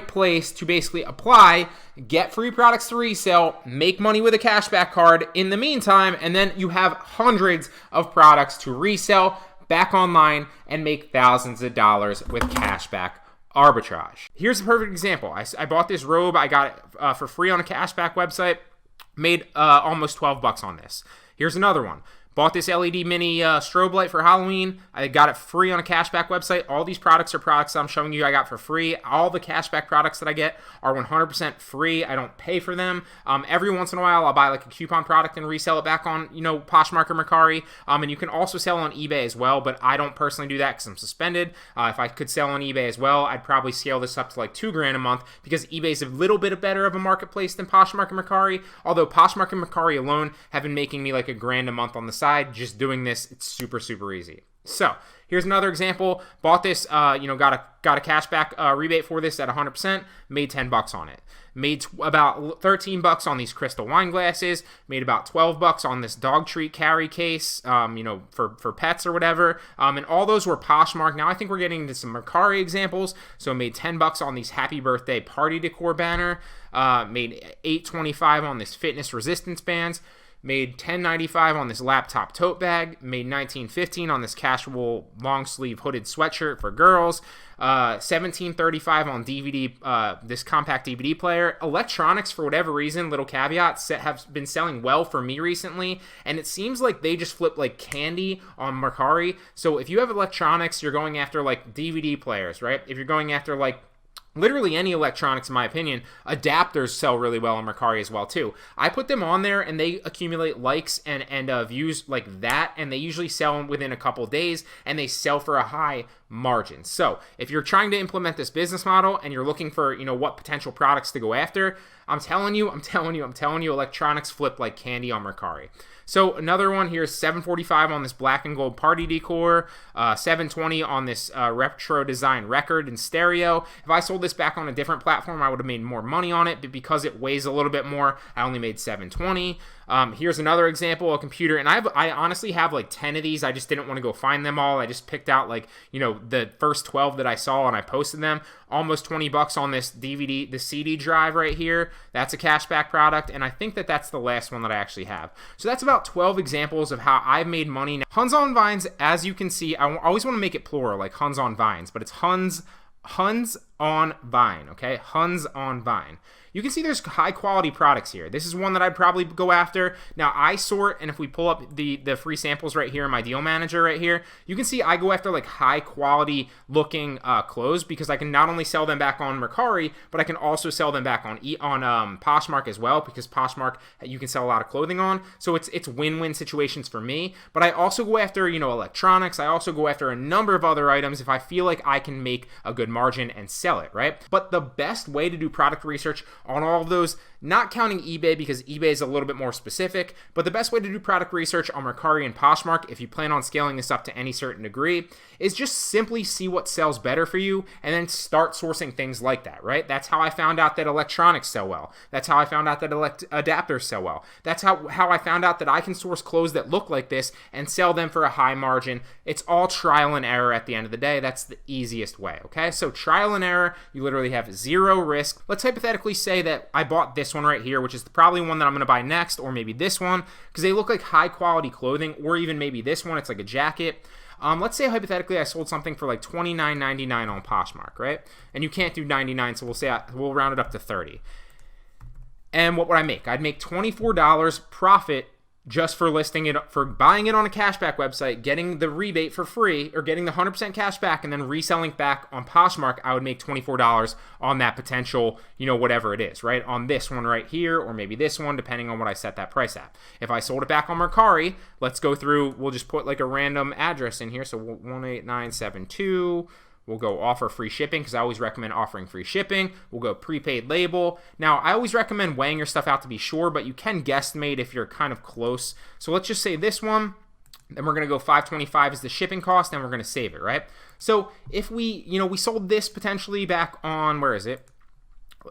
place to basically apply, get free products to resell, make money with a cashback card in the meantime, and then you have hundreds of products to resell back online and make thousands of dollars with cashback arbitrage. Here's a perfect example. I bought this robe. I got it for free on a cashback website, made almost $12 on this. Here's another one. Bought this LED mini strobe light for Halloween. I got it free on a cashback website. All these products are products I'm showing you I got for free. All the cashback products that I get are 100% free. I don't pay for them. Every once in a while, I'll buy like a coupon product and resell it back on, Poshmark or Mercari. And you can also sell on eBay as well, but I don't personally do that because I'm suspended. If I could sell on eBay as well, I'd probably scale this up to like $2,000 a month because eBay's a little bit better of a marketplace than Poshmark and Mercari. Although Poshmark and Mercari alone have been making me like $1,000 a month on the side. Just doing this, it's super easy. So here's another example. Bought this, got a cashback rebate for this at 100%. Made $10 on it. Made about $13 on these crystal wine glasses. Made about $12 on this dog treat carry case, for pets or whatever. And all those were Poshmark. Now I think we're getting into some Mercari examples. So made $10 on these happy birthday party decor banner. Made $8.25 on this fitness resistance bands. made $10.95 on this laptop tote bag, made $19.15 on this casual long sleeve hooded sweatshirt for girls, $17.35 on DVD, this compact DVD player. Electronics, for whatever reason, little caveat, have been selling well for me recently, and it seems like they just flip like candy on Mercari. So if you have electronics, you're going after like DVD players, right? If you're going after like literally any electronics, in my opinion, adapters sell really well on Mercari as well too. I put them on there and they accumulate likes and views like that, and they usually sell within a couple days, and they sell for a high margin. So if you're trying to implement this business model and you're looking for, what potential products to go after, I'm telling you, electronics flip like candy on Mercari. So another one here is $7.45 on this black and gold party decor, $7.20 on this retro design record and stereo. If I sold this back on a different platform, I would have made more money on it, but because it weighs a little bit more, I only made $7.20. Here's another example, a computer, and I honestly have like 10 of these. I just didn't want to go find them all. I just picked out like, the first 12 that I saw and I posted them. Almost $20 on this DVD, the CD drive right here. That's a cashback product, and I think that that's the last one that I actually have. So that's about 12 examples of how I've made money. Now, Huns on Vines, as you can see, I always want to make it plural, like Huns on Vines, but it's Huns on Vine, okay? Huns on Vine. You can see there's high quality products here. This is one that I'd probably go after. Now I sort, and if we pull up the free samples right here in my deal manager right here, you can see I go after like high quality looking clothes, because I can not only sell them back on Mercari, but I can also sell them back on Poshmark as well, because Poshmark you can sell a lot of clothing on. So it's win-win situations for me. But I also go after, electronics. I also go after a number of other items if I feel like I can make a good margin and sell it, right? But the best way to do product research on all of those, not counting eBay because eBay is a little bit more specific, but the best way to do product research on Mercari and Poshmark, if you plan on scaling this up to any certain degree, is just simply see what sells better for you and then start sourcing things like that, right? That's how I found out that electronics sell well. That's how I found out that adapters sell well. That's how I found out that I can source clothes that look like this and sell them for a high margin. It's all trial and error at the end of the day. That's the easiest way, okay? So trial and error, you literally have zero risk. Let's hypothetically say that I bought this one right here, which is probably one that I'm going to buy next, or maybe this one, because they look like high quality clothing, or even maybe this one, it's like a jacket. Let's say hypothetically I sold something for like $29.99 on Poshmark, right? And you can't do 99, so we'll round it up to 30. And what would I make? I'd make $24 profit just for listing it, for buying it on a cashback website, getting the rebate for free, or getting the 100% cash back, and then reselling back on Poshmark. I would make $24 on that potential, whatever it is, right? On this one right here, or maybe this one, depending on what I set that price at. If I sold it back on Mercari, let's go through, we'll just put like a random address in here. So 18972. We'll go offer free shipping, because I always recommend offering free shipping. We'll go prepaid label. Now, I always recommend weighing your stuff out to be sure, but you can guesstimate if you're kind of close. So let's just say this one, then we're going to go $525 is the shipping cost, and we're going to save it, right? So if we sold this potentially back on, where is it?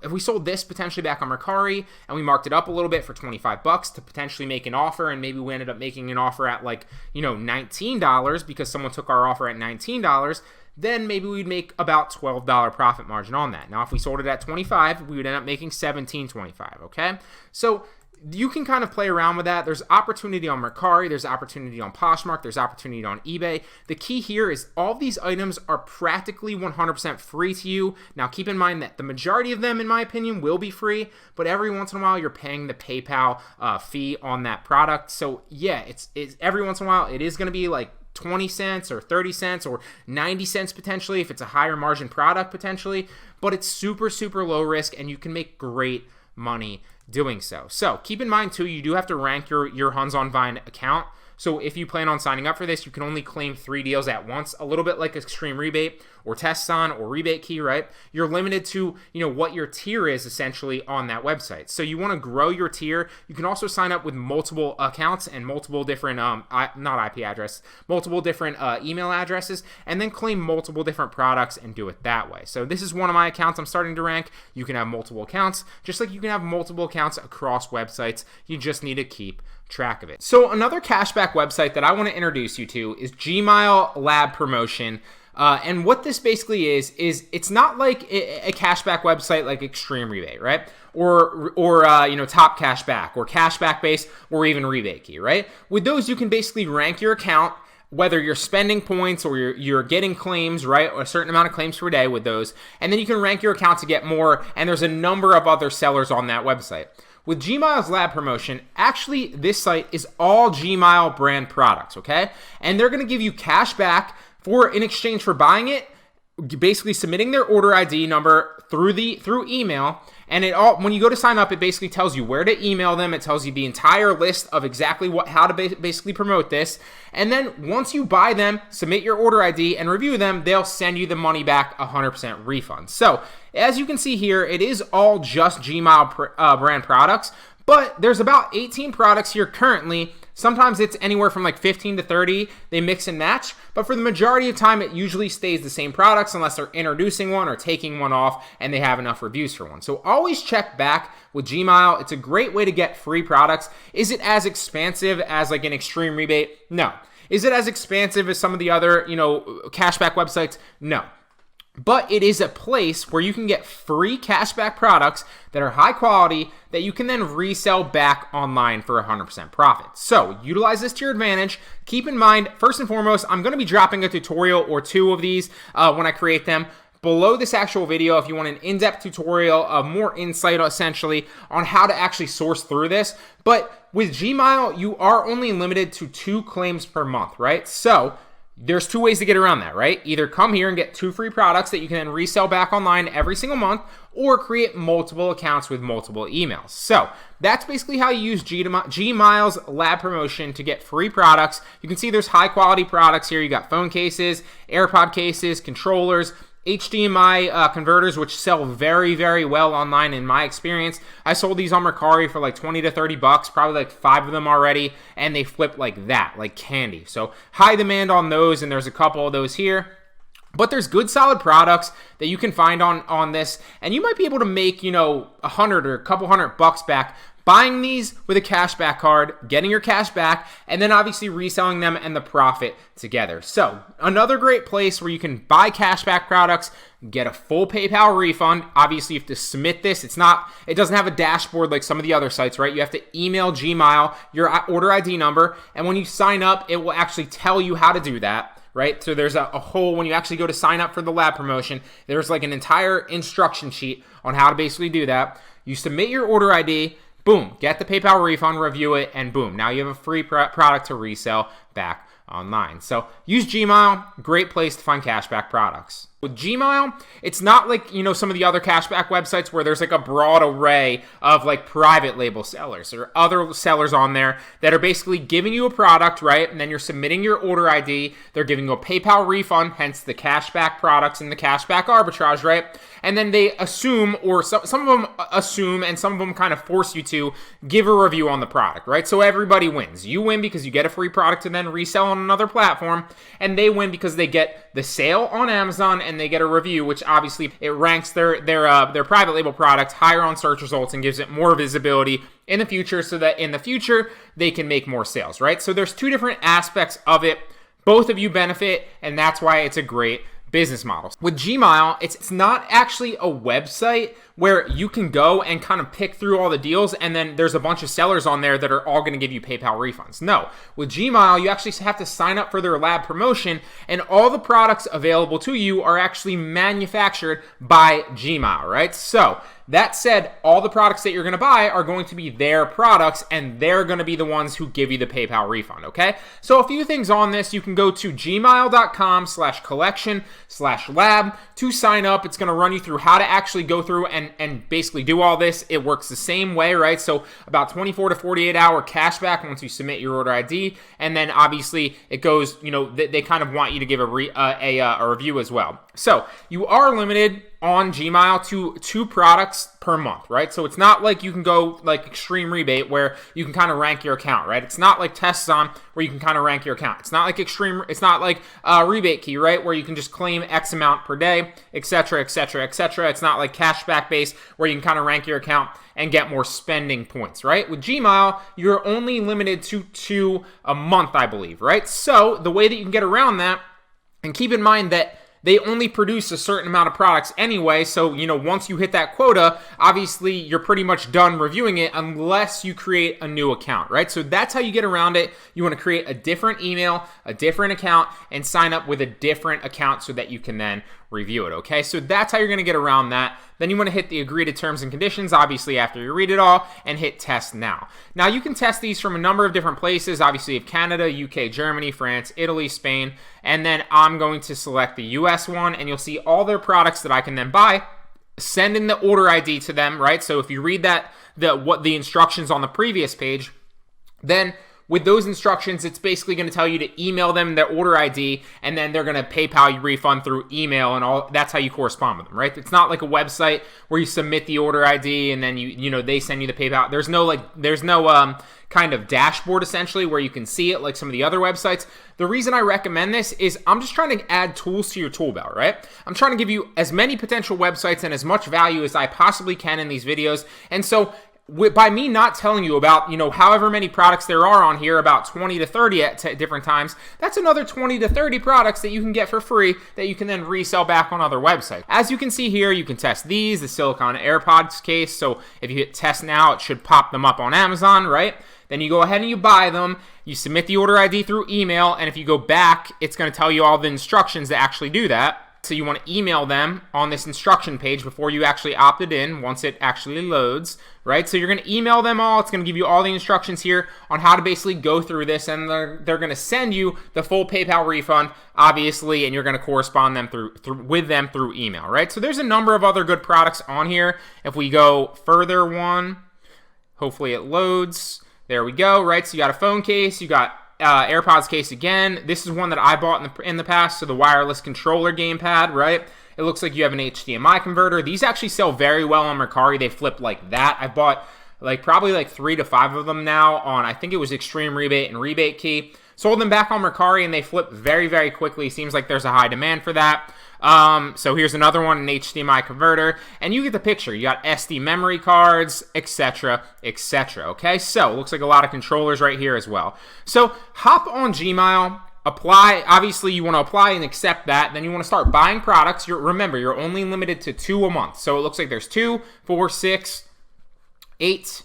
If we sold this potentially back on Mercari and we marked it up a little bit for $25 to potentially make an offer, and maybe we ended up making an offer at like, $19 because someone took our offer at $19, then maybe we'd make about $12 profit margin on that. Now, if we sold it at $25, we would end up making $17.25, okay? So you can kind of play around with that. There's opportunity on Mercari, there's opportunity on Poshmark, there's opportunity on eBay. The key here is all these items are practically 100% free to you. Now, keep in mind that the majority of them, in my opinion, will be free, but every once in a while you're paying the PayPal fee on that product. So yeah, it's every once in a while it is going to be like 20 cents or 30 cents or 90 cents potentially if it's a higher margin product potentially, but it's super, super low risk and you can make great money doing so. So keep in mind too, you do have to rank your Huns on Vine account. So if you plan on signing up for this, you can only claim 3 deals at once, a little bit like Extreme Rebate or Test On or Rebate Key, right? You're limited to, what your tier is essentially on that website. So you want to grow your tier. You can also sign up with multiple accounts and multiple different, not IP address, multiple different email addresses, and then claim multiple different products and do it that way. So this is one of my accounts I'm starting to rank. You can have multiple accounts, just like you can have multiple accounts across websites. You just need to keep track of it. So another cashback website that I want to introduce you to is Gmail Lab Promotion. And what this basically is it's not like a cashback website like Extreme Rebate, right? or top cashback or cashback base or even rebate key, right? With those, you can basically rank your account, whether you're spending points or you're getting claims, right? Or a certain amount of claims per day with those. And then you can rank your account to get more. And there's a number of other sellers on that website. With Gmile's lab promotion, actually, this site is all Gmile brand products, okay? And they're going to give you cash back in exchange for buying it, basically submitting their order ID number through email. And when you go to sign up, it basically tells you where to email them. It tells you the entire list of exactly how to basically promote this. And then once you buy them, submit your order ID and review them, they'll send you the money back, 100% refund. So as you can see here, it is all just Gmile brand products, but there's about 18 products here currently. Sometimes it's anywhere from like 15 to 30. They mix and match, but for the majority of time, it usually stays the same products unless they're introducing one or taking one off and they have enough reviews for one. So always check back with Gmile. It's a great way to get free products. Is it as expansive as like an extreme rebate? No. Is it as expansive as some of the other, cashback websites? No. But it is a place where you can get free cashback products that are high quality that you can then resell back online for 100% profit. So utilize this to your advantage. Keep in mind, first and foremost, I'm going to be dropping a tutorial or two of these when I create them below this actual video if you want an in-depth tutorial of more insight essentially on how to actually source through this. But with Gmile, you are only limited to 2 claims per month, right? So there's 2 ways to get around that, right? Either come here and get 2 free products that you can then resell back online every single month, or create multiple accounts with multiple emails. So that's basically how you use Gmile's lab promotion to get free products. You can see there's high quality products here. You got phone cases, AirPod cases, controllers, HDMI converters, which sell very, very well online in my experience. I sold these on Mercari for like 20 to 30 bucks, probably like 5 of them already, and they flip like that, like candy. So high demand on those, and there's a couple of those here. But there's good solid products that you can find on this, and you might be able to make, 100 or a couple $100 back buying these with a cashback card, getting your cash back, and then obviously reselling them and the profit together. So another great place where you can buy cashback products, get a full PayPal refund. Obviously, you have to submit this. It doesn't have a dashboard like some of the other sites, right? You have to email Gmile your order ID number, and when you sign up, it will actually tell you how to do that, right? So there's a whole, when you actually go to sign up for the lab promotion, there's like an entire instruction sheet on how to basically do that. You submit your order ID, boom, get the PayPal refund, review it, and boom, now you have a free product to resell back online. So use Gmile, great place to find cashback products. With Gmile, it's not like, some of the other cashback websites where there's like a broad array of like private label sellers or other sellers on there that are basically giving you a product, right? And then you're submitting your order ID. They're giving you a PayPal refund, hence the cashback products and the cashback arbitrage, right? And then they assume, or some of them assume, and some of them kind of force you to give a review on the product, right? So everybody wins. You win because you get a free product to then resell on another platform, and they win because they get the sale on Amazon and they get a review, which obviously it ranks their private label product higher on search results and gives it more visibility in the future, so that in the future they can make more sales, right? So there's 2 different aspects of it. Both of you benefit, and that's why it's a great business model. With Gmile, it's not actually a website where you can go and kind of pick through all the deals and then there's a bunch of sellers on there that are all going to give you PayPal refunds. No, with Gmile, you actually have to sign up for their lab promotion, and all the products available to you are actually manufactured by Gmile, right? So that said, all the products that you're going to buy are going to be their products, and they're going to be the ones who give you the PayPal refund, okay? So a few things on this. You can go to gmile.com/collection/lab to sign up. It's going to run you through how to actually go through and basically do all this. It works the same way, right? So about 24 to 48 hour cashback once you submit your order ID, and then obviously it goes, they kind of want you to give a review as well. So you are limited on Gmile to 2 products per month, right? So it's not like you can go like extreme rebate where you can kind of rank your account, right? It's not like Tesson where you can kind of rank your account. It's not like it's not like rebate key, right? Where you can just claim X amount per day, etc., etc., etc. It's not like cashback base where you can kind of rank your account and get more spending points, right? With Gmile, you're only limited to 2 a month, I believe, right? So the way that you can get around that, and keep in mind that they only produce a certain amount of products anyway. So, once you hit that quota, obviously you're pretty much done reviewing it unless you create a new account, right? So that's how you get around it. You want to create a different email, a different account, and sign up with a different account so that you can then review it, okay? So that's how you're going to get around that. Then you want to hit the agree to terms and conditions, obviously, after you read it all, and hit test now. Now, you can test these from a number of different places. Obviously, you have Canada, UK, Germany, France, Italy, Spain, and then I'm going to select the US one, and you'll see all their products that I can then buy, send in the order ID to them, right? So if you read what the instructions on the previous page, then with those instructions, it's basically going to tell you to email them their order ID, and then they're going to PayPal you refund through email, and all. That's how you correspond with them, right? It's not like a website where you submit the order ID and then they send you the PayPal. There's no kind of dashboard essentially where you can see it like some of the other websites. The reason I recommend this is I'm just trying to add tools to your tool belt, right? I'm trying to give you as many potential websites and as much value as I possibly can in these videos, and so by me not telling you about, however many products there are on here, about 20 to 30 at different times, that's another 20 to 30 products that you can get for free that you can then resell back on other websites. As you can see here, you can test these, the Silicon AirPods case. So if you hit test now, it should pop them up on Amazon, right? Then you go ahead and you buy them, you submit the order ID through email, and if you go back, it's going to tell you all the instructions that actually do that. So you want to email them on this instruction page before you actually opted in once it actually loads, right? So you're going to email them all. It's going to give you all the instructions here on how to basically go through this, and they're going to send you the full PayPal refund, obviously, and you're going to correspond with them through email, right? So there's a number of other good products on here. If we go further one, hopefully it loads. There we go, right? So you got a phone case, you got AirPods case again. This is one that I bought in the past, so the wireless controller gamepad, right? It looks like you have an HDMI converter. These actually sell very well on Mercari. They flip like that. I bought probably 3 to 5 of them now on, I think it was Extreme Rebate and Rebate Key. Sold them back on Mercari, and they flip very, very quickly. Seems like there's a high demand for that. So here's another one, an HDMI converter, and you get the picture. You got SD memory cards, etc., etc. Okay, so looks like a lot of controllers right here as well. So hop on Gmail, apply. Obviously, you want to apply and accept that. Then you want to start buying products. Remember, you're only limited to 2 a month. So it looks like there's 2, 4, 6, 8,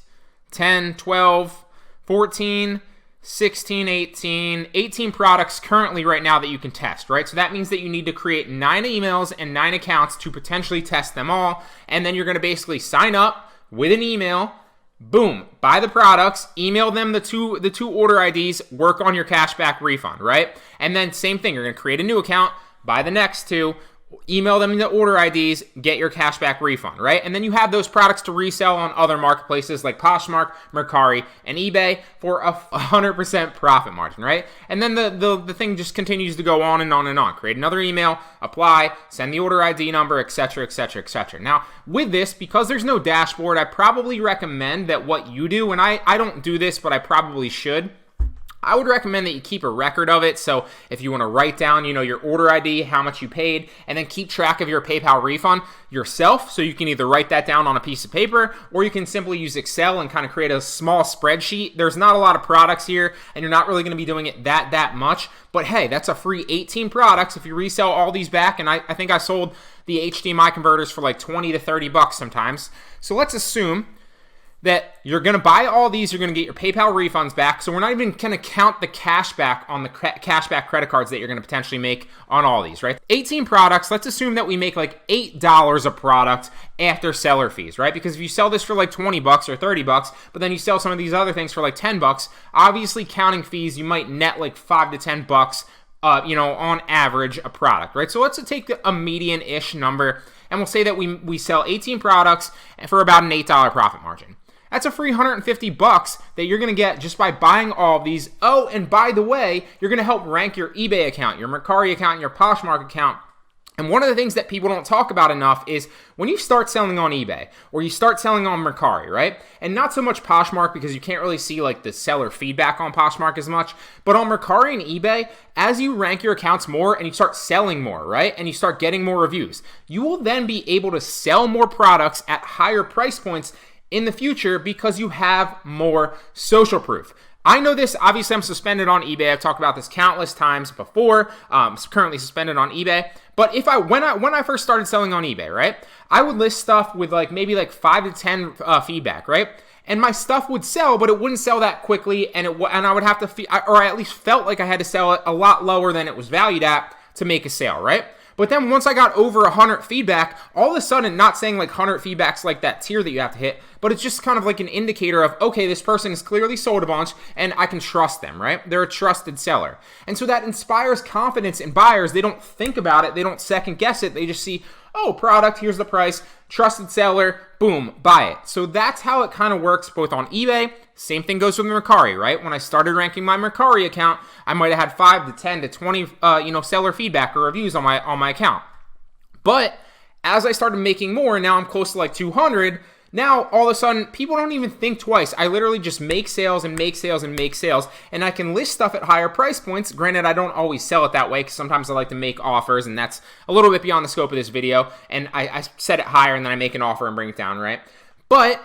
10, 12, 14, 16, 18 products currently right now that you can test, right? So that means that you need to create 9 emails and 9 accounts to potentially test them all. And then you're going to basically sign up with an email, boom, buy the products, email them the two order IDs, work on your cashback refund, right? And then same thing, you're going to create a new account, buy the next 2, email them the order IDs, get your cashback refund, right? And then you have those products to resell on other marketplaces like Poshmark, Mercari, and eBay for a 100% profit margin, right? And then the thing just continues to go on and on and on. Create another email, apply, send the order ID number, etc., etc., etc. Now, with this, because there's no dashboard, I probably recommend that what you do, and I don't do this, but I probably should, I would recommend that you keep a record of it. So if you want to write down, your order ID, how much you paid, and then keep track of your PayPal refund yourself. So you can either write that down on a piece of paper, or you can simply use Excel and kind of create a small spreadsheet. There's not a lot of products here, and you're not really going to be doing it that much. But hey, that's a free 18 products if you resell all these back. And I think I sold the HDMI converters for like 20 to 30 bucks sometimes. So let's assume that you're going to buy all these, you're going to get your PayPal refunds back. So we're not even going to count the cashback on the cashback credit cards that you're going to potentially make on all these, right? 18 products, let's assume that we make like $8 a product after seller fees, right? Because if you sell this for like 20 bucks or 30 bucks, but then you sell some of these other things for like 10 bucks, obviously counting fees, you might net like 5 to 10 bucks, on average a product, right? So let's take a median-ish number, and we'll say that we sell 18 products for about an $8 profit margin. That's a free 150 bucks that you're going to get just by buying all of these. Oh, and by the way, you're going to help rank your eBay account, your Mercari account, and your Poshmark account. And one of the things that people don't talk about enough is when you start selling on eBay or you start selling on Mercari, right? And not so much Poshmark because you can't really see like the seller feedback on Poshmark as much. But on Mercari and eBay, as you rank your accounts more and you start selling more, right? And you start getting more reviews, you will then be able to sell more products at higher price points in the future because you have more social proof. I know this. Obviously, I'm suspended on eBay. I've talked about this countless times before. Currently suspended on eBay. But when I first started selling on eBay, right, I would list stuff with maybe 5 to 10 feedback, right? And my stuff would sell, but it wouldn't sell that quickly, and I would have to, or I at least felt like I had to sell it a lot lower than it was valued at to make a sale, right? But then once I got over 100 feedback, all of a sudden, not saying 100 feedback's like that tier that you have to hit, but it's just kind of like an indicator of, okay, this person is clearly sold a bunch and I can trust them, right? They're a trusted seller. And so that inspires confidence in buyers. They don't think about it. They don't second guess it. They just see, oh, product, here's the price, trusted seller, boom, buy it. So that's how it kind of works both on eBay. Same thing goes with Mercari, right? When I started ranking my Mercari account, I might have had 5 to 10 to 20, seller feedback or reviews on my account. But as I started making more, and now I'm close to 200, now all of a sudden people don't even think twice. I literally just make sales and make sales and make sales, and I can list stuff at higher price points. Granted, I don't always sell it that way because sometimes I like to make offers, and that's a little bit beyond the scope of this video. And I set it higher and then I make an offer and bring it down, right? But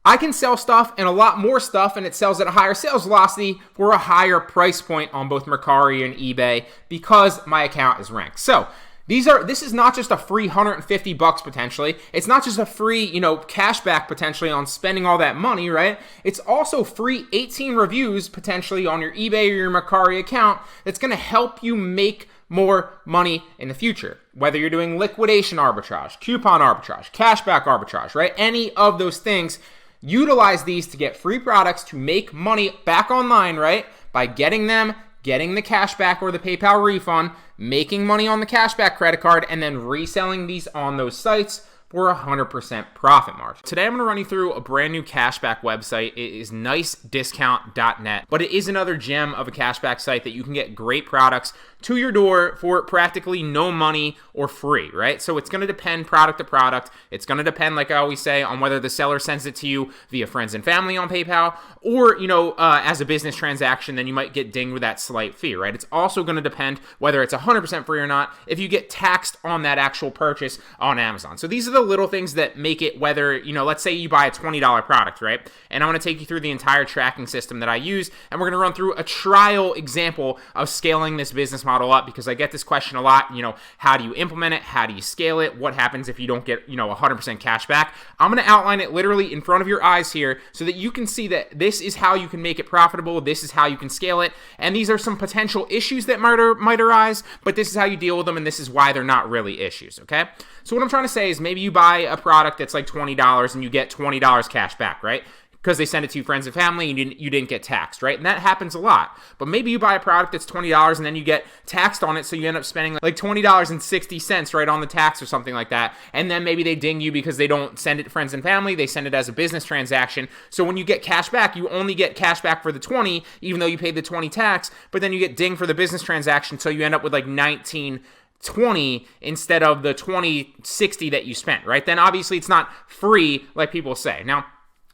I can sell stuff and a lot more stuff, and it sells at a higher sales velocity for a higher price point on both Mercari and eBay because my account is ranked. So this is not just a free $150 potentially. It's not just a free, cashback potentially on spending all that money, right? It's also free 18 reviews potentially on your eBay or your Mercari account that's going to help you make more money in the future. Whether you're doing liquidation arbitrage, coupon arbitrage, cashback arbitrage, right? Any of those things, utilize these to get free products to make money back online, right? By getting them, getting the cashback or the PayPal refund, making money on the cashback credit card, and then reselling these on those sites for 100% profit margin. Today, I'm going to run you through a brand new cashback website. It is nicediscount.net, but it is another gem of a cashback site that you can get great products to your door for practically no money or free, right? So it's going to depend product to product. It's going to depend, like I always say, on whether the seller sends it to you via friends and family on PayPal or, as a business transaction, then you might get dinged with that slight fee, right? It's also going to depend whether it's 100% free or not if you get taxed on that actual purchase on Amazon. So these are the little things that make it whether, let's say you buy a $20 product, right? And I'm going to take you through the entire tracking system that I use, and we're going to run through a trial example of scaling this business model up because I get this question a lot, how do you implement it? How do you scale it? What happens if you don't get, 100% cash back? I'm going to outline it literally in front of your eyes here so that you can see that this is how you can make it profitable. This is how you can scale it. And these are some potential issues that might arise, but this is how you deal with them, and this is why they're not really issues, okay? So what I'm trying to say is maybe you buy a product that's like $20 and you get $20 cash back, right? Because they send it to friends and family and you didn't get taxed, right? And that happens a lot. But maybe you buy a product that's $20 and then you get taxed on it, so you end up spending like $20.60 right on the tax or something like that. And then maybe they ding you because they don't send it to friends and family, they send it as a business transaction. So when you get cash back, you only get cash back for the 20, even though you paid the 20 tax, but then you get dinged for the business transaction, so you end up with like 19.20 instead of the 20.60 that you spent, right? Then obviously it's not free like people say. Now,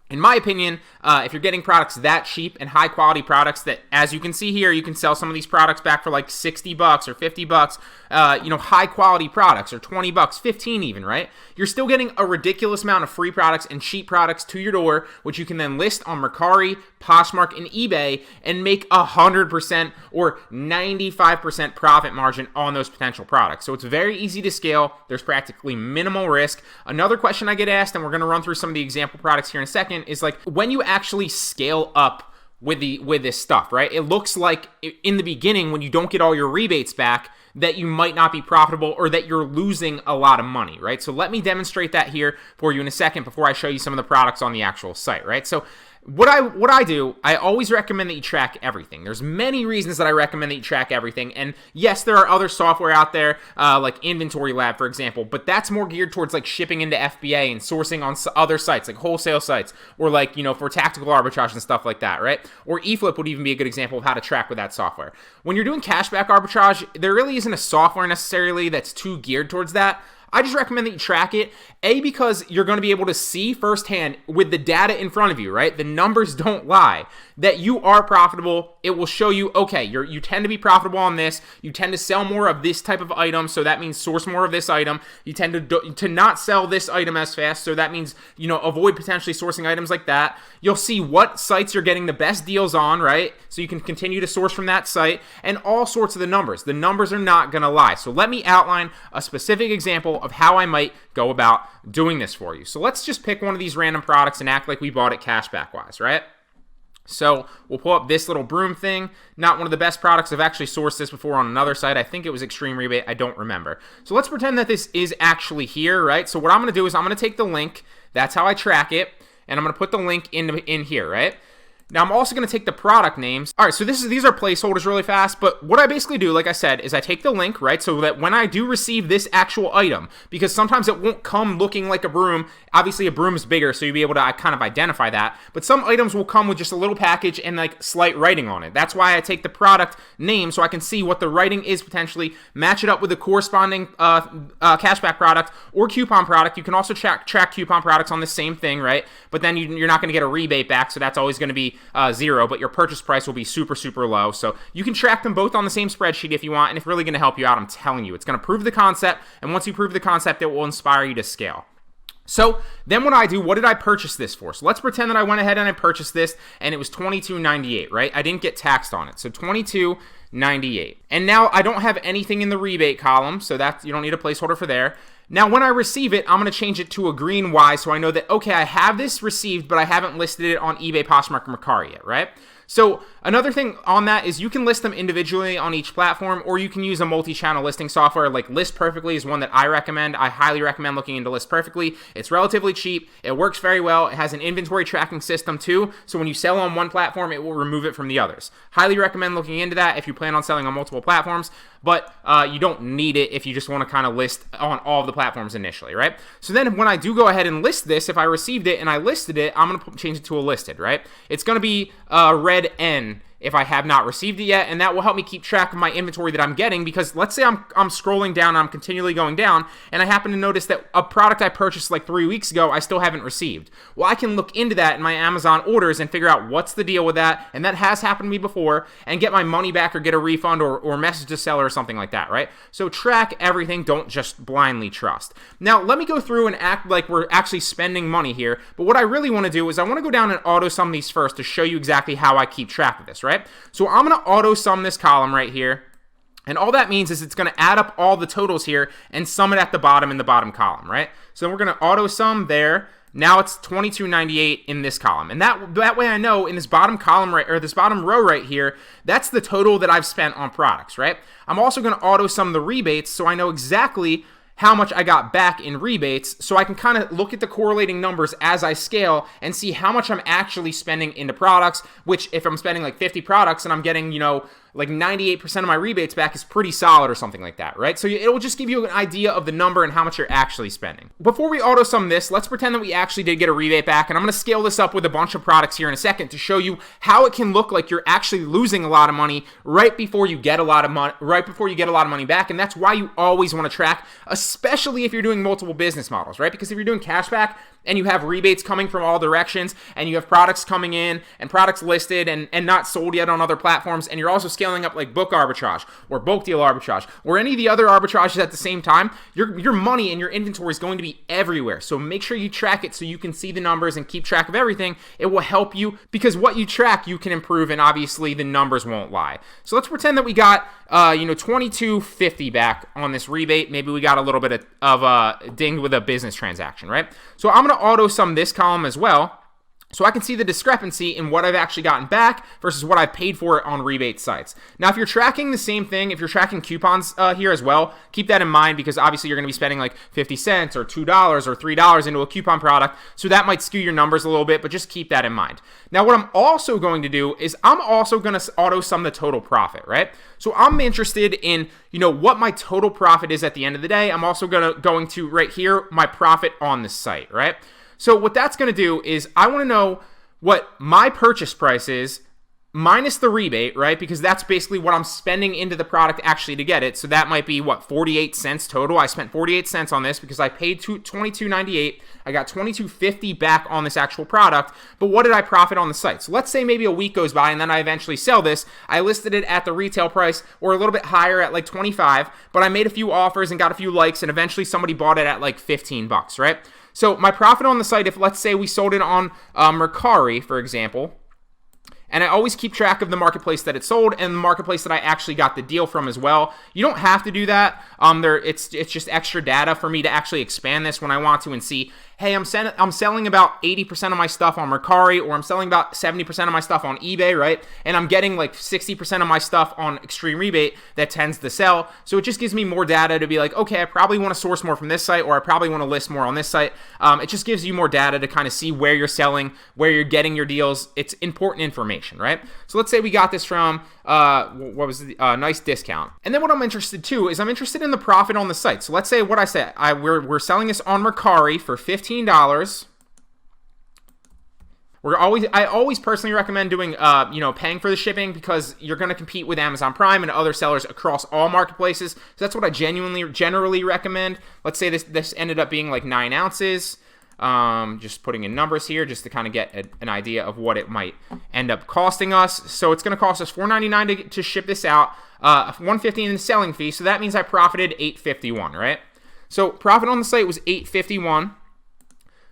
in my opinion, if you're getting products that cheap and high quality products that, as you can see here, you can sell some of these products back for like $60 or $50, high quality products, or $20, 15 even, right? You're still getting a ridiculous amount of free products and cheap products to your door, which you can then list on Mercari, Poshmark, and eBay and make 100% or 95% profit margin on those potential products. So it's very easy to scale. There's practically minimal risk. Another question I get asked, and we're going to run through some of the example products here in a second, is like when you actually scale up with this stuff, right? It looks like in the beginning when you don't get all your rebates back that you might not be profitable or that you're losing a lot of money, right? So let me demonstrate that here for you in a second before I show you some of the products on the actual site, right? So what I do, I always recommend that you track everything. There's many reasons that I recommend that you track everything. And yes, there are other software out there, like Inventory Lab, for example, but that's more geared towards like shipping into FBA and sourcing on other sites, like wholesale sites, or like, for tactical arbitrage and stuff like that, right? Or eFlip would even be a good example of how to track with that software. When you're doing cashback arbitrage, there really isn't a software necessarily that's too geared towards that. I just recommend that you track it, because you're going to be able to see firsthand with the data in front of you, right? The numbers don't lie, that you are profitable. It will show you, okay, you tend to be profitable on this. You tend to sell more of this type of item, so that means source more of this item. You tend to not sell this item as fast, so that means, avoid potentially sourcing items like that. You'll see what sites you're getting the best deals on, right? So you can continue to source from that site, and all sorts of the numbers. The numbers are not going to lie. So let me outline a specific example of how I might go about doing this for you. So let's just pick one of these random products and act like we bought it cashback wise, right? So we'll pull up this little broom thing. Not one of the best products. I've actually sourced this before on another site. I think it was Extreme Rebate. I don't remember. So let's pretend that this is actually here, right? So what I'm going to do is I'm going to take the link. That's how I track it. And I'm going to put the link in here, right? Now, I'm also going to take the product names. All right, so these are placeholders really fast, but what I basically do, like I said, is I take the link, right, so that when I do receive this actual item, because sometimes it won't come looking like a broom. Obviously, a broom is bigger, so you'll be able to kind of identify that, but some items will come with just a little package and like slight writing on it. That's why I take the product name so I can see what the writing is potentially, match it up with the corresponding cashback product or coupon product. You can also track coupon products on the same thing, right, but then you're not going to get a rebate back, so that's always going to be 0, but your purchase price will be super, super low. So you can track them both on the same spreadsheet if you want, and it's really going to help you out. I'm telling you, it's going to prove the concept, and once you prove the concept, it will inspire you to scale. So then what did I purchase this for? So let's pretend that I went ahead and I purchased this, and it was $22.98, right? I didn't get taxed on it. So $22.98. And now I don't have anything in the rebate column, so that you don't need a placeholder for there. Now, when I receive it, I'm going to change it to a green Y so I know that, okay, I have this received, but I haven't listed it on eBay, Poshmark, or Mercari yet, right? So another thing on that is you can list them individually on each platform, or you can use a multi-channel listing software like List Perfectly is one that I recommend. I highly recommend looking into List Perfectly. It's relatively cheap. It works very well. It has an inventory tracking system too, so when you sell on one platform, it will remove it from the others. Highly recommend looking into that if you plan on selling on multiple platforms, but you don't need it if you just want to kind of list on all of the platforms initially, right? So then when I do go ahead and list this, if I received it and I listed it, I'm going to change it to a listed, right? It's going to be red N if I have not received it yet, and that will help me keep track of my inventory that I'm getting, because let's say I'm scrolling down and I'm continually going down, and I happen to notice that a product I purchased like 3 weeks ago, I still haven't received. Well, I can look into that in my Amazon orders and figure out what's the deal with that, and that has happened to me before, and get my money back or get a refund or message the seller or something like that, right? So track everything, don't just blindly trust. Now, let me go through and act like we're actually spending money here, but what I really want to do is I want to go down and auto sum these first to show you exactly how I keep track of this, right? So I'm going to auto sum this column right here. And all that means is it's going to add up all the totals here and sum it at the bottom in the bottom column, right? So we're going to auto sum there. Now it's $22.98 in this column. And that way I know in this bottom column right, or this bottom row right here, that's the total that I've spent on products, right? I'm also going to auto sum the rebates so I know exactly how much I got back in rebates, so I can kind of look at the correlating numbers as I scale and see how much I'm actually spending into products, which if I'm spending like 50 products and I'm getting, like 98% of my rebates back is pretty solid or something like that, right? So it will just give you an idea of the number and how much you're actually spending. Before we auto sum this, let's pretend that we actually did get a rebate back, and I'm going to scale this up with a bunch of products here in a second to show you how it can look like you're actually losing a lot of money right before you get a lot of money back, and that's why you always want to track, especially if you're doing multiple business models, right? Because if you're doing cashback and you have rebates coming from all directions, and you have products coming in and products listed and not sold yet on other platforms, and you're also scaling up like book arbitrage or bulk deal arbitrage or any of the other arbitrages at the same time, your money and your inventory is going to be everywhere. So make sure you track it so you can see the numbers and keep track of everything. It will help you, because what you track you can improve, and obviously the numbers won't lie. So let's pretend that we got $22.50 back on this rebate. Maybe we got a little bit of dinged with a business transaction, right? So I'm going to auto sum this column as well, so I can see the discrepancy in what I've actually gotten back versus what I've paid for it on rebate sites. Now, if you're tracking the same thing, if you're tracking coupons here as well, keep that in mind, because obviously you're going to be spending like 50 cents or $2 or $3 into a coupon product, so that might skew your numbers a little bit, but just keep that in mind. Now, what I'm also going to do is I'm also going to auto sum the total profit, right? So I'm interested in, what my total profit is at the end of the day. I'm also going to right here, my profit on the site, right? So what that's going to do is I want to know what my purchase price is minus the rebate, right? Because that's basically what I'm spending into the product actually to get it. So that might be, what, 48 cents total? I spent 48 cents on this because I paid $22.98. I got $22.50 back on this actual product. But what did I profit on the site? So let's say maybe a week goes by and then I eventually sell this. I listed it at the retail price or a little bit higher at like 25, but I made a few offers and got a few likes, and eventually somebody bought it at like 15 bucks, right? So my profit on the site, if let's say we sold it on Mercari, for example, and I always keep track of the marketplace that it sold and the marketplace that I actually got the deal from as well. You don't have to do that. It's just extra data for me to actually expand this when I want to and see, hey, I'm selling about 80% of my stuff on Mercari, or I'm selling about 70% of my stuff on eBay, right? And I'm getting like 60% of my stuff on Extreme Rebate that tends to sell. So it just gives me more data to be like, okay, I probably want to source more from this site, or I probably want to list more on this site. It just gives you more data to kind of see where you're selling, where you're getting your deals. It's important information, right? So let's say we got this from, what was the nice discount. And then what I'm interested too is I'm interested in the profit on the site. So let's say what I said, we're selling this on Mercari for $15. I always personally recommend doing, paying for the shipping, because you're going to compete with Amazon Prime and other sellers across all marketplaces. So that's what I generally recommend. Let's say this ended up being like 9 ounces. Just putting in numbers here just to kind of get an idea of what it might end up costing us. So it's going to cost us $4.99 to ship this out, $1.50 in the selling fee. So that means I profited $8.51, right? So profit on the site was $8.51.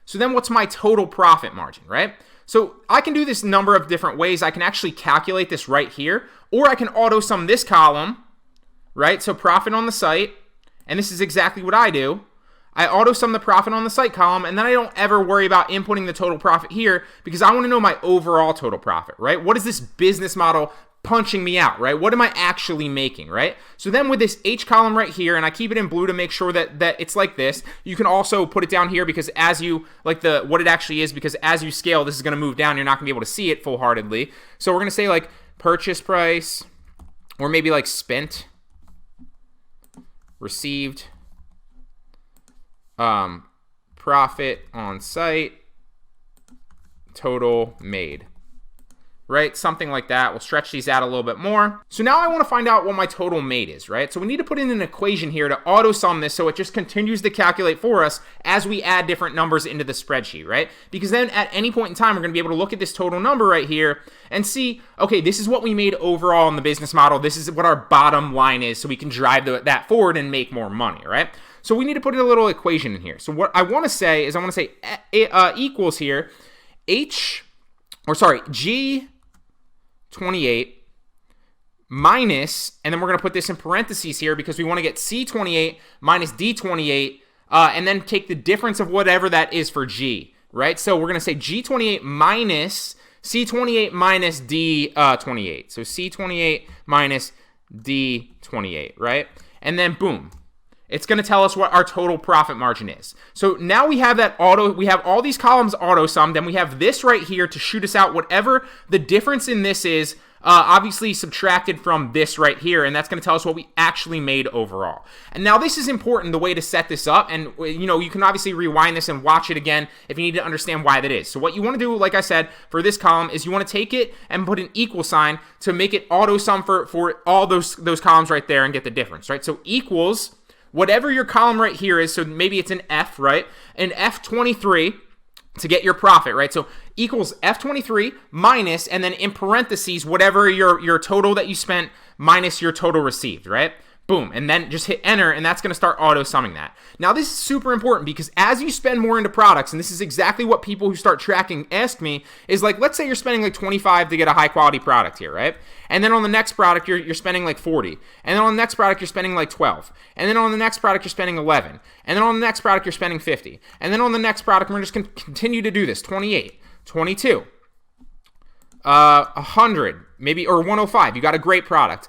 So then what's my total profit margin, right? So I can do this number of different ways. I can actually calculate this right here, or I can auto sum this column, right? So profit on the site, and this is exactly what I do. I auto sum the profit on the site column, and then I don't ever worry about inputting the total profit here, because I want to know my overall total profit, right? What is this business model punching me out, right? What am I actually making, right? So then with this H column right here, and I keep it in blue to make sure that it's like this. You can also put it down here because as you, like what it actually is, because as you scale, this is going to move down. You're not going to be able to see it full-heartedly. So we're going to say like purchase price, or maybe like spent, received, profit on site, total made, right? Something like that. We'll stretch these out a little bit more. So now I want to find out what my total made is, right? So we need to put in an equation here to auto sum this, so it just continues to calculate for us as we add different numbers into the spreadsheet, right? Because then at any point in time, we're going to be able to look at this total number right here and see, okay, this is what we made overall in the business model. This is what our bottom line is, so we can drive that forward and make more money, right? So we need to put in a little equation in here. So what I want to say is equals here G28 minus, and then we're going to put this in parentheses here because we want to get C28 minus D28, and then take the difference of whatever that is for G, right? So we're going to say G28 minus C28 minus D28. So C28 minus D28, right? And then boom. It's going to tell us what our total profit margin is. So now we have we have all these columns auto summed, and we have this right here to shoot us out whatever the difference in this is, obviously subtracted from this right here, and that's going to tell us what we actually made overall. And now this is important, the way to set this up, and you can obviously rewind this and watch it again if you need to understand why that is. So what you want to do, like I said, for this column is you want to take it and put an equal sign to make it auto sum for all those columns right there and get the difference, right? So equals whatever your column right here is, so maybe it's an F, right? An F23 to get your profit, right? So equals F23 minus, and then in parentheses, whatever your total that you spent minus your total received, right? Boom, and then just hit enter, and that's going to start auto summing that. Now this is super important because as you spend more into products, and this is exactly what people who start tracking ask me, is like, let's say you're spending like 25 to get a high quality product here, right? And then on the next product, you're spending like 40. And then on the next product, you're spending like 12. And then on the next product, you're spending 11. And then on the next product, you're spending 50. And then on the next product, we're just going to continue to do this, 28, 22, 100, maybe, or 105. You got a great product,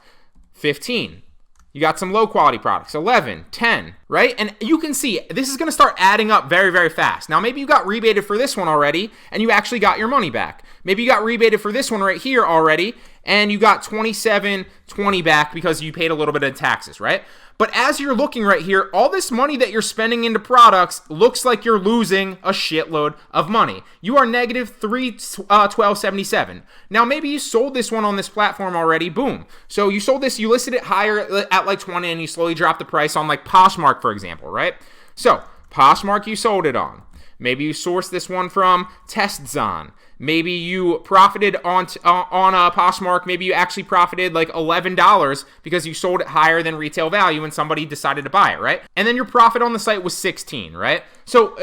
15. You got some low quality products, 11, 10, right? And you can see this is going to start adding up very, very fast. Now, maybe you got rebated for this one already and you actually got your money back. Maybe you got rebated for this one right here already and you got $27.20 back because you paid a little bit of taxes, right? But as you're looking right here, all this money that you're spending into products looks like you're losing a shitload of money. You are negative 312.77. Now maybe you sold this one on this platform already. Boom. So you sold this, you listed it higher at like 20, and you slowly dropped the price on like Poshmark, for example, right? So Poshmark, you sold it on. Maybe you sourced this one from TestZon. Maybe you profited on Poshmark. Maybe you actually profited like $11 because you sold it higher than retail value and somebody decided to buy it, right? And then your profit on the site was 16, right? So,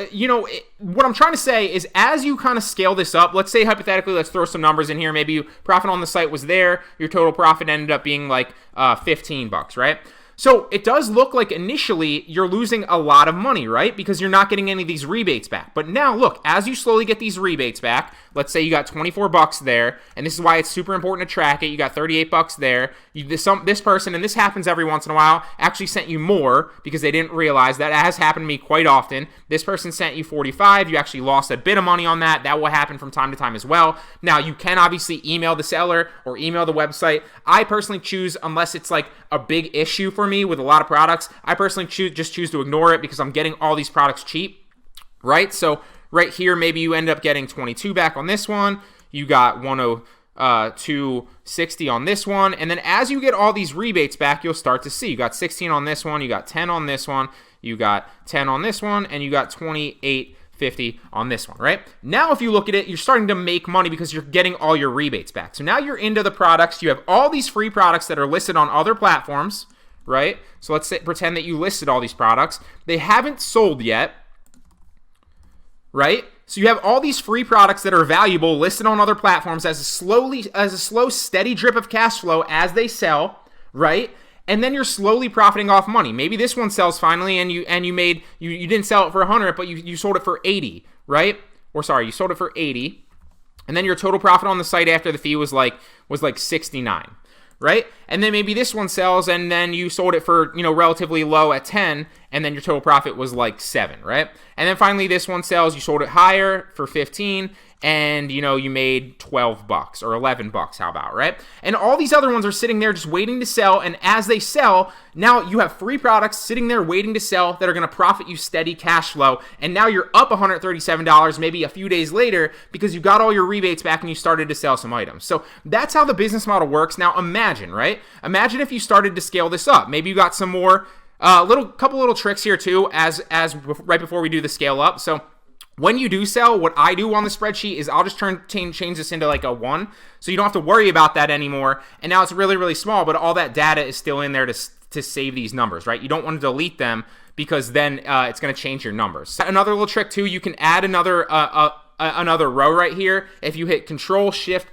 what I'm trying to say is as you kind of scale this up, let's say hypothetically, let's throw some numbers in here. Maybe your profit on the site was there. Your total profit ended up being like $15, right? So it does look like initially you're losing a lot of money, right? Because you're not getting any of these rebates back. But now look, as you slowly get these rebates back, let's say you got $24 there, and this is why it's super important to track it. You got $38 there. This person, and this happens every once in a while, actually sent you more because they didn't realize that. It has happened to me quite often. This person sent you 45. You actually lost a bit of money on that. That will happen from time to time as well. Now, you can obviously email the seller or email the website. I personally choose, unless it's like a big issue for me with a lot of products, I personally just choose to ignore it because I'm getting all these products cheap, right? So right here, maybe you end up getting 22 back on this one. You got 102.60 on this one. And then as you get all these rebates back, you'll start to see you got 16 on this one, you got 10 on this one, you got 10 on this one, and you got 28.50 on this one, right? Now, if you look at it, you're starting to make money because you're getting all your rebates back. So now you're into the products. You have all these free products that are listed on other platforms, right? So let's pretend that you listed all these products. They haven't sold yet, right? So you have all these free products that are valuable listed on other platforms as a slow, steady drip of cash flow as they sell, right? And then you're slowly profiting off money. Maybe this one sells finally, and you didn't sell it for 100, but you sold it for 80, right? Or sorry, you sold it for 80, and then your total profit on the site after the fee was like 69. Right? And then maybe this one sells, and then you sold it for, relatively low at 10, and then your total profit was like 7, right? And then finally this one sells, you sold it higher for 15, and you made $12 or $11, how about, right? And all these other ones are sitting there just waiting to sell, and as they sell, now you have free products sitting there waiting to sell that are going to profit you steady cash flow, and now you're up $137 maybe a few days later because you got all your rebates back and you started to sell some items. So that's how the business model works. Now imagine, right? Imagine if you started to scale this up. Maybe you got some more couple little tricks here too as right before we do the scale up. So when you do sell, what I do on the spreadsheet is I'll just change this into like a 1, so you don't have to worry about that anymore. And now it's really, really small, but all that data is still in there to save these numbers, right? You don't want to delete them because then it's going to change your numbers. Another little trick too, you can add another row right here. If you hit Control-Shift+,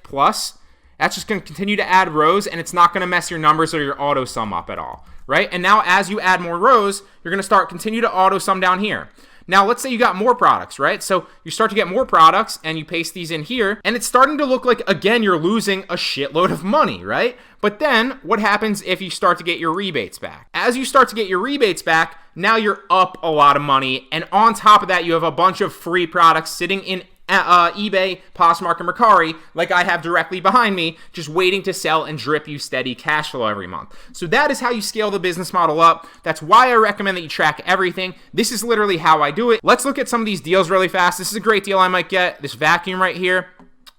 that's just going to continue to add rows, and it's not going to mess your numbers or your auto sum up at all, right? And now as you add more rows, you're going to continue to auto sum down here. Now, let's say you got more products, right? So you start to get more products and you paste these in here, and it's starting to look like, again, you're losing a shitload of money, right? But then what happens if you start to get your rebates back? As you start to get your rebates back, now you're up a lot of money, and on top of that, you have a bunch of free products sitting in eBay, Poshmark, and Mercari, like I have directly behind me, just waiting to sell and drip you steady cash flow every month. So that is how you scale the business model up. That's why I recommend that you track everything. This is literally how I do it. Let's look at some of these deals really fast. This is a great deal I might get. This vacuum right here,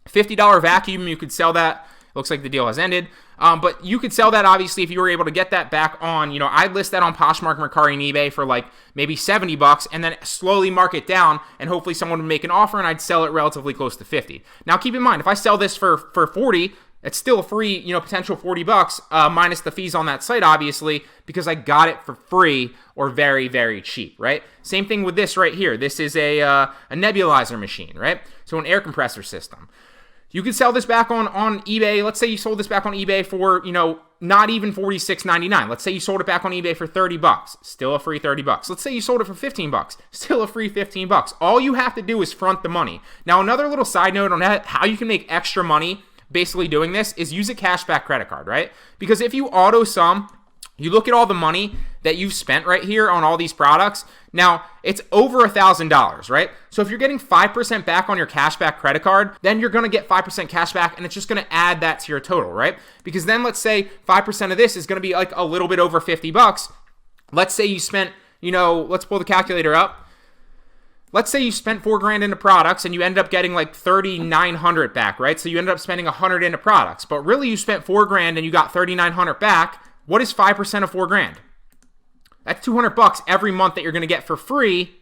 $50 vacuum. You could sell that. Looks like the deal has ended. But you could sell that, obviously, if you were able to get that back on, I'd list that on Poshmark, Mercari, and eBay for like maybe $70 and then slowly mark it down, and hopefully someone would make an offer and I'd sell it relatively close to 50. Now, keep in mind, if I sell this for 40, it's still a free, potential $40 minus the fees on that site, obviously, because I got it for free or very, very cheap, right? Same thing with this right here. This is a nebulizer machine, right? So an air compressor system. You could sell this back on eBay. Let's say you sold this back on eBay for, not even $46.99. Let's say you sold it back on eBay for $30. Still a free $30. Let's say you sold it for $15. Still a free $15. All you have to do is front the money. Now, another little side note on how you can make extra money basically doing this is use a cashback credit card, right? Because if you auto sum, you look at all the money that you've spent right here on all these products. Now, it's over $1,000, right? So if you're getting 5% back on your cashback credit card, then you're going to get 5% cash back, and it's just going to add that to your total, right? Because then let's say 5% of this is going to be like a little bit over $50. let's say you spent, let's pull the calculator up. Let's say you spent $4,000 into products and you ended up getting like 3,900 back, right? So you ended up spending 100 into products, but really you spent $4,000 and you got 3,900 back. What is 5% of $4,000? That's $200 every month that you're going to get for free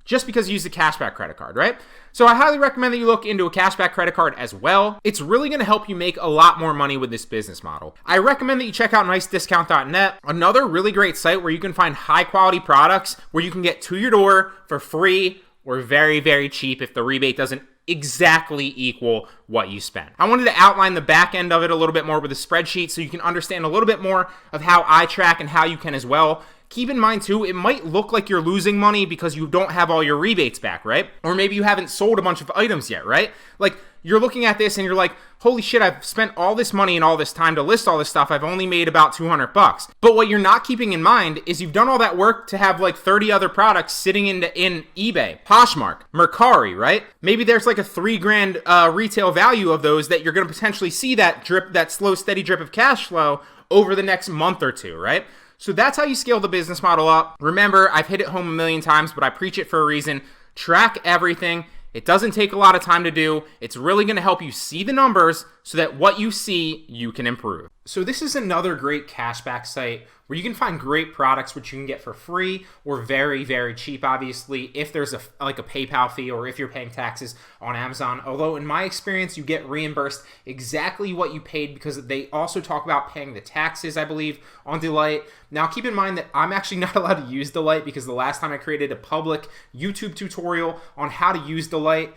just because you use the cashback credit card, right? So I highly recommend that you look into a cashback credit card as well. It's really going to help you make a lot more money with this business model. I recommend that you check out nicediscount.net, another really great site where you can find high quality products where you can get to your door for free or very, very cheap if the rebate doesn't exactly equal what you spent. I wanted to outline the back end of it a little bit more with a spreadsheet so you can understand a little bit more of how I track and how you can as well. Keep in mind too, it might look like you're losing money because you don't have all your rebates back, right? Or maybe you haven't sold a bunch of items yet, right? Like you're looking at this and you're like, holy shit, I've spent all this money and all this time to list all this stuff. I've only made about $200. But what you're not keeping in mind is you've done all that work to have like 30 other products sitting in eBay, Poshmark, Mercari, right? Maybe there's like a $3,000 retail value of those that you're going to potentially see that slow, steady drip of cash flow over the next month or two, right? So that's how you scale the business model up. Remember, I've hit it home a million times, but I preach it for a reason. Track everything. It doesn't take a lot of time to do. It's really going to help you see the numbers so that what you see, you can improve. So this is another great cashback site where you can find great products which you can get for free or very, very cheap, obviously, if there's a PayPal fee or if you're paying taxes on Amazon. Although in my experience, you get reimbursed exactly what you paid because they also talk about paying the taxes, I believe, on Delight. Now, keep in mind that I'm actually not allowed to use Delight because the last time I created a public YouTube tutorial on how to use Delight.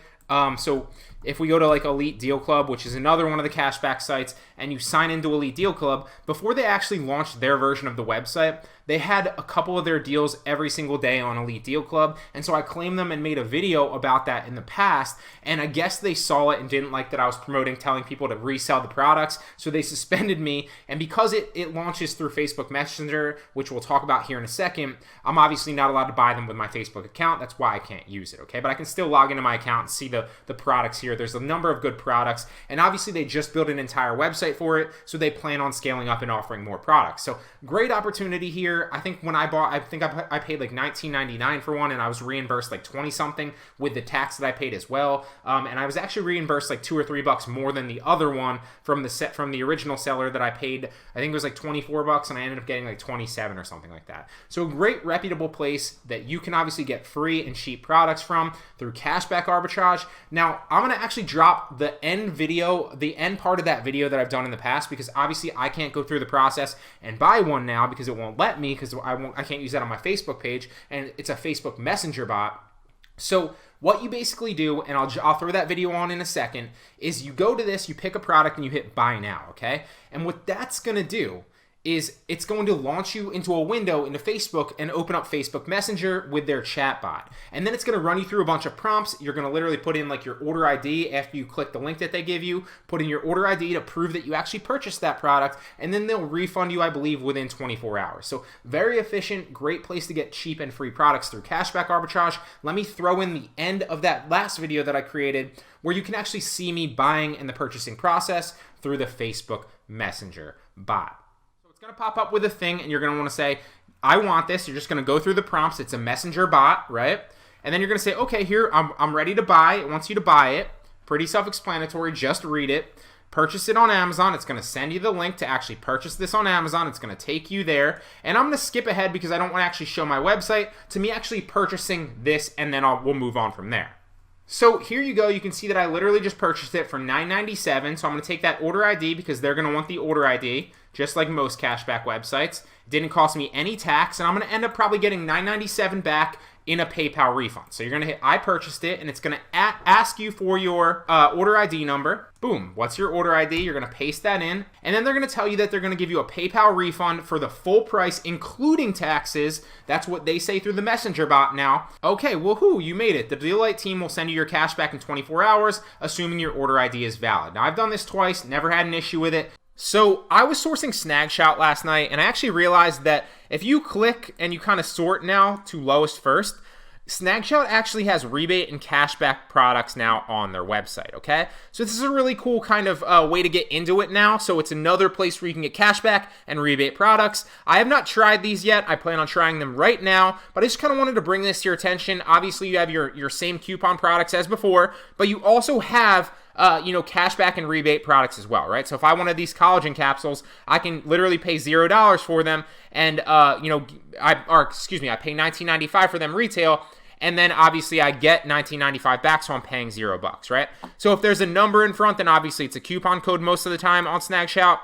So if we go to like Elite Deal Club, which is another one of the cashback sites, and you sign into Elite Deal Club, before they actually launched their version of the website, they had a couple of their deals every single day on Elite Deal Club. And so I claimed them and made a video about that in the past. And I guess they saw it and didn't like that I was promoting, telling people to resell the products. So they suspended me. And because it launches through Facebook Messenger, which we'll talk about here in a second, I'm obviously not allowed to buy them with my Facebook account. That's why I can't use it, okay? But I can still log into my account and see the products here. There's a number of good products. And obviously they just built an entire website for it. So they plan on scaling up and offering more products. So great opportunity here. I think when I bought, I paid like $19.99 for one, and I was reimbursed like 20 something with the tax that I paid as well. And I was actually reimbursed like $2 or $3 more than the other one from the original seller that I paid. I think it was like $24, and I ended up getting like 27 or something like that. So a great reputable place that you can obviously get free and cheap products from through cashback arbitrage. Now I'm gonna actually drop the end part of that video that I've done in the past because obviously I can't go through the process and buy one now because it won't let me because I can't use that on my Facebook page, and it's a Facebook Messenger bot. So what you basically do, and I'll throw that video on in a second, is you go to this, you pick a product, and you hit buy now, okay? And what that's gonna do is it's going to launch you into a window into Facebook and open up Facebook Messenger with their chat bot. And then it's going to run you through a bunch of prompts. You're going to literally put in like your order ID after you click the link that they give you, put in your order ID to prove that you actually purchased that product, and then they'll refund you, I believe, within 24 hours. So very efficient, great place to get cheap and free products through cashback arbitrage. Let me throw in the end of that last video that I created where you can actually see me buying and the purchasing process through the Facebook Messenger bot. Going to pop up with a thing and you're going to want to say, I want this. You're just going to go through the prompts. It's a messenger bot, right? And then you're going to say, okay, here, I'm ready to buy. It wants you to buy it. Pretty self-explanatory. Just read it. Purchase it on Amazon. It's going to send you the link to actually purchase this on Amazon. It's going to take you there. And I'm going to skip ahead because I don't want to actually show my website to me actually purchasing this, and then we'll move on from there. So here you go. You can see that I literally just purchased it for $9.97. So I'm going to take that order ID because they're going to want the order ID, just like most cashback websites. It didn't cost me any tax, and I'm going to end up probably getting $9.97 back in a PayPal refund. So you're going to hit I purchased it, and it's going to ask you for your order ID number. Boom. What's your order ID? You're going to paste that in, and then they're going to tell you that they're going to give you a PayPal refund for the full price, including taxes. That's what they say through the messenger bot now. Okay, woohoo, you made it. The Delight team will send you your cash back in 24 hours, assuming your order ID is valid. Now, I've done this twice, never had an issue with it. So I was sourcing Snagshot last night, and I actually realized that if you click and you kind of sort now to lowest first, Snagshot actually has rebate and cashback products now on their website, okay? So this is a really cool kind of way to get into it now. So it's another place where you can get cashback and rebate products. I have not tried these yet. I plan on trying them right now, but I just kind of wanted to bring this to your attention. Obviously, you have your same coupon products as before, but you also have cashback and rebate products as well, right? So if I wanted these collagen capsules, I can literally pay $0 for them, and I pay $19.95 for them retail, and then obviously I get $19.95 back, so I'm paying $0, right? So if there's a number in front, then obviously it's a coupon code most of the time on Snagshot,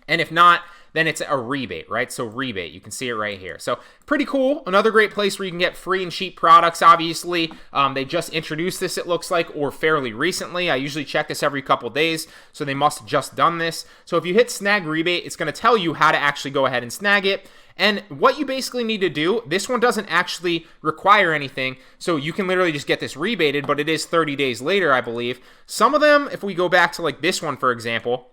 and if not, then it's a rebate, right? So rebate, you can see it right here. So pretty cool. Another great place where you can get free and cheap products, obviously. They just introduced this, it looks like, or fairly recently. I usually check this every couple days, so they must have just done this. So if you hit snag rebate, it's going to tell you how to actually go ahead and snag it. And what you basically need to do, this one doesn't actually require anything, so you can literally just get this rebated, but it is 30 days later, I believe. Some of them, if we go back to like this one, for example,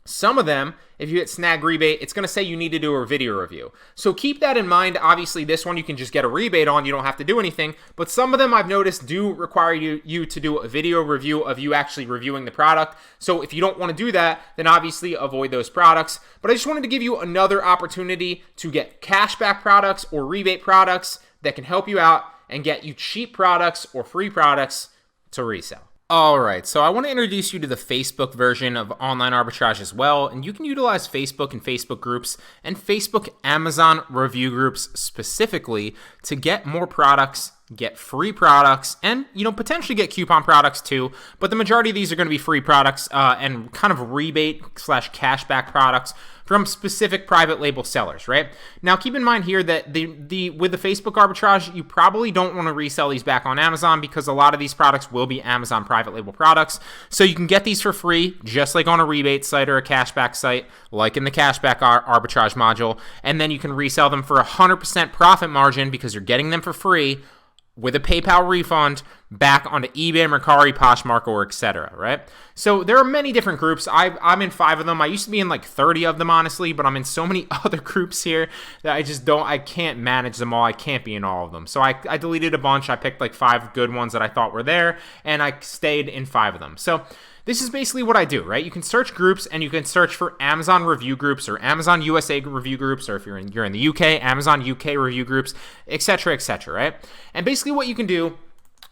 some of them, if you hit snag rebate, it's going to say you need to do a video review. So keep that in mind. Obviously, this one you can just get a rebate on. You don't have to do anything. But some of them I've noticed do require you to do a video review of you actually reviewing the product. So if you don't want to do that, then obviously avoid those products. But I just wanted to give you another opportunity to get cashback products or rebate products that can help you out and get you cheap products or free products to resell. All right, so I want to introduce you to the Facebook version of Online Arbitrage as well, and you can utilize Facebook and Facebook groups and Facebook Amazon review groups specifically to get more products, get free products, and potentially get coupon products too. But the majority of these are going to be free products and kind of rebate / cashback products from specific private label sellers, right? Now, keep in mind here that with the Facebook arbitrage, you probably don't want to resell these back on Amazon because a lot of these products will be Amazon private label products. So you can get these for free, just like on a rebate site or a cashback site, like in the cashback arbitrage module, and then you can resell them for 100% profit margin because you're getting them for free with a PayPal refund back onto eBay, Mercari, Poshmark, or etc., right? So there are many different groups. I'm in 5 of them. I used to be in like 30 of them, honestly, but I'm in so many other groups here that I can't manage them all. I can't be in all of them. So I deleted a bunch. I picked like 5 good ones that I thought were there, and I stayed in 5 of them. So this is basically what I do, right? You can search groups, and you can search for Amazon review groups or Amazon USA review groups, or if you're in the UK, Amazon UK review groups, etc., right? And basically what you can do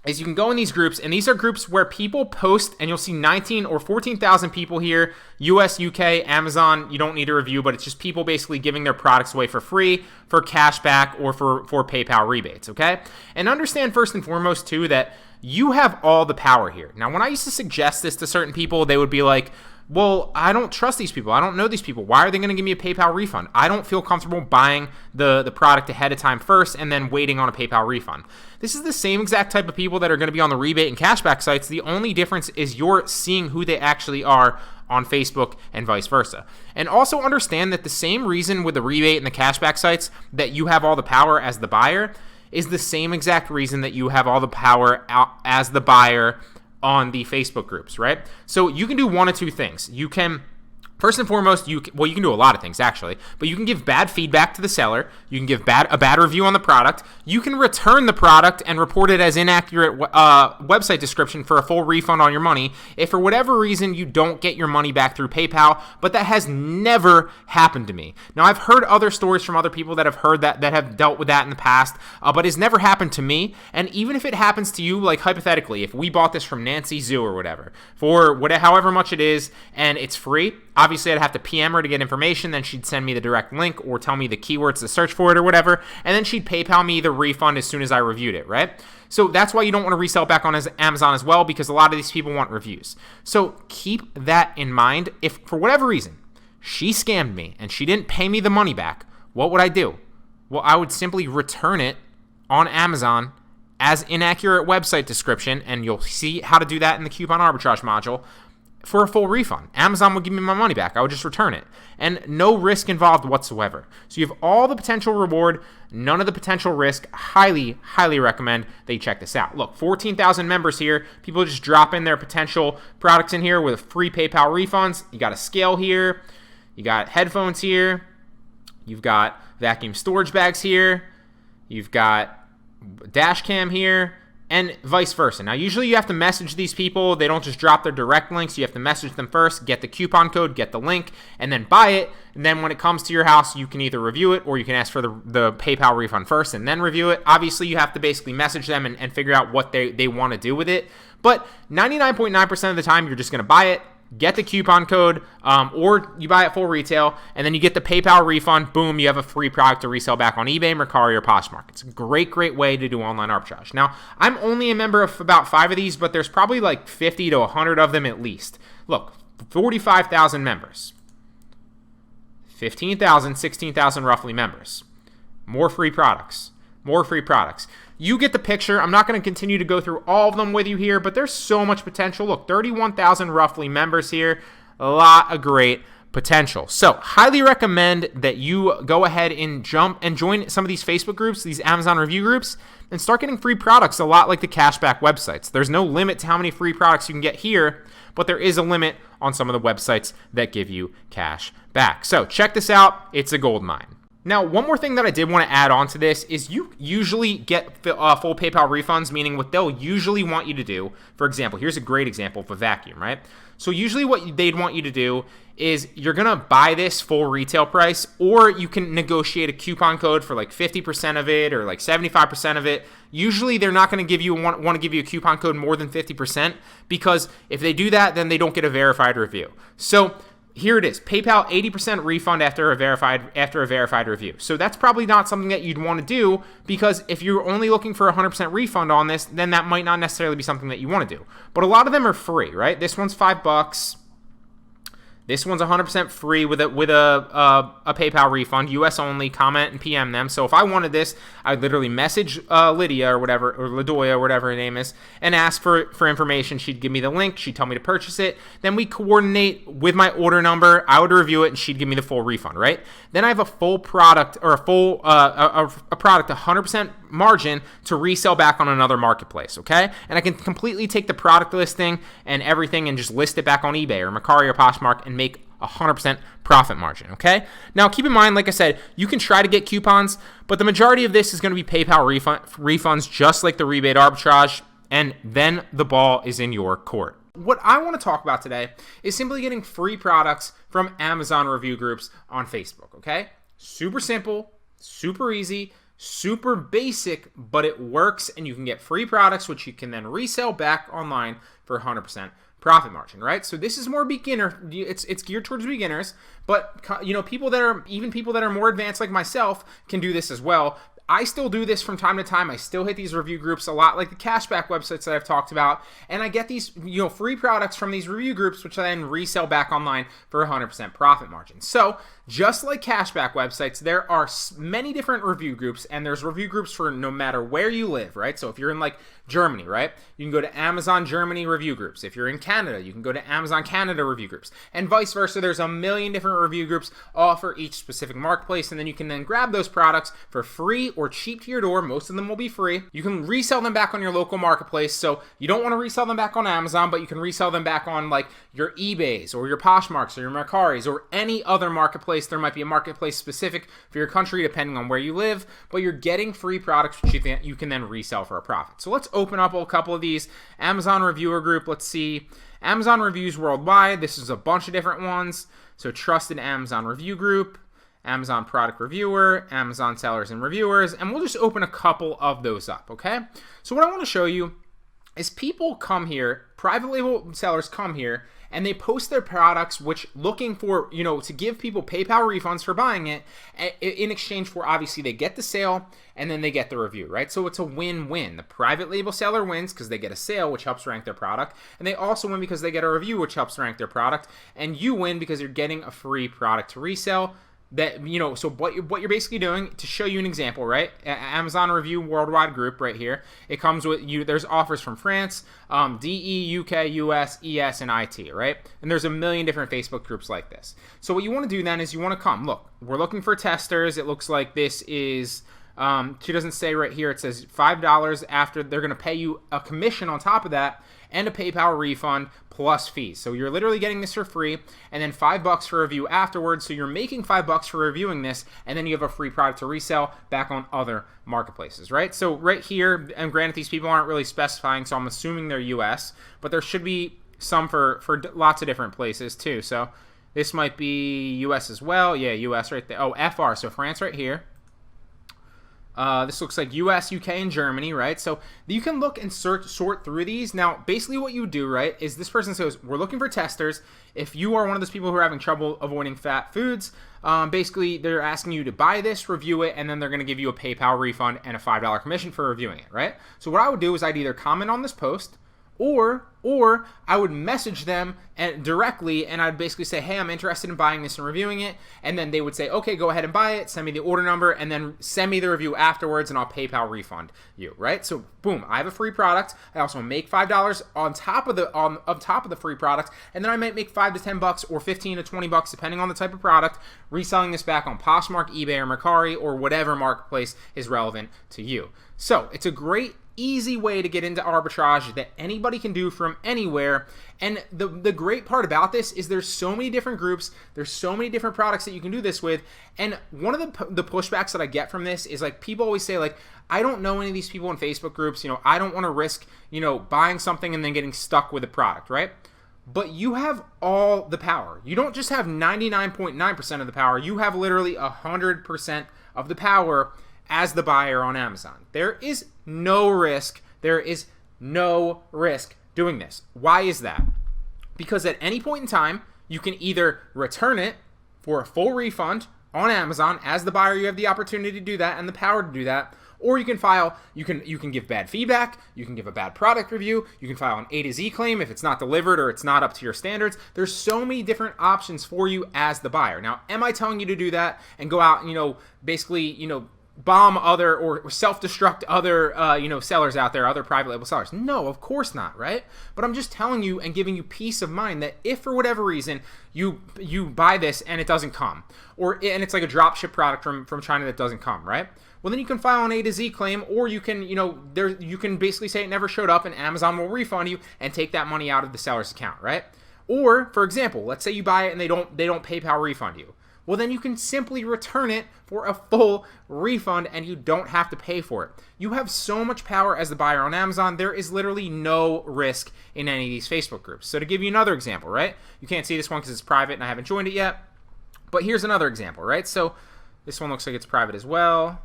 is you can go in these groups, and these are groups where people post, and you'll see 19 or 14,000 people here, US, UK, Amazon. You don't need a review, but it's just people basically giving their products away for free, for cashback, or for PayPal rebates, okay? And understand first and foremost, too, that you have all the power here. Now, when I used to suggest this to certain people, they would be like, well, I don't trust these people. I don't know these people. Why are they going to give me a PayPal refund? I don't feel comfortable buying the product ahead of time first and then waiting on a PayPal refund. This is the same exact type of people that are going to be on the rebate and cashback sites. The only difference is you're seeing who they actually are on Facebook and vice versa. And also understand that the same reason with the rebate and the cashback sites that you have all the power as the buyer is the same exact reason that you have all the power as the buyer on the Facebook groups, right? So you can do one of two things. You can, first and foremost, you can do a lot of things actually, but you can give bad feedback to the seller. You can give a bad review on the product. You can return the product and report it as inaccurate website description for a full refund on your money if for whatever reason you don't get your money back through PayPal, but that has never happened to me. Now, I've heard other stories from other people that have heard that have dealt with that in the past, but it's never happened to me. And even if it happens to you, like hypothetically, if we bought this from Nancy Zoo or whatever, for however much it is, and it's free, obviously I'd have to PM her to get information, then she'd send me the direct link or tell me the keywords to search for it or whatever, and then she'd PayPal me the refund as soon as I reviewed it, right? So that's why you don't want to resell back on Amazon as well, because a lot of these people want reviews. So keep that in mind. If for whatever reason she scammed me and she didn't pay me the money back, what would I do? Well, I would simply return it on Amazon as inaccurate website description, and you'll see how to do that in the coupon arbitrage module, for a full refund. Amazon will give me my money back. I would just return it. And no risk involved whatsoever. So you have all the potential reward, none of the potential risk. Highly, highly recommend that you check this out. Look, 14,000 members here. People just drop in their potential products in here with free PayPal refunds. You got a scale here. You got headphones here. You've got vacuum storage bags here. You've got dash cam here, and vice versa. Now, usually you have to message these people. They don't just drop their direct links. You have to message them first, get the coupon code, get the link, and then buy it. And then when it comes to your house, you can either review it or you can ask for the PayPal refund first and then review it. Obviously, you have to basically message them and figure out what they want to do with it. But 99.9% of the time, you're just going to buy it, get the coupon code, or you buy it full retail, and then you get the PayPal refund. Boom, you have a free product to resell back on eBay, Mercari, or Poshmark. It's a great way to do online arbitrage. Now, I'm only a member of about 5 of these, but there's probably like 50 to 100 of them at least. Look, 45,000 members. 15,000, 16,000 roughly members. More free products. More free products. You get the picture. I'm not going to continue to go through all of them with you here, but there's so much potential. Look, 31,000 roughly members here. A lot of great potential. So, highly recommend that you go ahead and jump and join some of these Facebook groups, these Amazon review groups, and start getting free products, a lot like the cashback websites. There's no limit to how many free products you can get here, but there is a limit on some of the websites that give you cash back. So, check this out. It's a gold mine. Now, one more thing that I did want to add on to this is you usually get full PayPal refunds, meaning what they'll usually want you to do. For example, here's a great example of a vacuum, right? So usually what they'd want you to do is you're going to buy this full retail price, or you can negotiate a coupon code for like 50% of it or like 75% of it. Usually they're not going to give you want to give you a coupon code more than 50%, because if they do that, then they don't get a verified review. So here it is, PayPal 80% refund after a verified review. So that's probably not something that you'd want to do, because if you're only looking for a 100% refund on this, then that might not necessarily be something that you want to do. But a lot of them are free, right? This one's $5. This one's 100% free with a PayPal refund, US only. Comment and PM them. So if I wanted this, I'd literally message Lydia or whatever, or Ladoya or whatever her name is, and ask for information. She'd give me the link. She'd tell me to purchase it. Then we coordinate with my order number. I would review it, and she'd give me the full refund, right? Then I have a full product, or a full a product, 100% margin to resell back on another marketplace, okay? And I can completely take the product listing and everything and just list it back on eBay or Mercari or Poshmark and make 100% profit margin, okay? Now, keep in mind, like I said, you can try to get coupons, but the majority of this is going to be PayPal refunds, just like the rebate arbitrage, and then the ball is in your court. What I want to talk about today is simply getting free products from Amazon review groups on Facebook, okay? Super simple, super easy, super basic, but it works, and you can get free products which you can then resell back online for 100% profit margin, right? So this is more beginner. It's geared towards beginners, but people that are more advanced like myself can do this as well. I still do this from time to time. I still hit these review groups a lot, like the cashback websites that I've talked about, and I get these free products from these review groups, which I then resell back online for 100% profit margin. So just like cashback websites, there are many different review groups, and there's review groups for no matter where you live, right? So if you're in like Germany, right, you can go to Amazon Germany review groups. If you're in Canada, you can go to Amazon Canada review groups, and vice versa. There's a million different review groups, all for each specific marketplace, and then you can then grab those products for free or cheap to your door. Most of them will be free. You can resell them back on your local marketplace. So you don't want to resell them back on Amazon, but you can resell them back on like your eBays or your Poshmarks or your Mercaris or any other marketplace. There might be a marketplace specific for your country depending on where you live, but you're getting free products which you can then resell for a profit. So let's open up a couple of these. Amazon reviewer group. Let's see. Amazon reviews worldwide. This is a bunch of different ones. So trusted Amazon review group, Amazon product reviewer, Amazon sellers and reviewers, and we'll just open a couple of those up, okay? So what I want to show you is people come here, private label sellers come here, and they post their products, which looking for, to give people PayPal refunds for buying it, in exchange for, obviously, they get the sale, and then they get the review, right? So it's a win-win. The private label seller wins because they get a sale, which helps rank their product, and they also win because they get a review, which helps rank their product, and you win because you're getting a free product to resell. That, so what you're basically doing, to show you an example, right? Amazon review worldwide group right here. It comes with there's offers from France, DE, UK, US, ES, and IT, right? And there's a million different Facebook groups like this. So what you want to do then is you want to come. Look, we're looking for testers. It looks like this is She doesn't say right here. It says $5 after they're going to pay you a commission on top of that and a PayPal refund plus fees. So you're literally getting this for free, and then $5 for review afterwards. So you're making $5 for reviewing this, and then you have a free product to resell back on other marketplaces, right? So right here, and granted these people aren't really specifying, so I'm assuming they're US, but there should be some for lots of different places too. So this might be US as well. Yeah, US right there. Oh, FR, so France right here. This looks like US, UK, and Germany, right? So you can look and sort through these. Now, basically what you do, right, is this person says, we're looking for testers. If you are one of those people who are having trouble avoiding fat foods, basically they're asking you to buy this, review it, and then they're going to give you a PayPal refund and a $5 commission for reviewing it, right? So what I would do is I'd either comment on this post, or I would message them directly, and I'd basically say, hey, I'm interested in buying this and reviewing it. And then they would say, okay, go ahead and buy it. Send me the order number, and then send me the review afterwards, and I'll PayPal refund you, right? So boom, I have a free product. I also make $5 on top of the free product, and then I might make $5 to $10 or $15 to $20, depending on the type of product, reselling this back on Poshmark, eBay, or Mercari, or whatever marketplace is relevant to you. So it's a great easy way to get into arbitrage that anybody can do from anywhere. And the great part about this is there's so many different groups, there's so many different products that you can do this with. And one of the pushbacks that I get from this is like, people always say like, I don't know any of these people in Facebook groups, I don't want to risk, buying something and then getting stuck with a product, right? But you have all the power. You don't just have 99.9% of the power, you have literally 100% of the power as the buyer on Amazon. There is no risk. There is no risk doing this. Why is that? Because at any point in time, you can either return it for a full refund on Amazon. As the buyer, you have the opportunity to do that and the power to do that. Or you can give bad feedback, you can give a bad product review, you can file an A to Z claim if it's not delivered or it's not up to your standards. There's so many different options for you as the buyer. Now, am I telling you to do that and go out, basically, bomb other or self-destruct other sellers out there, other private label sellers? No, of course not, right? But I'm just telling you and giving you peace of mind that if for whatever reason you buy this and it doesn't come, and it's like a drop ship product from China that doesn't come, right? Well, then you can file an A to Z claim, or you can you can basically say it never showed up and Amazon will refund you and take that money out of the seller's account, right? Or for example, let's say you buy it and they don't PayPal refund you. Well, then you can simply return it for a full refund and you don't have to pay for it. You have so much power as the buyer on Amazon. There is literally no risk in any of these Facebook groups. So to give you another example, right? You can't see this one because it's private and I haven't joined it yet. But here's another example, right? So this one looks like it's private as well.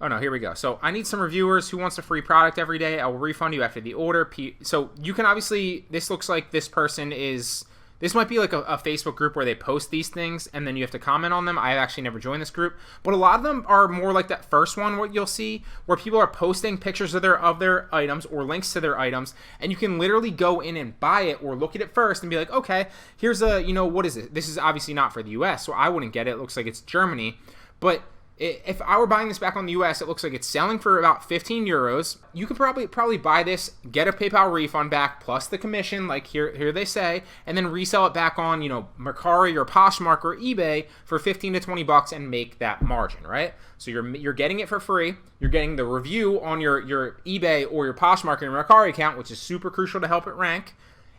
Oh no, here we go. So I need some reviewers. Who wants a free product every day? I will refund you after the order. So you can obviously, this looks like this person is... This might be like a Facebook group where they post these things and then you have to comment on them. I actually never joined this group, but a lot of them are more like that first one, what you'll see, where people are posting pictures of their items or links to their items, and you can literally go in and buy it or look at it first and be like, okay, here's what is it? This is obviously not for the US, so I wouldn't get it. It looks like it's Germany, but if I were buying this back on the US, it looks like it's selling for about 15 euros. You could probably buy this, get a PayPal refund back plus the commission, like here they say, and then resell it back on, Mercari or Poshmark or eBay for 15 to 20 bucks and make that margin, right? So you're getting it for free. You're getting the review on your eBay or your Poshmark or your Mercari account, which is super crucial to help it rank.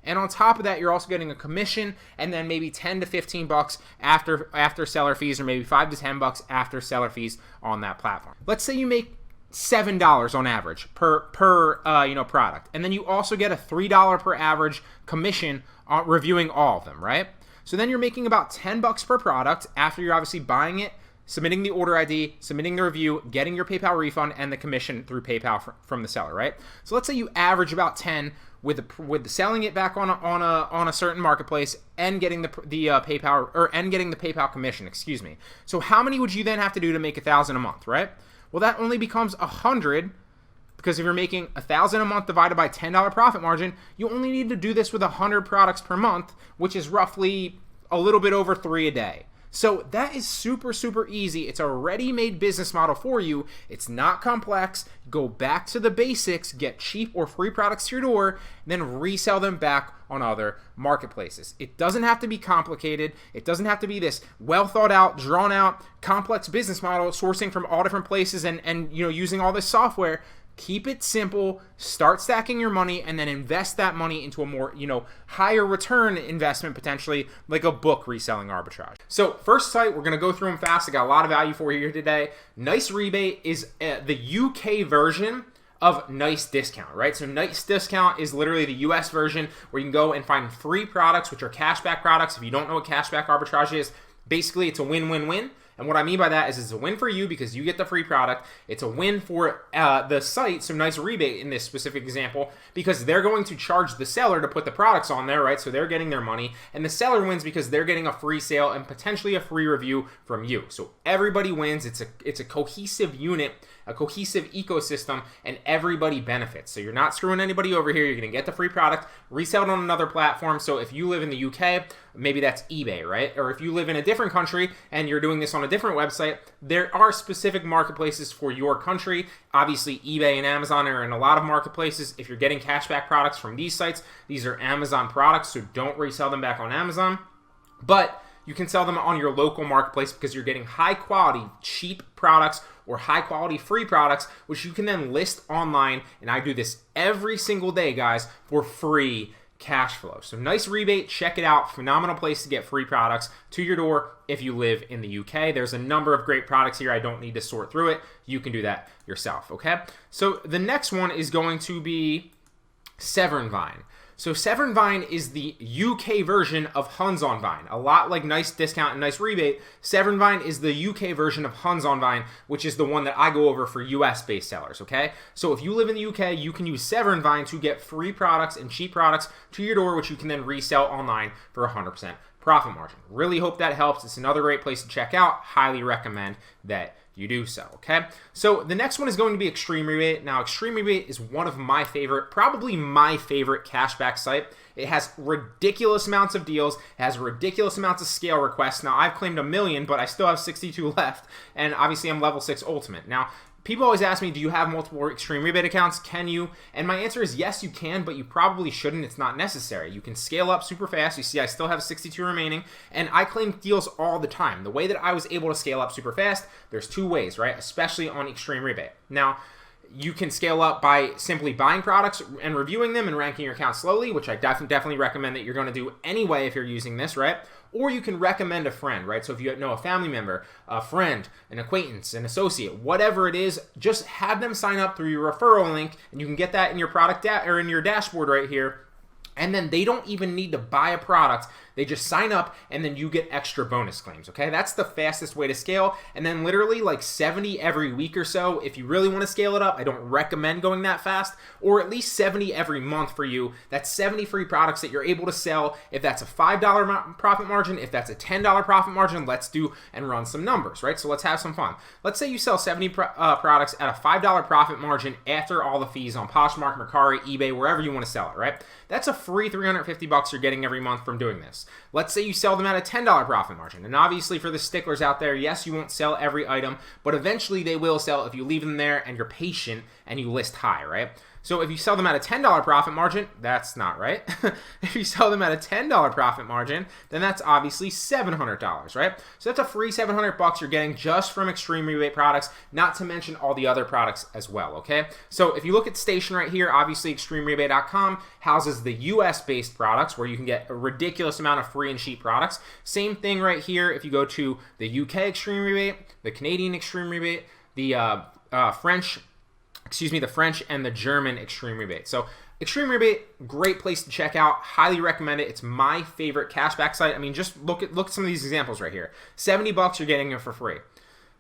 And on top of that, you're also getting a commission and then maybe 10 to 15 bucks after seller fees, or maybe 5 to 10 bucks after seller fees on that platform. Let's say you make $7 on average per product. And then you also get a $3 per average commission on reviewing all of them, right? So then you're making about 10 bucks per product after you're obviously buying it, submitting the order ID, submitting the review, getting your PayPal refund, and the commission through PayPal from the seller, right? So let's say you average about 10 with the selling it back on a certain marketplace and getting the PayPal commission, excuse me. So how many would you then have to do to make $1,000 a month, right? Well, that only becomes 100, because if you're making $1,000 a month divided by $10 profit margin, you only need to do this with 100 products per month, which is roughly a little bit over 3 a day. So that is super, super easy. It's a ready-made business model for you. It's not complex. Go back to the basics, get cheap or free products to your door, and then resell them back on other marketplaces. It doesn't have to be complicated. It doesn't have to be this well thought out, drawn out, complex business model, sourcing from all different places and using all this software. Keep it simple, start stacking your money, and then invest that money into a more, higher return investment, potentially like a book reselling arbitrage. So first site, we're going to go through them fast. I got a lot of value for you here today. Nice Rebate is the UK version of Nice Discount, right? So Nice Discount is literally the US version where you can go and find free products, which are cashback products. If you don't know what cashback arbitrage is, basically it's a win-win-win. And what I mean by that is it's a win for you because you get the free product. It's a win for the site, so Nice Rebate in this specific example, because they're going to charge the seller to put the products on there, right? So they're getting their money. And the seller wins because they're getting a free sale and potentially a free review from you. So everybody wins. It's a cohesive unit, a cohesive ecosystem, and everybody benefits. So you're not screwing anybody over here. You're going to get the free product, resell it on another platform. So if you live in the UK, maybe that's eBay, right? Or if you live in a different country and you're doing this on a different website, there are specific marketplaces for your country. Obviously, eBay and Amazon are in a lot of marketplaces. If you're getting cashback products from these sites, these are Amazon products, so don't resell them back on Amazon. But you can sell them on your local marketplace because you're getting high quality, cheap products or high quality free products, which you can then list online. And I do this every single day, guys, for free cash flow. So Nice Rebate, check it out. Phenomenal place to get free products to your door if you live in the UK. There's a number of great products here. I don't need to sort through it. You can do that yourself, okay? So the next one is going to be Severnvine. So Severnvine is the UK version of Huns on Vine. A lot like Nice Discount and Nice Rebate, Severnvine is the UK version of Huns on Vine, which is the one that I go over for US-based sellers, okay? So if you live in the UK, you can use Severnvine to get free products and cheap products to your door, which you can then resell online for 100% profit margin. Really hope that helps. It's another great place to check out. Highly recommend that you do so, okay? So the next one is going to be Extreme Rebate. Now, Extreme Rebate is one of my favorite, probably my favorite cashback site. It has ridiculous amounts of deals, it has ridiculous amounts of scale requests. Now, I've claimed 1 million, but I still have 62 left, and obviously I'm level 6 Ultimate. Now, people always ask me, do you have multiple Extreme Rebate accounts? Can you? And my answer is yes, you can, but you probably shouldn't. It's not necessary. You can scale up super fast. You see, I still have 62 remaining, and I claim deals all the time. The way that I was able to scale up super fast, there's 2 ways, right? Especially on Extreme Rebate. Now, you can scale up by simply buying products and reviewing them and ranking your account slowly, which I definitely recommend that you're going to do anyway if you're using this, right? Or you can recommend a friend, right? So if you know a family member, a friend, an acquaintance, an associate, whatever it is, just have them sign up through your referral link, and you can get that in your product or in your dashboard right here. And then they don't even need to buy a product. They just sign up, and then you get extra bonus claims, okay? That's the fastest way to scale. And then literally like 70 every week or so. If you really want to scale it up, I don't recommend going that fast, or at least 70 every month for you. That's 70 free products that you're able to sell. If that's a $5 profit margin, if that's a $10 profit margin, let's do and run some numbers, right? So let's have some fun. Let's say you sell 70 products at a $5 profit margin after all the fees on Poshmark, Mercari, eBay, wherever you want to sell it, right? That's a free $350 you're getting every month from doing this. Let's say you sell them at a $10 profit margin. And obviously for the sticklers out there, yes, you won't sell every item, but eventually they will sell if you leave them there and you're patient and you list high, right? So if you sell them at a $10 profit margin, that's not right. If you sell them at a $10 profit margin, then that's obviously $700, right? So that's a free $700 you're getting just from Extreme Rebate products, not to mention all the other products as well, okay? So if you look at Station right here, obviously ExtremeRebate.com houses the US-based products where you can get a ridiculous amount of free and cheap products. Same thing right here if you go to the UK Extreme Rebate, the Canadian Extreme Rebate, the French and the German Extreme Rebate. So Extreme Rebate, great place to check out. Highly recommend it. It's my favorite cashback site. I mean, just look at some of these examples right here. $70 you're getting it for free.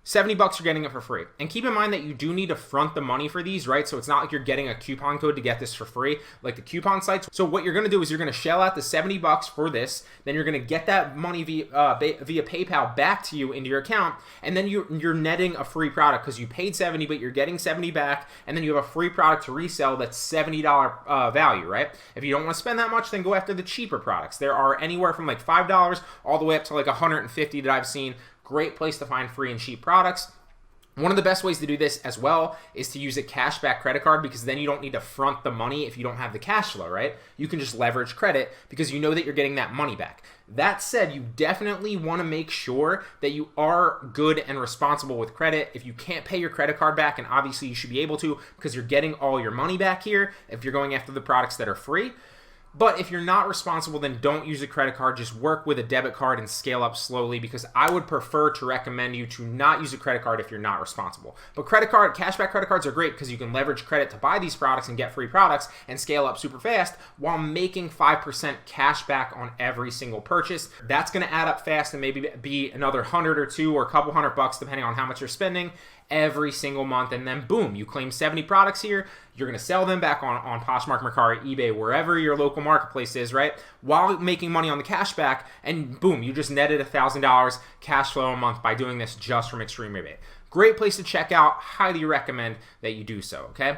$70 you're getting it for free. And keep in mind that you do need to front the money for these, right? So it's not like you're getting a coupon code to get this for free, like the coupon sites. So what you're gonna do is you're gonna shell out the $70 for this, then you're gonna get that money via PayPal back to you into your account, and then you're netting a free product because you paid 70, but you're getting 70 back, and then you have a free product to resell that's $70 value, right? If you don't wanna spend that much, then go after the cheaper products. There are anywhere from like $5 all the way up to like $150 that I've seen. Great place to find free and cheap products. One of the best ways to do this as well is to use a cashback credit card, because then you don't need to front the money if you don't have the cash flow, right? You can just leverage credit because you know that you're getting that money back. That said, you definitely want to make sure that you are good and responsible with credit. If you can't pay your credit card back, and obviously you should be able to because you're getting all your money back here if you're going after the products that are free. But if you're not responsible, then don't use a credit card. Just work with a debit card and scale up slowly, because I would prefer to recommend you to not use a credit card if you're not responsible. But cashback credit cards are great because you can leverage credit to buy these products and get free products and scale up super fast while making 5% cash back on every single purchase. That's going to add up fast and maybe be another 100 or two or a couple $100 depending on how much you're spending every single month. And then boom, you claim 70 products here. You're going to sell them back on Poshmark, Mercari, eBay, wherever your local marketplace is, right? While making money on the cashback, and boom, you just netted $1,000 cash flow a month by doing this just from Extreme Rebate. Great place to check out. Highly recommend that you do so, okay?